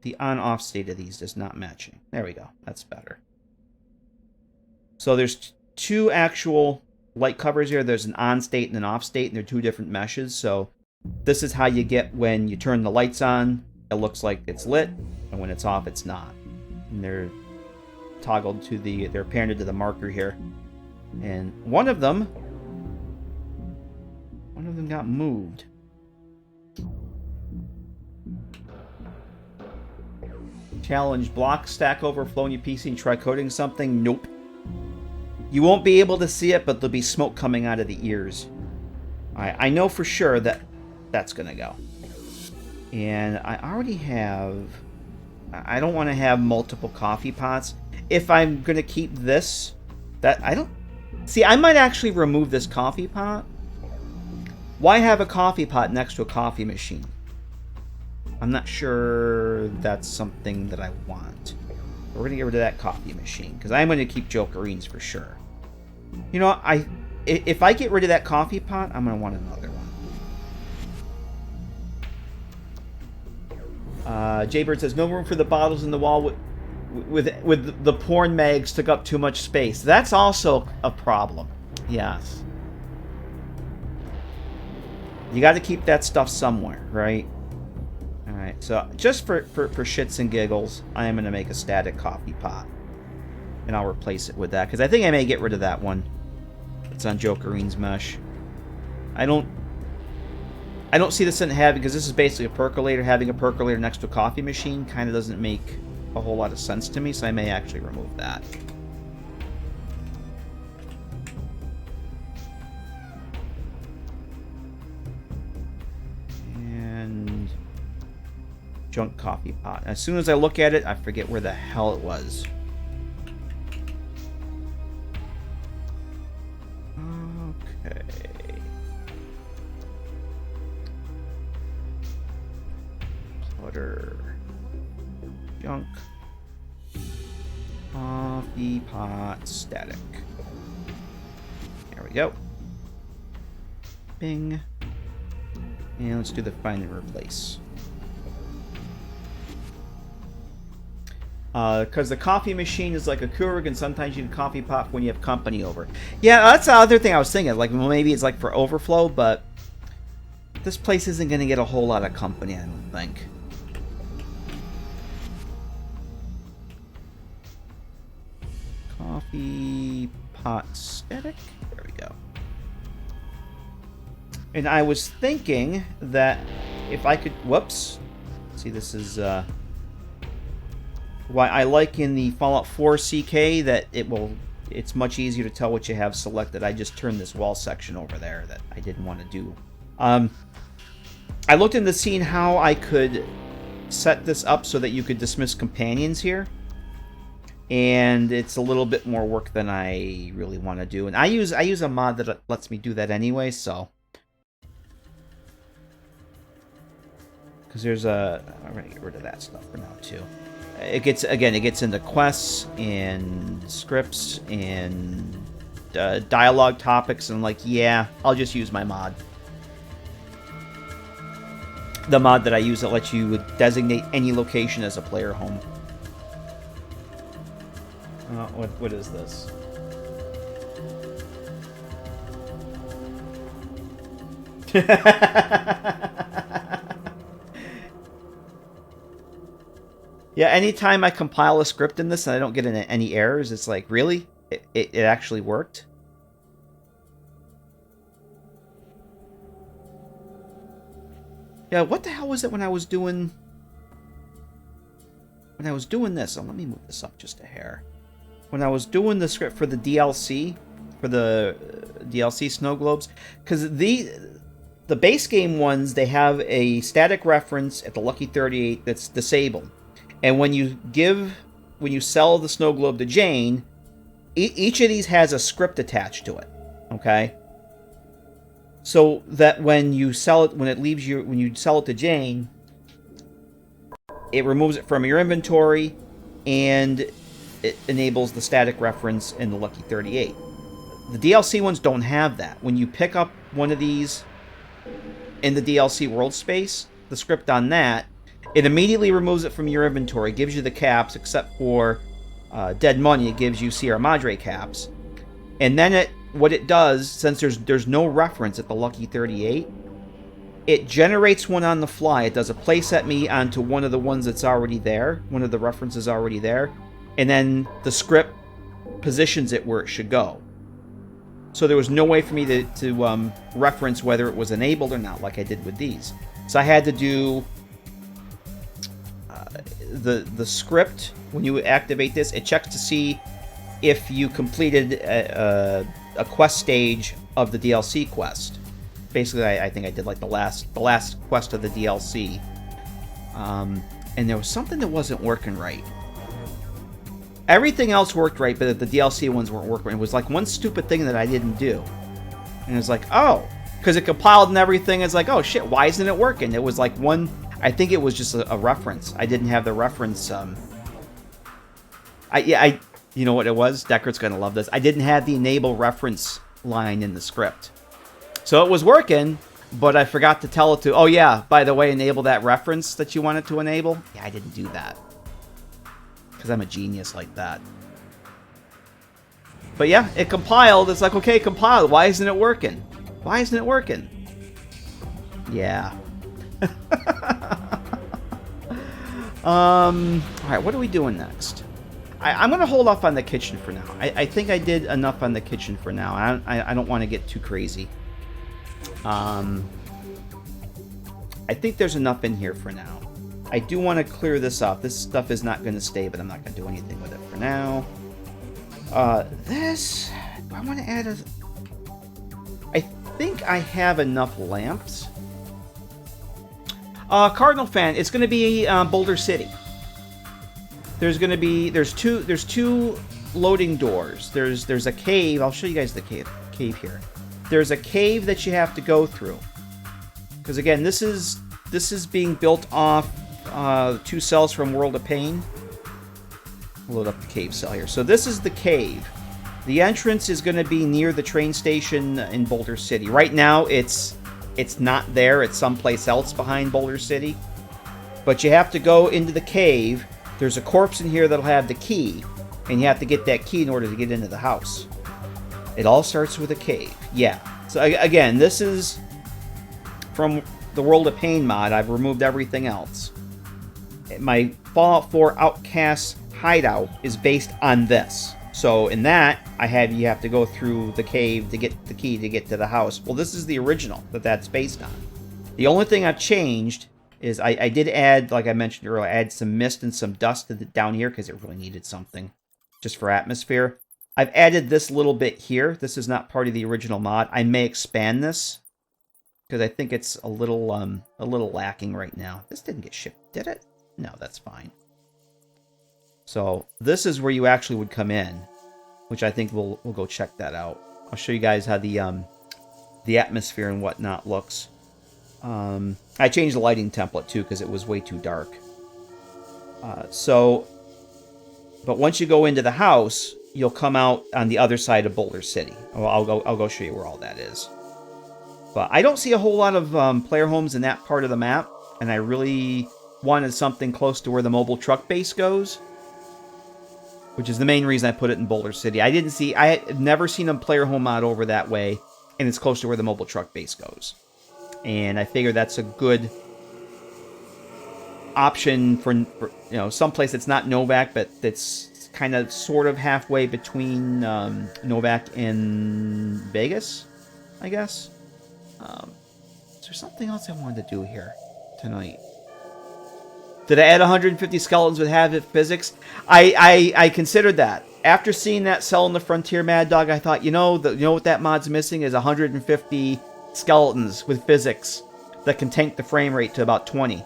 The on-off state of these is not matching. There we go. That's better. So there's two actual light covers here. There's an on state and an off state, and they're two different meshes. So this is how you get when you turn the lights on, it looks like it's lit, and when it's off, it's not. And they're toggled to they're parented to the marker here. And one of them got moved. Challenge: block Stack Overflow on your PC and try coding something. Nope. You won't be able to see it, but there'll be smoke coming out of the ears. I know for sure that that's gonna go. And I already have... I don't want to have multiple coffee pots. If I'm gonna keep this... I don't... See, I might actually remove this coffee pot. Why have a coffee pot next to a coffee machine? I'm not sure that's something that I want. We're going to get rid of that coffee machine, because I'm going to keep Jokerines for sure. You know, if I get rid of that coffee pot, I'm going to want another one. Jaybird says, no room for the bottles in the wall. with the porn mags took up too much space. That's also a problem. Yes. You got to keep that stuff somewhere, right? All right. So just for shits and giggles, I am going to make a static coffee pot, and I'll replace it with that because I think I may get rid of that one. It's on Jokerine's mesh. I don't see this in having, because this is basically a percolator. Having a percolator next to a coffee machine kind of doesn't make a whole lot of sense to me, so I may actually remove that. And junk coffee pot. As soon as I look at it, I forget where the hell it was. Okay. Clutter. Junk. Coffee pot static. There we go. Bing. And let's do the find and replace. Because the coffee machine is like a Keurig, and sometimes you need a coffee pot when you have company over. Yeah, that's the other thing I was thinking. Like, well, maybe it's like for overflow, but this place isn't going to get a whole lot of company, I don't think. Coffee pot static. There we go. And I was thinking that if I could... Whoops. See, this is... why I like in the Fallout 4 CK that it's much easier to tell what you have selected. I just turned this wall section over there that I didn't want to do. I looked into seeing how I could set this up so that you could dismiss companions here. And it's a little bit more work than I really want to do. And I use a mod that lets me do that anyway, so... Because there's a... I'm going to get rid of that stuff for now, too. It gets into quests and scripts and dialogue topics, and I'm like, yeah, I'll just use my mod. The mod that I use that lets you designate any location as a player home. What is this? Yeah, anytime I compile a script in this and I don't get any errors, it's like, really? It actually worked? Yeah, what the hell was it when I was doing... When I was doing this... Oh, let me move this up just a hair. When I was doing the script for the DLC, for the DLC Snow Globes, because the base game ones, they have a static reference at the Lucky 38 that's disabled. And when you sell the snow globe to Jane, each of these has a script attached to it. Okay? So that when you sell it, when you sell it to Jane, it removes it from your inventory and it enables the static reference in the Lucky 38. The DLC ones don't have that. When you pick up one of these in the DLC world space, the script on that, it immediately removes it from your inventory, gives you the caps, except for Dead Money, it gives you Sierra Madre caps. And then what it does, since there's no reference at the Lucky 38, it generates one on the fly. It does a playset me onto one of the ones that's already there, one of the references already there, and then the script positions it where it should go. So there was no way for me to reference whether it was enabled or not, like I did with these. So I had to do... The script, when you activate this, it checks to see if you completed a quest stage of the DLC quest. Basically, I think I did like the last quest of the DLC. And there was something that wasn't working right. Everything else worked right, but the DLC ones weren't working. It was like one stupid thing that I didn't do. And it's like, oh, because it compiled and everything. It's like, oh shit, why isn't it working? It was like one... I think it was just a reference. I didn't have the reference. You know what it was? Deckard's gonna love this. I didn't have the enable reference line in the script, so it was working, but I forgot to tell it to. Oh yeah, by the way, enable that reference that you wanted to enable. Yeah, I didn't do that. because I'm a genius like that. But yeah, it compiled. It's like, okay, compiled. Why isn't it working? Why isn't it working? Yeah. Alright, what are we doing next? I'm going to hold off on the kitchen for now. I think I did enough on the kitchen for now. I don't want to get too crazy. I think there's enough in here for now. I do want to clear this up. This stuff is not going to stay, but I'm not going to do anything with it for now. This... Do I want to add a... I think I have enough lamps. Cardinal fan, it's going to be Boulder City. There's going to be... There's two loading doors. There's a cave. I'll show you guys the cave here. There's a cave that you have to go through. Because again, this is being built off 2 cells from World of Pain. Load up the cave cell here. So this is the cave. The entrance is going to be near the train station in Boulder City. Right now, it's not there. It's someplace else behind Boulder City. But you have to go into the cave. There's a corpse in here that'll have the key. And you have to get that key in order to get into the house. It all starts with a cave. Yeah. So again, this is from the World of Pain mod. I've removed everything else. My Fallout 4 Outcast hideout is based on this. So in that, you have to go through the cave to get the key to get to the house. Well, this is the original that's based on. The only thing I've changed is I did add, like I mentioned earlier, add some mist and some dust down here because it really needed something just for atmosphere. I've added this little bit here. This is not part of the original mod. I may expand this because I think it's a little lacking right now. This didn't get shipped, did it? No, that's fine. So this is where you actually would come in, which I think we'll go check that out. I'll show you guys how the atmosphere and whatnot looks. I changed the lighting template too because it was way too dark. But once you go into the house, you'll come out on the other side of Boulder City. Well, I'll go show you where all that is. But I don't see a whole lot of player homes in that part of the map, and I really wanted something close to where the mobile truck base goes, which is the main reason I put it in Boulder City. I had never seen a player home mod over that way, and it's close to where the mobile truck base goes. And I figure that's a good option for someplace that's not Novak, but that's kind of sort of halfway between Novak and Vegas, I guess. Is there something else I wanted to do here tonight? Did I add 150 skeletons with Havoc physics? I considered that. After seeing that cell in the Frontier Mad Dog, I thought, you know what that mod's missing is 150 skeletons with physics that can tank the frame rate to about 20.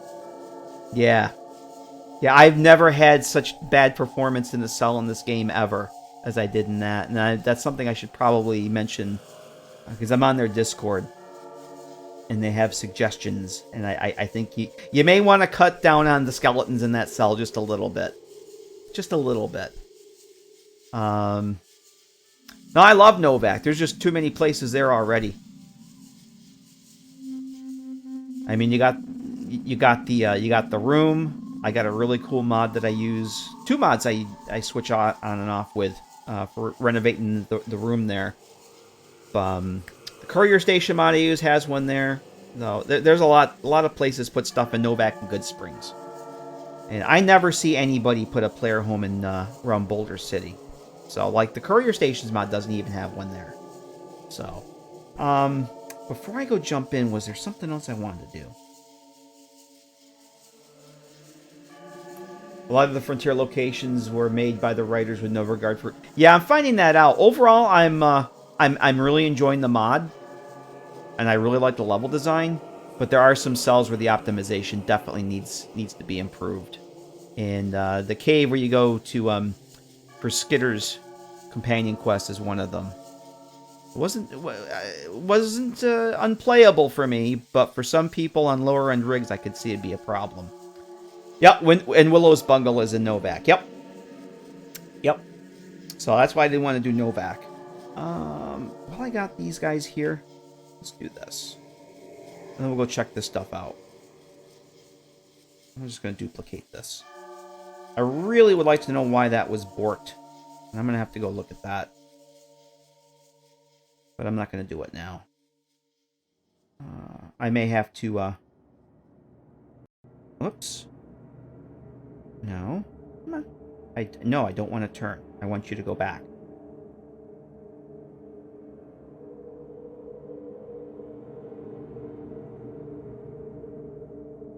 Yeah, I've never had such bad performance in the cell in this game ever as I did in that. And that's something I should probably mention because I'm on their Discord. And they have suggestions, and I think you may want to cut down on the skeletons in that cell just a little bit. Just a little bit. No, I love Novak. There's just too many places there already. I mean, you got the room. I got a really cool mod that I use. 2 mods I switch on and off with for renovating the room there. The courier station mod I use has one there. No, there's a lot of places put stuff in Novak and Good Springs. And I never see anybody put a player home in around Boulder City. So, like, the courier stations mod doesn't even have one there. So, before I go jump in, was there something else I wanted to do? A lot of the Frontier locations were made by the writers with no regard for... Yeah, I'm finding that out. Overall, I'm really enjoying the mod, and I really like the level design, but there are some cells where the optimization definitely needs to be improved. And the cave where you go to for Skitter's companion quest is one of them. It wasn't unplayable for me, but for some people on lower end rigs, I could see it'd be a problem. Yep, and Willow's Bungle is in Novak. Yep. So that's why I didn't want to do Novak. Well, I got these guys here. Let's do this. And then we'll go check this stuff out. I'm just going to duplicate this. I really would like to know why that was borked. And I'm going to have to go look at that. But I'm not going to do it now. I may have to... Whoops. No. Come on. No, I don't want to turn. I want you to go back.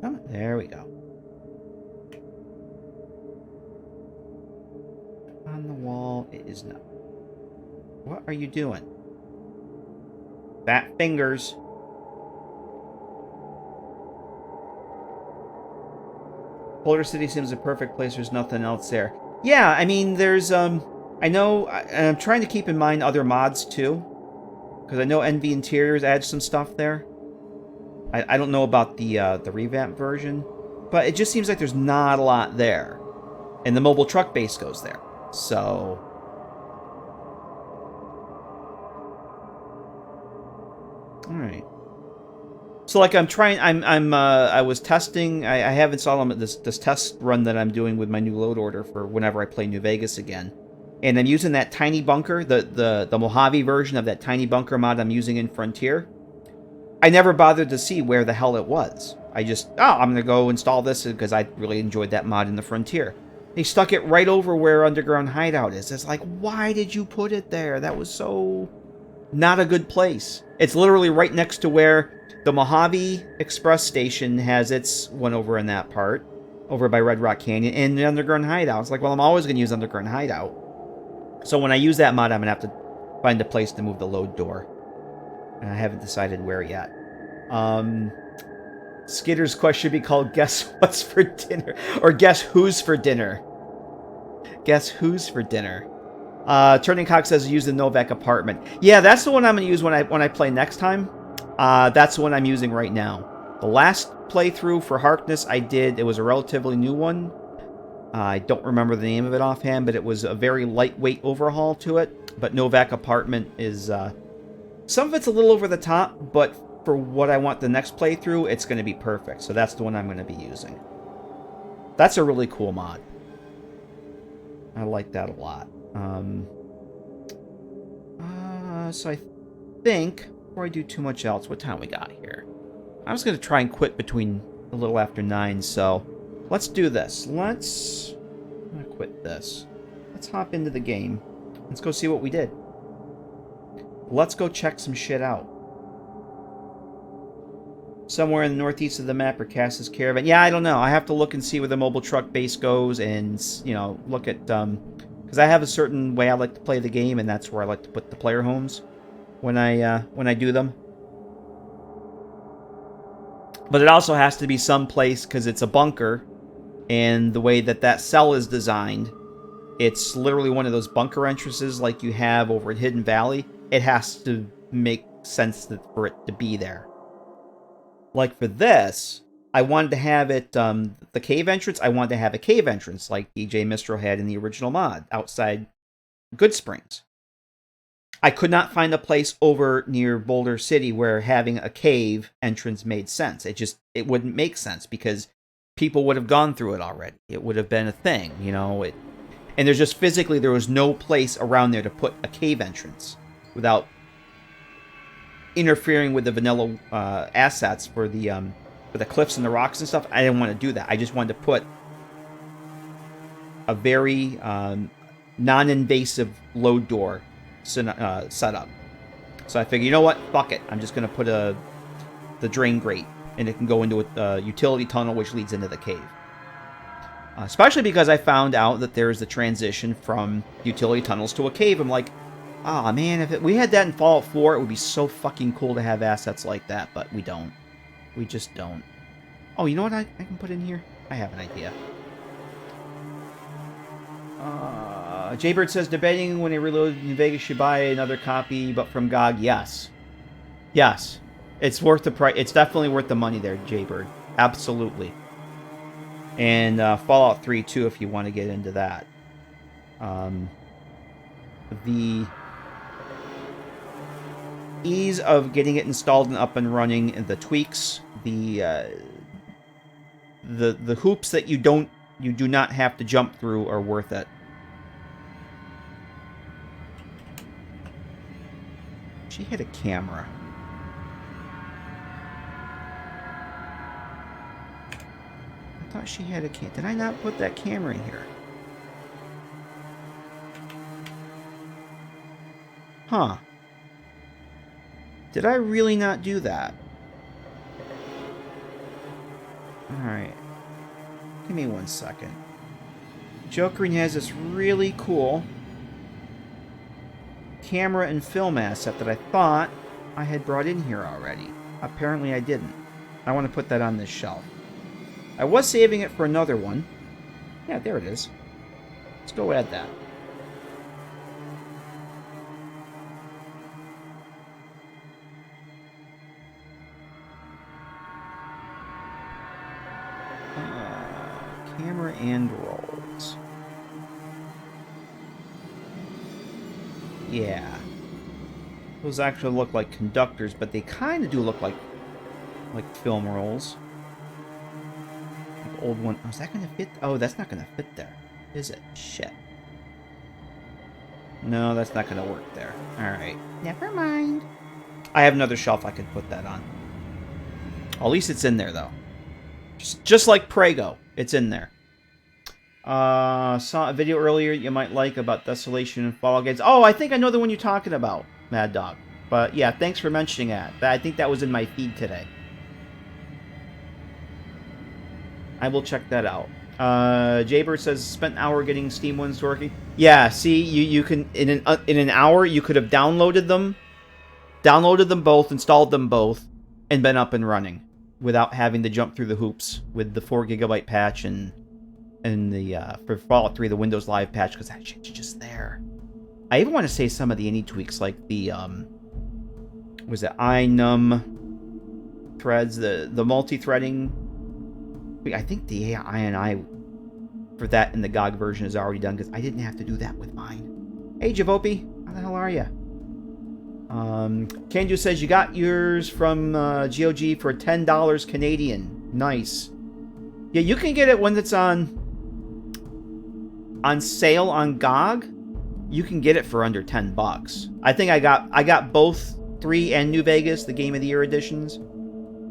Come on. There we go. On the wall, it is not. What are you doing? Fat fingers. Boulder City seems a perfect place. There's nothing else there. Yeah, I mean, there's, I know, and I'm trying to keep in mind other mods, too. Because I know NV Interiors adds some stuff there. I don't know about the revamp version. But it just seems like there's not a lot there. And the mobile truck base goes there. So... Alright. So, like, I was testing, I have installed this test run that I'm doing with my new load order for whenever I play New Vegas again. And I'm using that tiny bunker, the Mojave version of that tiny bunker mod I'm using in Frontier. I never bothered to see where the hell it was. I just, I'm going to go install this because I really enjoyed that mod in the Frontier. They stuck it right over where Underground Hideout is. It's like, why did you put it there? That was so not a good place. It's literally right next to where the Mojave Express Station has its one over in that part, over by Red Rock Canyon, and the Underground Hideout. It's like, well, I'm always going to use Underground Hideout. So when I use that mod, I'm going to have to find a place to move the load door. And I haven't decided where yet. Skitter's question should be called Guess What's for Dinner? Or Guess Who's for Dinner? Guess Who's for Dinner? Turning Cock says use the Novak apartment. Yeah, that's the one I'm going to use when I play next time. That's the one I'm using right now. The last playthrough for Harkness I did, it was a relatively new one. I don't remember the name of it offhand, but it was a very lightweight overhaul to it. But Novak apartment is... some of it's a little over the top, but for what I want the next playthrough, it's going to be perfect. So that's the one I'm going to be using. That's a really cool mod. I like that a lot. So I think, before I do too much else, what time we got here? I was going to try and quit between a little after 9, so let's do this. I'm going to quit this. Let's hop into the game. Let's go see what we did. Let's go check some shit out. Somewhere in the northeast of the map are Cass's Caravan. Yeah, I don't know. I have to look and see where the mobile truck base goes and, you know, look at... because I have a certain way I like to play the game, and that's where I like to put the player homes when I do them. But it also has to be someplace, because it's a bunker, and the way that that cell is designed, it's literally one of those bunker entrances like you have over at Hidden Valley. It has to make sense for it to be there. Like for this, I wanted to have it, the cave entrance, I wanted to have a cave entrance like DJ Mistro had in the original mod, outside Good Springs. I could not find a place over near Boulder City where having a cave entrance made sense. It wouldn't make sense because people would have gone through it already. It would have been a thing, you know. And there's just physically, there was no place around there to put a cave entrance without interfering with the vanilla assets for the cliffs and the rocks and stuff. I didn't want to do that. I just wanted to put a very non-invasive load door set up. So I figured, you know what? Fuck it. I'm just going to put the drain grate, and it can go into a utility tunnel which leads into the cave. Especially because I found out that there's the transition from utility tunnels to a cave. I'm like, ah, man, if we had that in Fallout 4, it would be so fucking cool to have assets like that, but we don't. We just don't. Oh, you know what I can put in here? I have an idea. Jaybird says, debating when he reloaded in Vegas should buy another copy, but from GOG, yes. Yes. It's worth the price. It's definitely worth the money there, Jaybird. Absolutely. And Fallout 3, too, if you want to get into that. The ease of getting it installed and up and running, and the tweaks, the hoops that you don't you do not have to jump through are worth it. She hit a camera. I thought she had a camera. Did I not put that camera in here? Huh. Did I really not do that? Alright. Give me 1 second. Jokering has this really cool camera and film asset that I thought I had brought in here already. Apparently I didn't. I want to put that on this shelf. I was saving it for another one. Yeah, there it is. Let's go add that. Camera and rolls. Yeah. Those actually look like conductors, but they kind of do look like film rolls. Like old one. Oh, is that going to fit? Oh, that's not going to fit there. Is it? Shit. No, that's not going to work there. Alright. Never mind. I have another shelf I could put that on. At least it's in there, though. Just like Prego. It's in there. Saw a video earlier you might like about Desolation and Fall Guys. Oh, I think I know the one you're talking about, Mad Dog. But yeah, thanks for mentioning that. I think that was in my feed today. I will check that out. Jaybird says spent an hour getting Steam ones working. Yeah, see, you can in an hour you could have downloaded them both, installed them both, and been up and running without having to jump through the hoops with the 4 GB patch and the for Fallout 3 the Windows Live patch, because that shit's just there. I even want to say some of the indie tweaks like the was it iNum threads, the multi-threading. I think the INI for that in the GOG version is already done, because I didn't have to do that with mine. Hey Javopi, how the hell are you? Kanju says you got yours from GOG for $10 Canadian. Nice. Yeah, you can get it when it's on sale on GOG. You can get it for under $10. I think I got both 3 and New Vegas, the Game of the Year editions.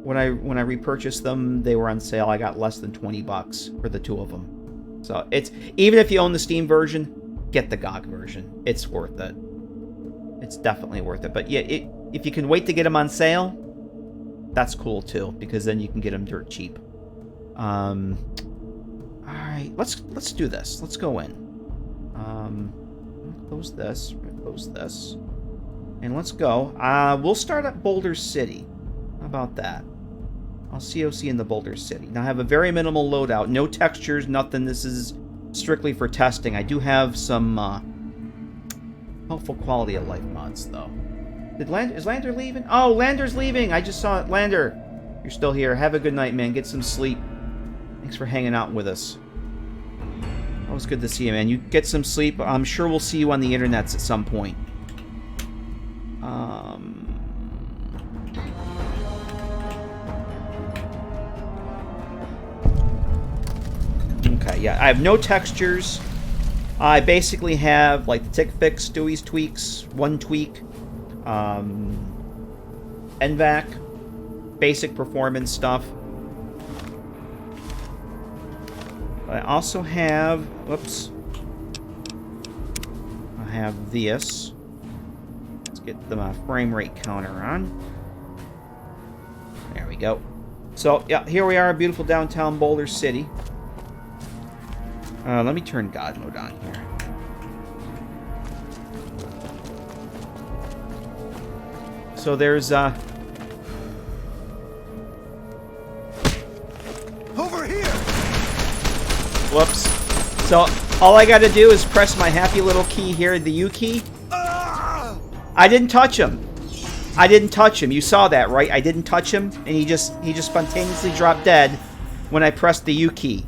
When I repurchased them, they were on sale. I got less than $20 for the 2 of them. So it's, even if you own the Steam version, get the GOG version. It's worth it. It's definitely worth it. But yeah, if you can wait to get them on sale, that's cool too, because then you can get them dirt cheap. All right, let's do this. Let's go in. Close this. Close this, and let's go. We'll start at Boulder City. How about that? I'll COC in the Boulder City. Now I have a very minimal loadout. No textures, nothing. This is strictly for testing. I do have some helpful quality of life mods, though. Is Lander leaving? Oh, Lander's leaving! I just saw it. Lander, you're still here. Have a good night, man. Get some sleep. Thanks for hanging out with us. Always good to see you, man. You get some sleep. I'm sure we'll see you on the internets at some point. Okay, yeah, I have no textures. I basically have, like, the Tick Fix, Stewie's Tweaks, one tweak, NVAC, basic performance stuff. I also have, whoops, I have this. Let's get the frame rate counter on. There we go. So, yeah, here we are, beautiful downtown Boulder City. Let me turn God mode on here. So there's, over here! Whoops. So, all I gotta do is press my happy little key here, the U key. I didn't touch him. I didn't touch him. You saw that, right? I didn't touch him, and he just spontaneously dropped dead when I pressed the U key.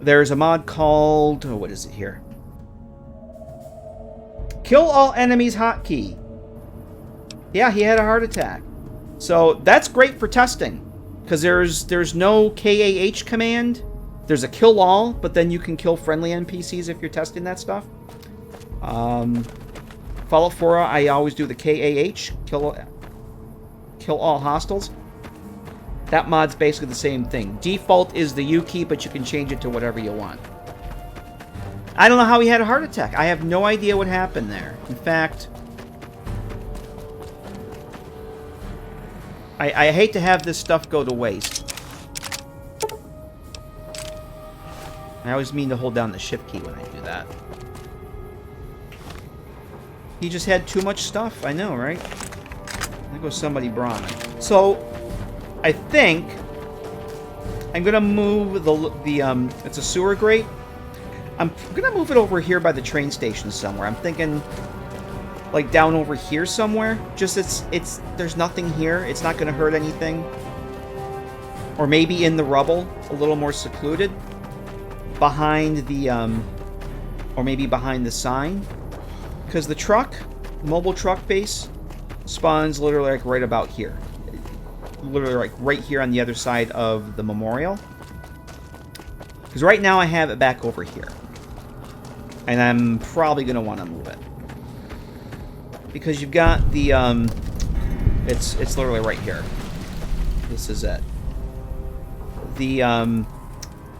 There's a mod called, oh, what is it here? Kill all enemies hotkey. Yeah, he had a heart attack. So that's great for testing, because there's no KAH command There's a kill all, but then you can kill friendly NPCs if you're testing that stuff. Fallout 4, I always do the KAH, kill all hostiles. That mod's basically the same thing. Default is the U key, but you can change it to whatever you want. I don't know how he had a heart attack. I have no idea what happened there. In fact, I hate to have this stuff go to waste. I always mean to hold down the shift key when I do that. He just had too much stuff. I know, right? There goes somebody Brahmin. So, I think I'm gonna move the it's a sewer grate. I'm gonna move it over here by the train station somewhere. I'm thinking like down over here somewhere. Just it's there's nothing here. It's not gonna hurt anything. Or maybe in the rubble, a little more secluded. Behind the or maybe behind the sign. Because the truck, mobile truck base, spawns literally like right about here. Literally like right here on the other side of the memorial. Because right now I have it back over here. And I'm probably going to want to move it. Because you've got the, it's literally right here. This is it. The,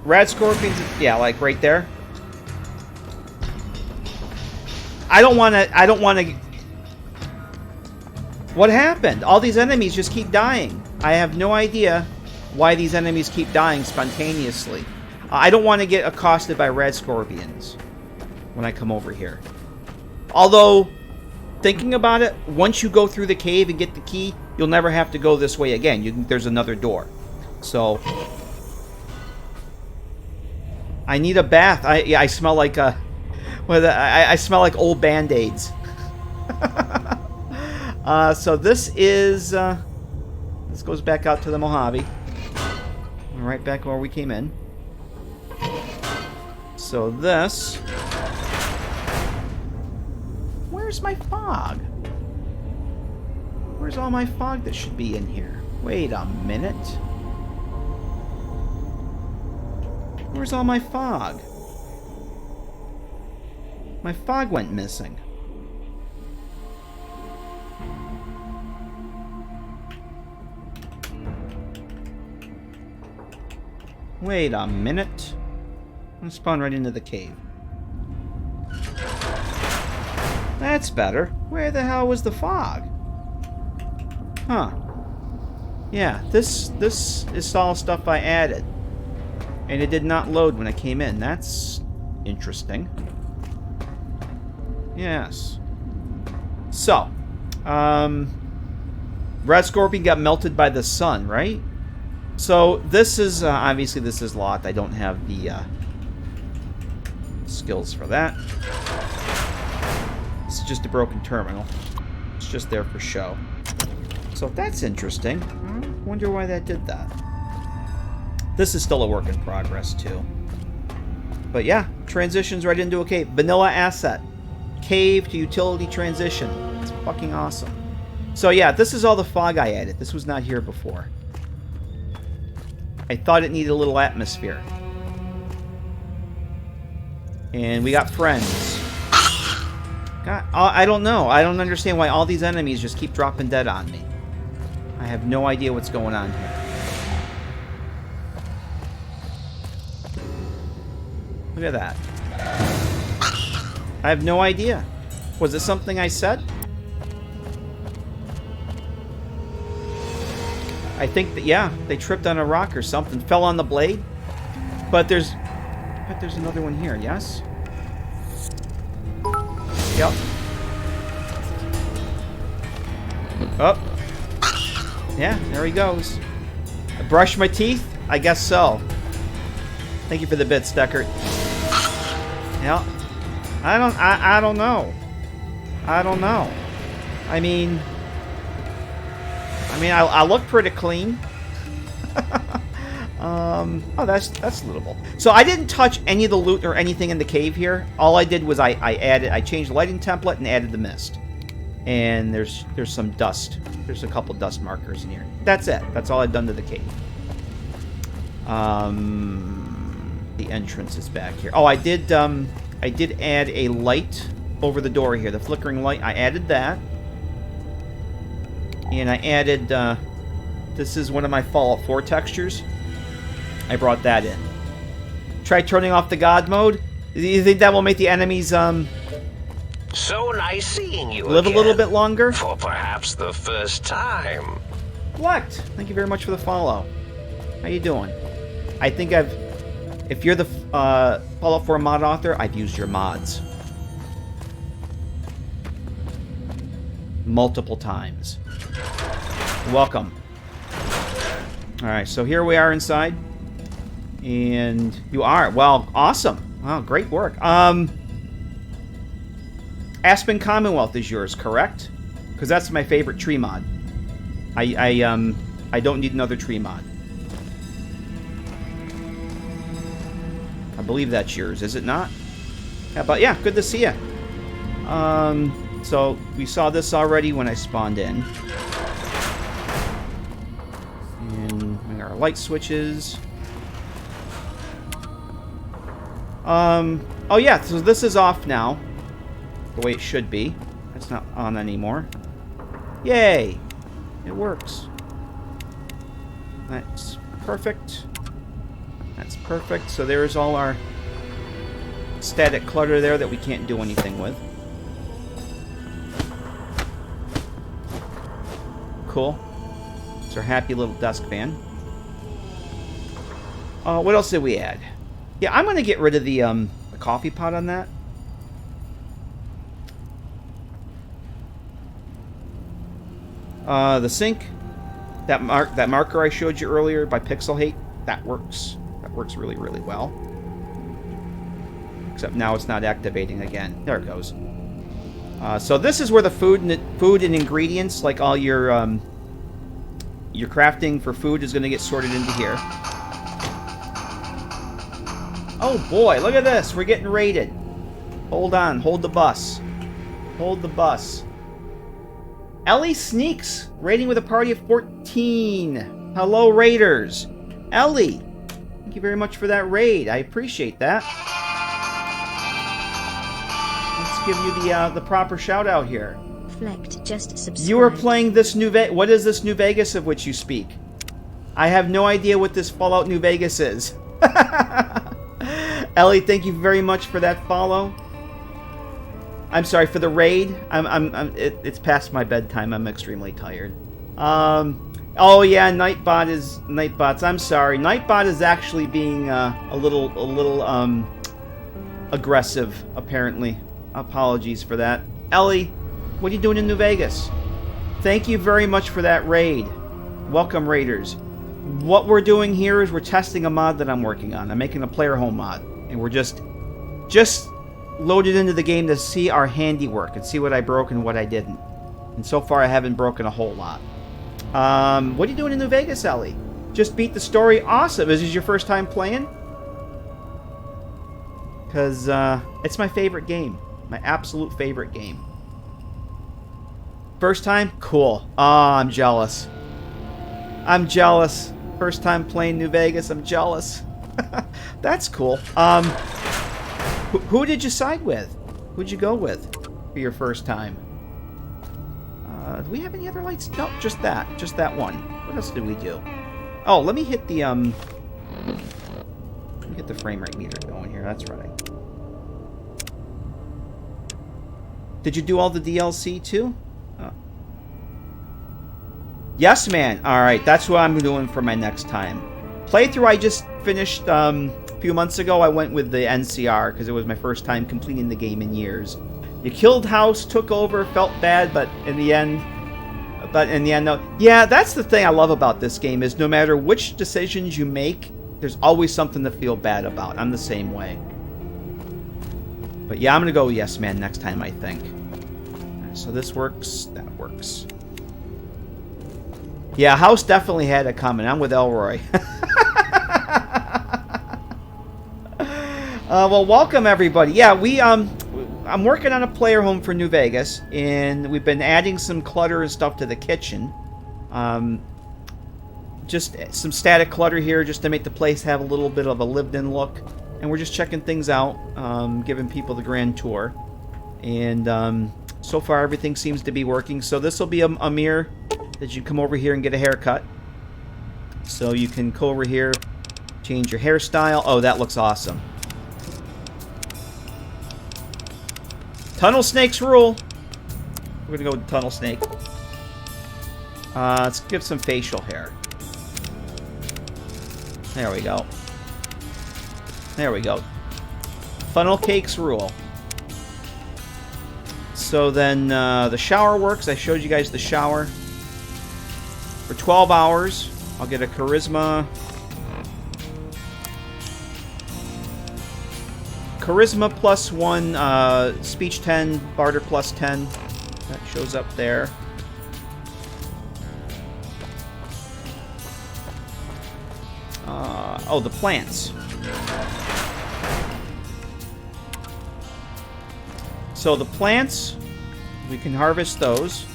Rad Scorpions, yeah, like right there. I don't want to... What happened? All these enemies just keep dying. I have no idea why these enemies keep dying spontaneously. I don't want to get accosted by red scorpions when I come over here. Although, thinking about it, once you go through the cave and get the key, you'll never have to go this way again. There's another door. So, I need a bath. I smell like I smell like old Band-Aids. So this is, this goes back out to the Mojave. Right back where we came in. So this... Where's my fog? Where's all my fog that should be in here? Wait a minute. Where's all my fog? My fog went missing. Wait a minute. I'm gonna spawn right into the cave. That's better. Where the hell was the fog? Huh. Yeah, this is all stuff I added. And it did not load when I came in. That's interesting. Yes. So, Red Scorpion got melted by the sun, right? So this is, obviously this is locked. I don't have the skills for that. This is just a broken terminal. It's just there for show. So that's interesting. I wonder why that did that. This is still a work in progress too. But yeah, transitions right into a cave. Vanilla asset. Cave to utility transition. It's fucking awesome. So yeah, this is all the fog I added. This was not here before. I thought it needed a little atmosphere. And we got friends. God, I don't know. I don't understand why all these enemies just keep dropping dead on me. I have no idea what's going on here. Look at that. I have no idea. Was it something I said? I think that, yeah, they tripped on a rock or something. Fell on the blade. But there's... I bet there's another one here, yes? Yep. Oh. Yeah, there he goes. I brush my teeth? I guess so. Thank you for the bits, Deckert. Yeah. I don't know. I don't know. I mean, I look pretty clean. Oh, that's lootable. So I didn't touch any of the loot or anything in the cave here. All I did was I changed the lighting template and added the mist. And there's some dust. There's a couple dust markers in here. That's it. That's all I've done to the cave. The entrance is back here. Oh, I did add a light over the door here. The flickering light, I added that. And I added, this is one of my Fallout 4 textures. I brought that in. Try turning off the God mode. Do you think that will make the enemies, So nice seeing you live again, a little bit longer? For perhaps the first time. What? Thank you very much for the follow. How you doing? I think if you're the Fallout 4 mod author, I've used your mods. Multiple times. Welcome. Alright, so here we are inside. And you are. Well, awesome. Wow, great work. Aspen Commonwealth is yours, correct? Because that's my favorite tree mod. I don't need another tree mod. I believe that's yours, is it not? Yeah, but yeah, good to see you. So we saw this already when I spawned in. And we got our light switches. Oh yeah, so this is off now. The way it should be. It's not on anymore. Yay! It works. That's perfect. That's perfect. So there's all our static clutter there that we can't do anything with. Cool. It's our happy little desk fan. What else did we add? Yeah, I'm gonna get rid of the coffee pot on that. The sink, that marker I showed you earlier by Pixel Hate, that works. That works really, really well. Except now it's not activating again. There it goes. So this is where the food and ingredients, like all your crafting for food, is going to get sorted into here. Oh boy, look at this. We're getting raided. Hold on. Hold the bus. Hold the bus. Ellie Sneaks, raiding with a party of 14. Hello, raiders. Ellie, thank you very much for that raid. I appreciate that. Let's give you the proper shout out here. Flecked just subscribed. You are playing this New Vegas. What is this New Vegas of which you speak? I have no idea what this Fallout New Vegas is. Ellie, thank you very much for that follow. I'm sorry for the raid. It's past my bedtime. I'm extremely tired. Oh yeah, Nightbot's. I'm sorry. Nightbot is actually being a little aggressive, apparently. Apologies for that. Ellie, what are you doing in New Vegas? Thank you very much for that raid. Welcome, raiders. What we're doing here is we're testing a mod that I'm working on. I'm making a player home mod, and we're just loaded into the game to see our handiwork and see what I broke and what I didn't. And so far, I haven't broken a whole lot. What are you doing in New Vegas, Ellie? Just beat the story. Awesome. Is this your first time playing? Because it's my favorite game. My absolute favorite game. First time? Cool. Oh, I'm jealous. I'm jealous. First time playing New Vegas. I'm jealous. That's cool. Who did you side with? Who'd you go with for your first time? Do we have any other lights? Nope, just that. Just that one. What else did we do? Oh, let me hit the let me get the frame rate meter going here. That's right. Did you do all the DLC too? Yes, man. All right, that's what I'm doing for my next time. Playthrough I just finished a few months ago. I went with the NCR because it was my first time completing the game in years. You killed House, took over, felt bad, but in the end, no. Yeah, that's the thing I love about this game is no matter which decisions you make, there's always something to feel bad about. I'm the same way. But yeah, I'm gonna go yes, man, next time I think. So this works. That works. Yeah, House definitely had it coming. I'm with Elroy. Well, welcome everybody. Yeah, I'm working on a player home for New Vegas, and we've been adding some clutter and stuff to the kitchen. Just some static clutter here, just to make the place have a little bit of a lived-in look. and we're just checking things out, giving people the grand tour. And so far, everything seems to be working. So this will be a mirror that you come over here and get a haircut. So you can go over here, change your hairstyle. Oh, that looks awesome. Tunnel snakes rule. We're going to go with tunnel snake. Let's give some facial hair. There we go. There we go. Funnel cakes rule. So then the shower works. I showed you guys the shower. For 12 hours, I'll get a charisma. Charisma plus 1, speech 10, barter plus 10. That shows up there. Oh, the plants. So the plants, we can harvest those.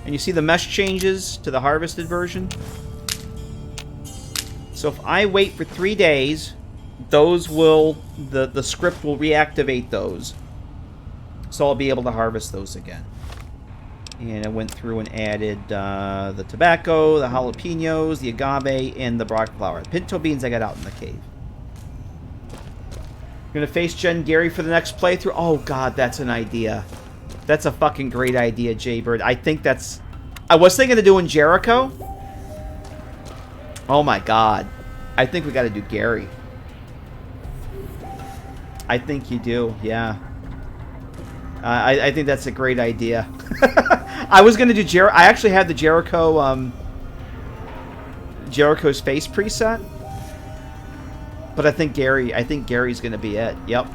And you see the mesh changes to the harvested version. So if I wait for 3 days, those will, the script will reactivate those. So I'll be able to harvest those again. And I went through and added the tobacco, the jalapenos, the agave, and the broccoli flower. The pinto beans I got out in the cave. Gonna face Jen Gary for the next playthrough. Oh god, that's an idea. That's a fucking great idea, Jaybird. I think that's... I was thinking of doing Jericho. Oh my god. I think we gotta do Gary. I think you do, yeah. I think that's a great idea. I was gonna do Jericho. I actually had the Jericho, Jericho's face preset. But I think Gary's gonna be it. Yep.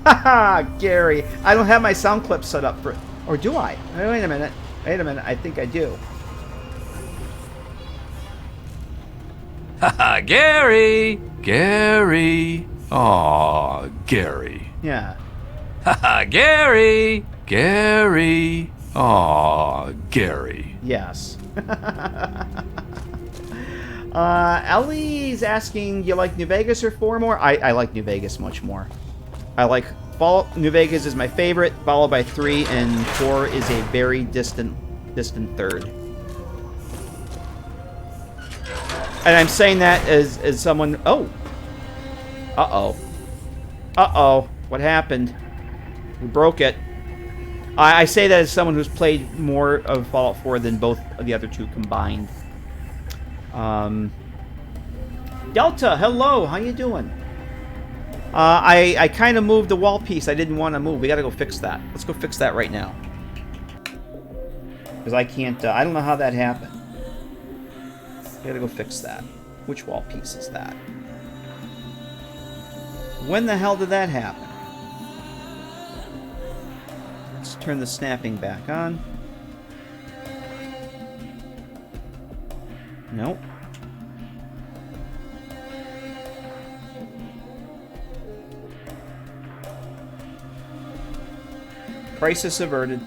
Haha, Gary. I don't have my sound clip set up for... Or do I? Wait a minute. Wait a minute. I think I do. Haha, Gary! Gary! Aw, Gary. Yeah. Haha, Gary! Gary! Aw, Gary. Yes. Ellie's asking, you like New Vegas or 4 more? I like New Vegas much more. I like... New Vegas is my favorite, followed by 3, and 4 is a very distant third. And I'm saying that as someone... Oh! Uh-oh. Uh-oh. What happened? We broke it. I say that as someone who's played more of Fallout 4 than both of the other 2 combined. Delta, hello, how you doing? I kind of moved the wall piece I didn't want to move. We gotta go fix that. Let's go fix that right now. Because I can't, I don't know how that happened. We gotta go fix that. Which wall piece is that? When the hell did that happen? Let's turn the snapping back on. Nope. Crisis averted.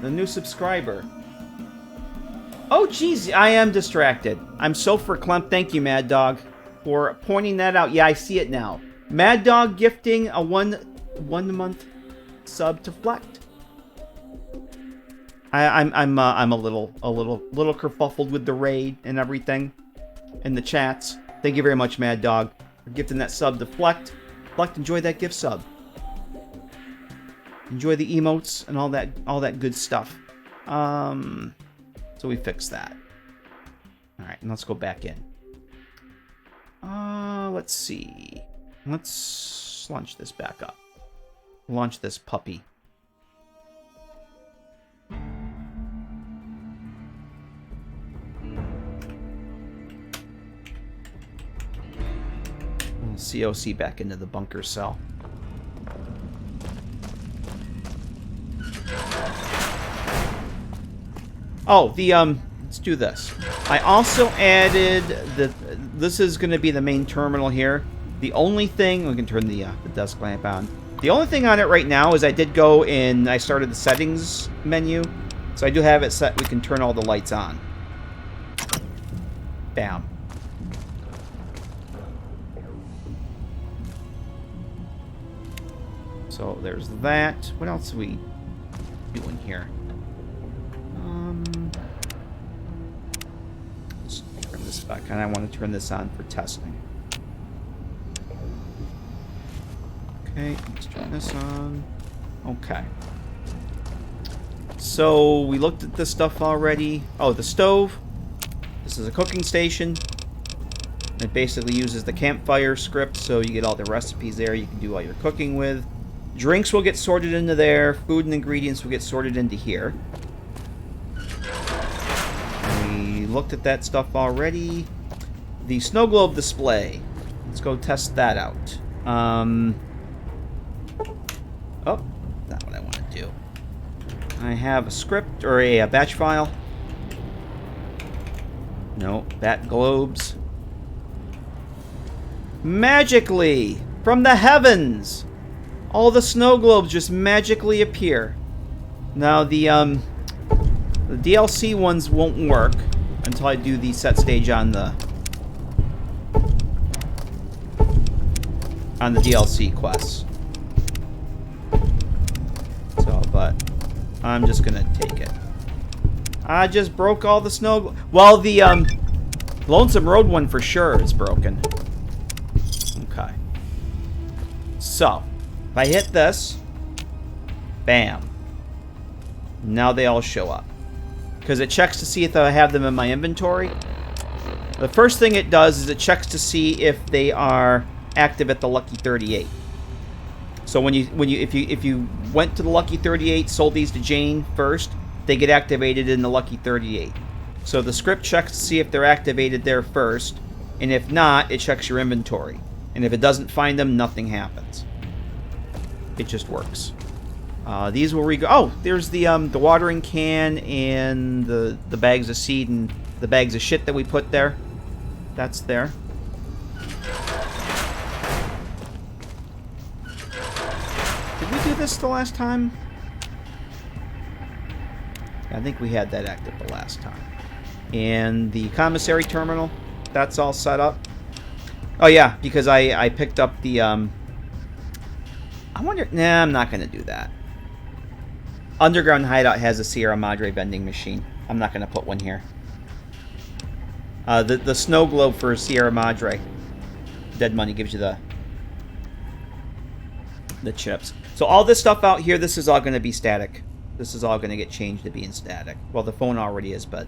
The new subscriber. Oh, geez, I am distracted. I'm so verklempt. Thank you, Mad Dog, for pointing that out. Yeah, I see it now. Mad Dog gifting a one month sub to Flecked. I'm a little kerfuffled with the raid and everything, and the chats. Thank you very much, Mad Dog, for gifting that sub to Flecked. Flecked, enjoy that gift sub. Enjoy the emotes and all that good stuff. So we fixed that. All right, and let's go back in. Let's see. Let's launch this back up. Launch this puppy. COC back into the bunker cell. Oh, let's do this. I also added this is going to be the main terminal here. The only thing, we can turn the desk lamp on. The only thing on it right now is I did go in, I started the settings menu. So I do have it set, we can turn all the lights on. Bam. So there's that. What else are we doing here? Let's turn this back on. I want to turn this on for testing. Okay, let's turn this on. Okay. So we looked at this stuff already. Oh, the stove. This is a cooking station. It basically uses the campfire script, so you get all the recipes there you can do all your cooking with. Drinks will get sorted into there. Food and ingredients will get sorted into here. We looked at that stuff already. The snow globe display. Let's go test that out. Oh, that's what I want to do. I have a script or a batch file. No, bat globes. Magically, from the heavens, all the snow globes just magically appear. Now the DLC ones won't work until I do the set stage on the DLC quests. So, but I'm just gonna take it. I just broke all the snow. Well, the Lonesome Road one for sure is broken. Okay. So, if I hit this, bam. Now they all show up. Because it checks to see if I have them in my inventory. The first thing it does is it checks to see if they are active at the Lucky 38. So if you went to the Lucky 38, sold these to Jane first, they get activated in the Lucky 38. So the script checks to see if they're activated there first, and if not, it checks your inventory. And if it doesn't find them, nothing happens. It just works. These will oh, there's the watering can and the bags of seed and the bags of shit that we put there. That's there. Did we do this the last time? I think we had that active the last time. And the commissary terminal, that's all set up. Oh yeah, because I picked up the I wonder, nah, I'm not gonna do that. Underground Hideout has a Sierra Madre vending machine. I'm not gonna put one here. The snow globe for Sierra Madre. Dead Money gives you the chips. So all this stuff out here, this is all gonna be static. This is all gonna get changed to being static. Well, the phone already is, but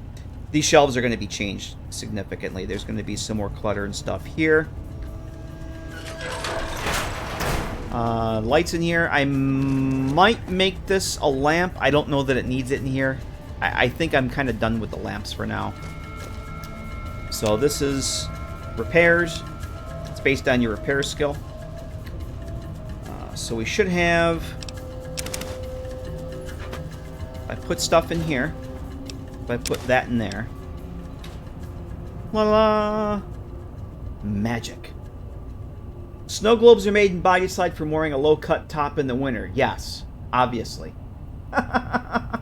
these shelves are gonna be changed significantly. There's gonna be some more clutter and stuff here. Lights in here. I might make this a lamp. I don't know that it needs it in here. I think I'm kind of done with the lamps for now. So this is repairs. It's based on your repair skill. So we should have... If I put stuff in here, if I put that in there... La-la! Magic. Snow globes are made in body slide from wearing a low-cut top in the winter. Yes, obviously. And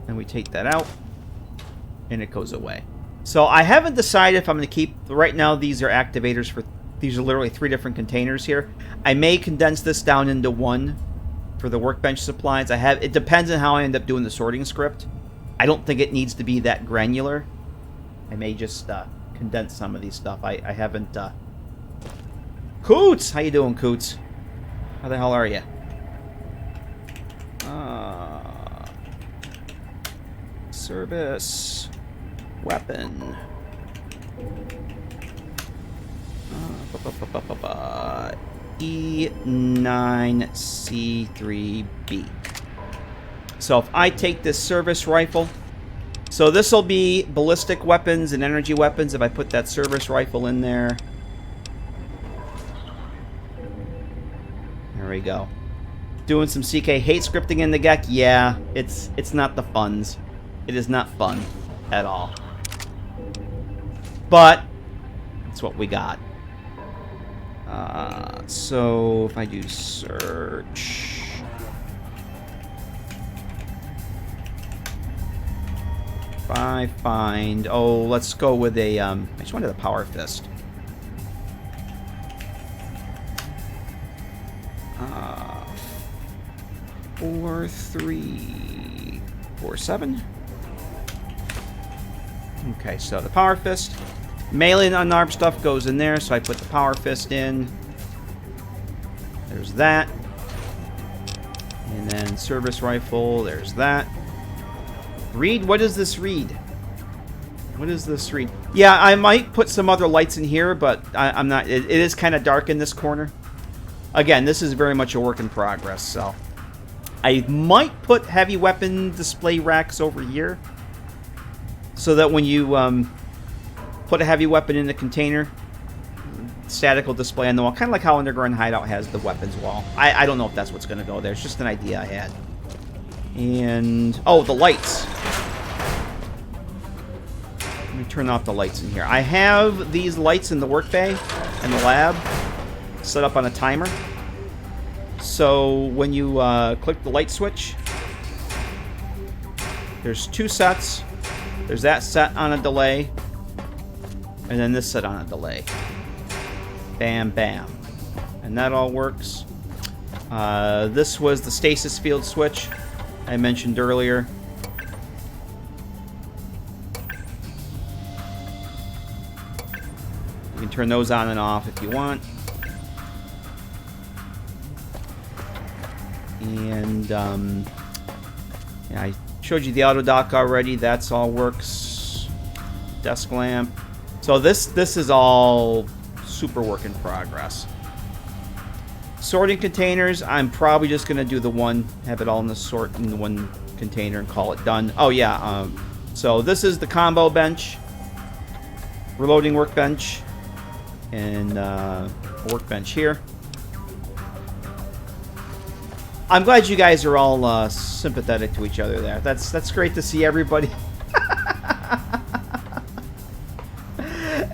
we take that out, and it goes away. So I haven't decided if I'm going to keep... Right now, these are activators for... These are literally 3 different containers here. I may condense this down into one for the workbench supplies. It depends on how I end up doing the sorting script. I don't think it needs to be that granular. I may just condense some of these stuff. I haven't... Coots! How you doing, Coots? How the hell are you? Service. Weapon. E9C3B. So if I take this service rifle, so this will be ballistic weapons and energy weapons if I put that service rifle in there. There we go. Doing some CK hate scripting in the GECK. Yeah, it's not the funs. It is not fun at all. But it's what we got. So if I do search, if I find, let's go with a I just wanted a power fist. 4347. Okay, so the power fist. Melee and unarmed stuff goes in there, so I put the power fist in. There's that. And then service rifle, there's that. Read? What does this read? What does this read? Yeah, I might put some other lights in here, but I'm not. It is kind of dark in this corner. Again, this is very much a work in progress, so. I might put heavy weapon display racks over here, so that when you put a heavy weapon in the container, static will display on the wall. Kind of like how Underground Hideout has the weapons wall. I don't know if that's what's going to go there. It's just an idea I had. And, oh, the lights. Let me turn off the lights in here. I have these lights in the work bay and the lab set up on a timer. So when you click the light switch, there's two sets. There's that set on a delay, and then this set on a delay. Bam, bam. And that all works. This was the stasis field switch I mentioned earlier. You can turn those on and off if you want. And yeah, I showed you the auto dock already. That's all works. Desk lamp. So this is all super work in progress. Sorting containers, I'm probably just gonna do the one, have it all in the sort in the one container and call it done. Oh yeah, so this is the combo bench, reloading workbench, and a workbench here. I'm glad you guys are all sympathetic to each other there. That's great to see everybody.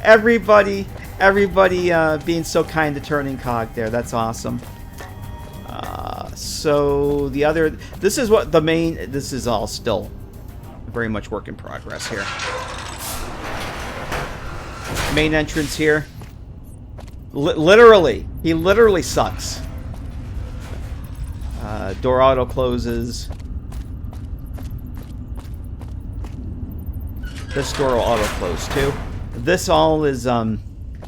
everybody being so kind to Turning Cog there. That's awesome. So the other, this is what the main. This is all still very much work in progress here. Main entrance here. Literally, he literally sucks. Door auto closes. This door will auto close too. This all is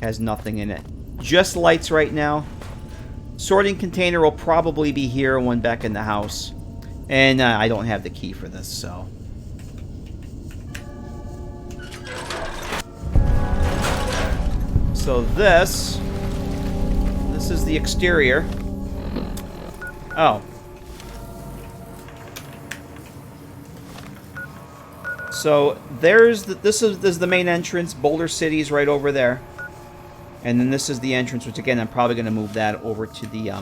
has nothing in it. Just lights right now. Sorting container will probably be here, one back in the house. And I don't have the key for this, so. So this is the exterior. Oh. So there's this is the main entrance. Boulder City's right over there, and then this is the entrance, which again I'm probably going to move that over to the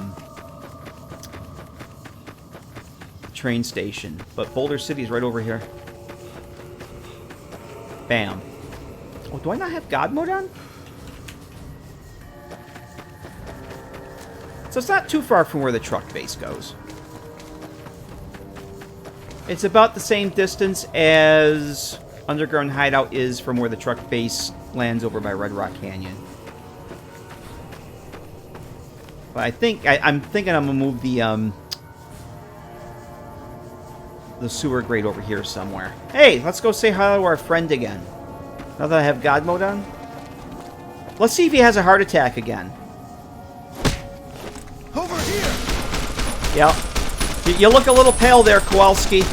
train station. But Boulder City's right over here. Bam. Oh, do I not have God mode on? So it's not too far from where the truck base goes. It's about the same distance as Underground Hideout is from where the truck base lands over by Red Rock Canyon. But I think I'm thinking I'm gonna move the sewer grate over here somewhere. Hey, let's go say hi to our friend again. Now that I have God mode on, let's see if he has a heart attack again. Over here. Yep. You look a little pale there, Kowalski.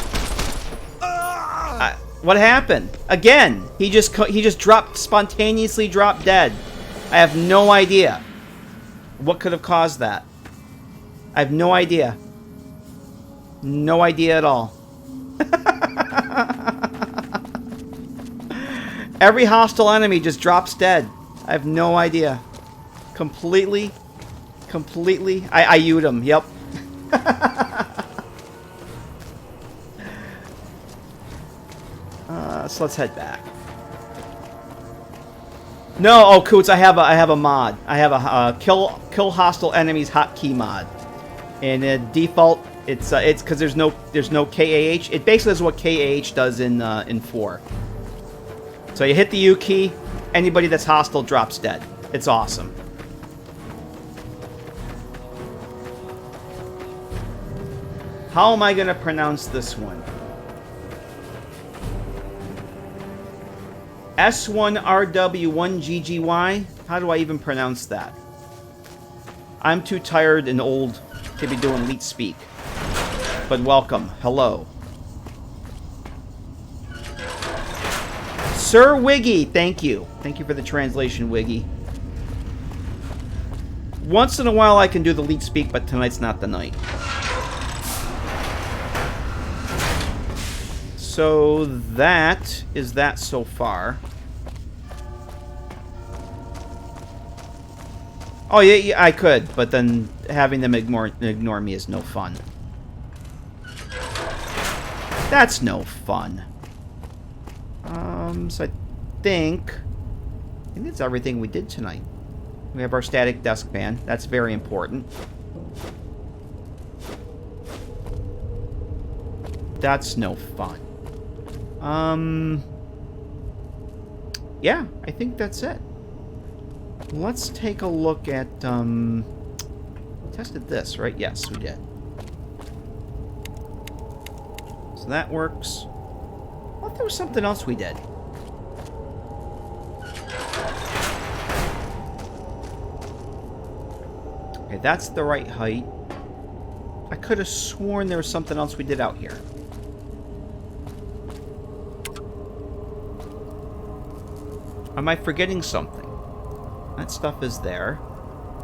What happened? Again, he just spontaneously dropped dead. I have no idea what could have caused that. I have no idea. No idea at all. Every hostile enemy just drops dead. I have no idea. Completely. I U'd him. Yep. So let's head back. No, oh Coots, I have a mod. I have a kill hostile enemies hotkey mod, and default it's because there's no KAH. It basically is what KAH does in 4. So you hit the U key, anybody that's hostile drops dead. It's awesome. How am I going to pronounce this one? S1RW1GGY? How do I even pronounce that? I'm too tired and old to be doing Leet Speak. But welcome. Hello. Sir Wiggy, thank you. Thank you for the translation, Wiggy. Once in a while I can do the Leet Speak, but tonight's not the night. So that is that so far. Oh, yeah, I could, but then having them ignore me is no fun. That's no fun. So I think that's everything we did tonight. We have our static desk fan. That's very important. That's no fun. Yeah, I think that's it. Let's take a look at, tested this, right? Yes, we did. So that works. I thought there was something else we did. Okay, that's the right height. I could have sworn there was something else we did out here. Am I forgetting something? That stuff is there.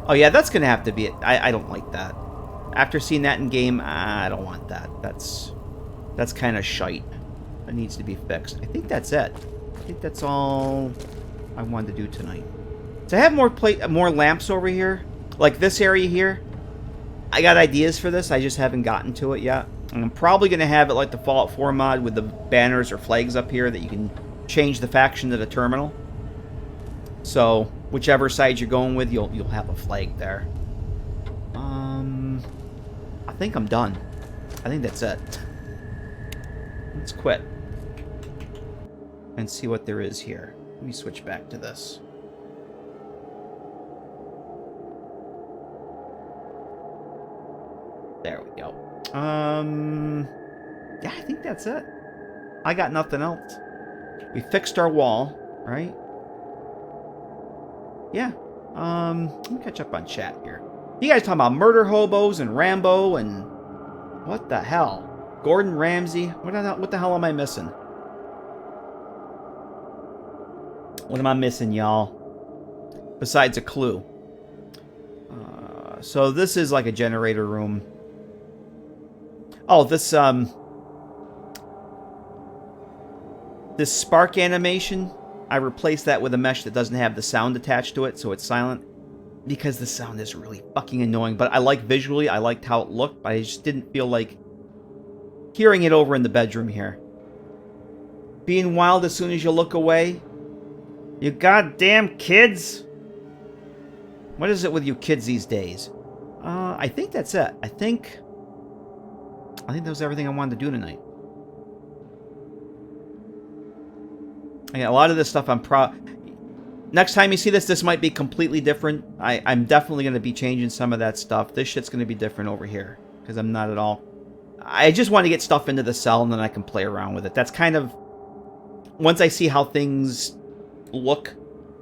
Oh yeah, that's gonna have to be it. I don't like that. After seeing that in game, I don't want that. That's kind of shite. That needs to be fixed. I think that's it. I think that's all I wanted to do tonight. So I have more lamps over here, like this area here. I got ideas for this. I just haven't gotten to it yet. And I'm probably gonna have it like the Fallout 4 mod with the banners or flags up here that you can change the faction to the terminal. So, whichever side you're going with, you'll have a flag there. I think I'm done. I think that's it. Let's quit. And see what there is here. Let me switch back to this. There we go. Yeah, I think that's it. I got nothing else. We fixed our wall, right? Yeah. Let me catch up on chat here. You guys talking about murder hobos and Rambo and what the hell? Gordon Ramsay? What the hell am I missing? What am I missing, y'all? Besides a clue. So this is like a generator room. Oh, this spark animation, I replaced that with a mesh that doesn't have the sound attached to it, so it's silent. Because the sound is really fucking annoying. But I like visually, I liked how it looked, but I just didn't feel like hearing it over in the bedroom here. Being wild as soon as you look away. You goddamn kids! What is it with you kids these days? I think that's it. I think that was everything I wanted to do tonight. Yeah, a lot of this stuff I'm next time you see this might be completely different. I'm definitely going to be changing some of that stuff. This shit's going to be different over here. Because I'm not at all... I just want to get stuff into the cell and then I can play around with it. That's kind of... Once I see how things look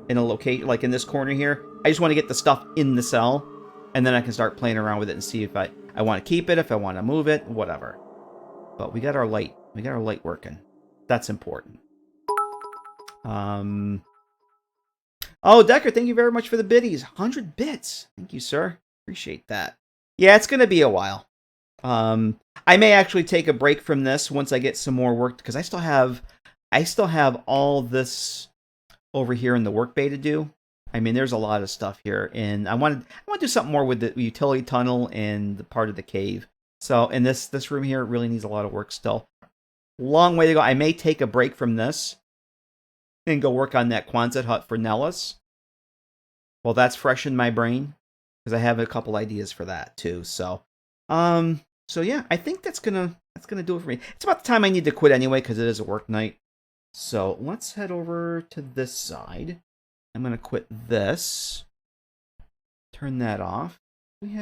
in a location, like in this corner here, I just want to get the stuff in the cell. And then I can start playing around with it and see if I want to keep it, if I want to move it, whatever. But we got our light. We got our light working. That's important. Oh, Decker, thank you very much for the biddies. 100 bits. Thank you, sir. Appreciate that. Yeah, it's going to be a while. I may actually take a break from this once I get some more work, because I still have all this over here in the work bay to do. I mean, there's a lot of stuff here, and I want to do something more with the utility tunnel and the part of the cave. So, in this room here, it really needs a lot of work still. Long way to go. I may take a break from this and go work on that Quonset hut for Nellis. Well, that's fresh in my brain, because I have a couple ideas for that too. So yeah, I think that's gonna do it for me. It's about the time I need to quit anyway, because it is a work night. So let's head over to this side. I'm gonna quit this. Turn that off.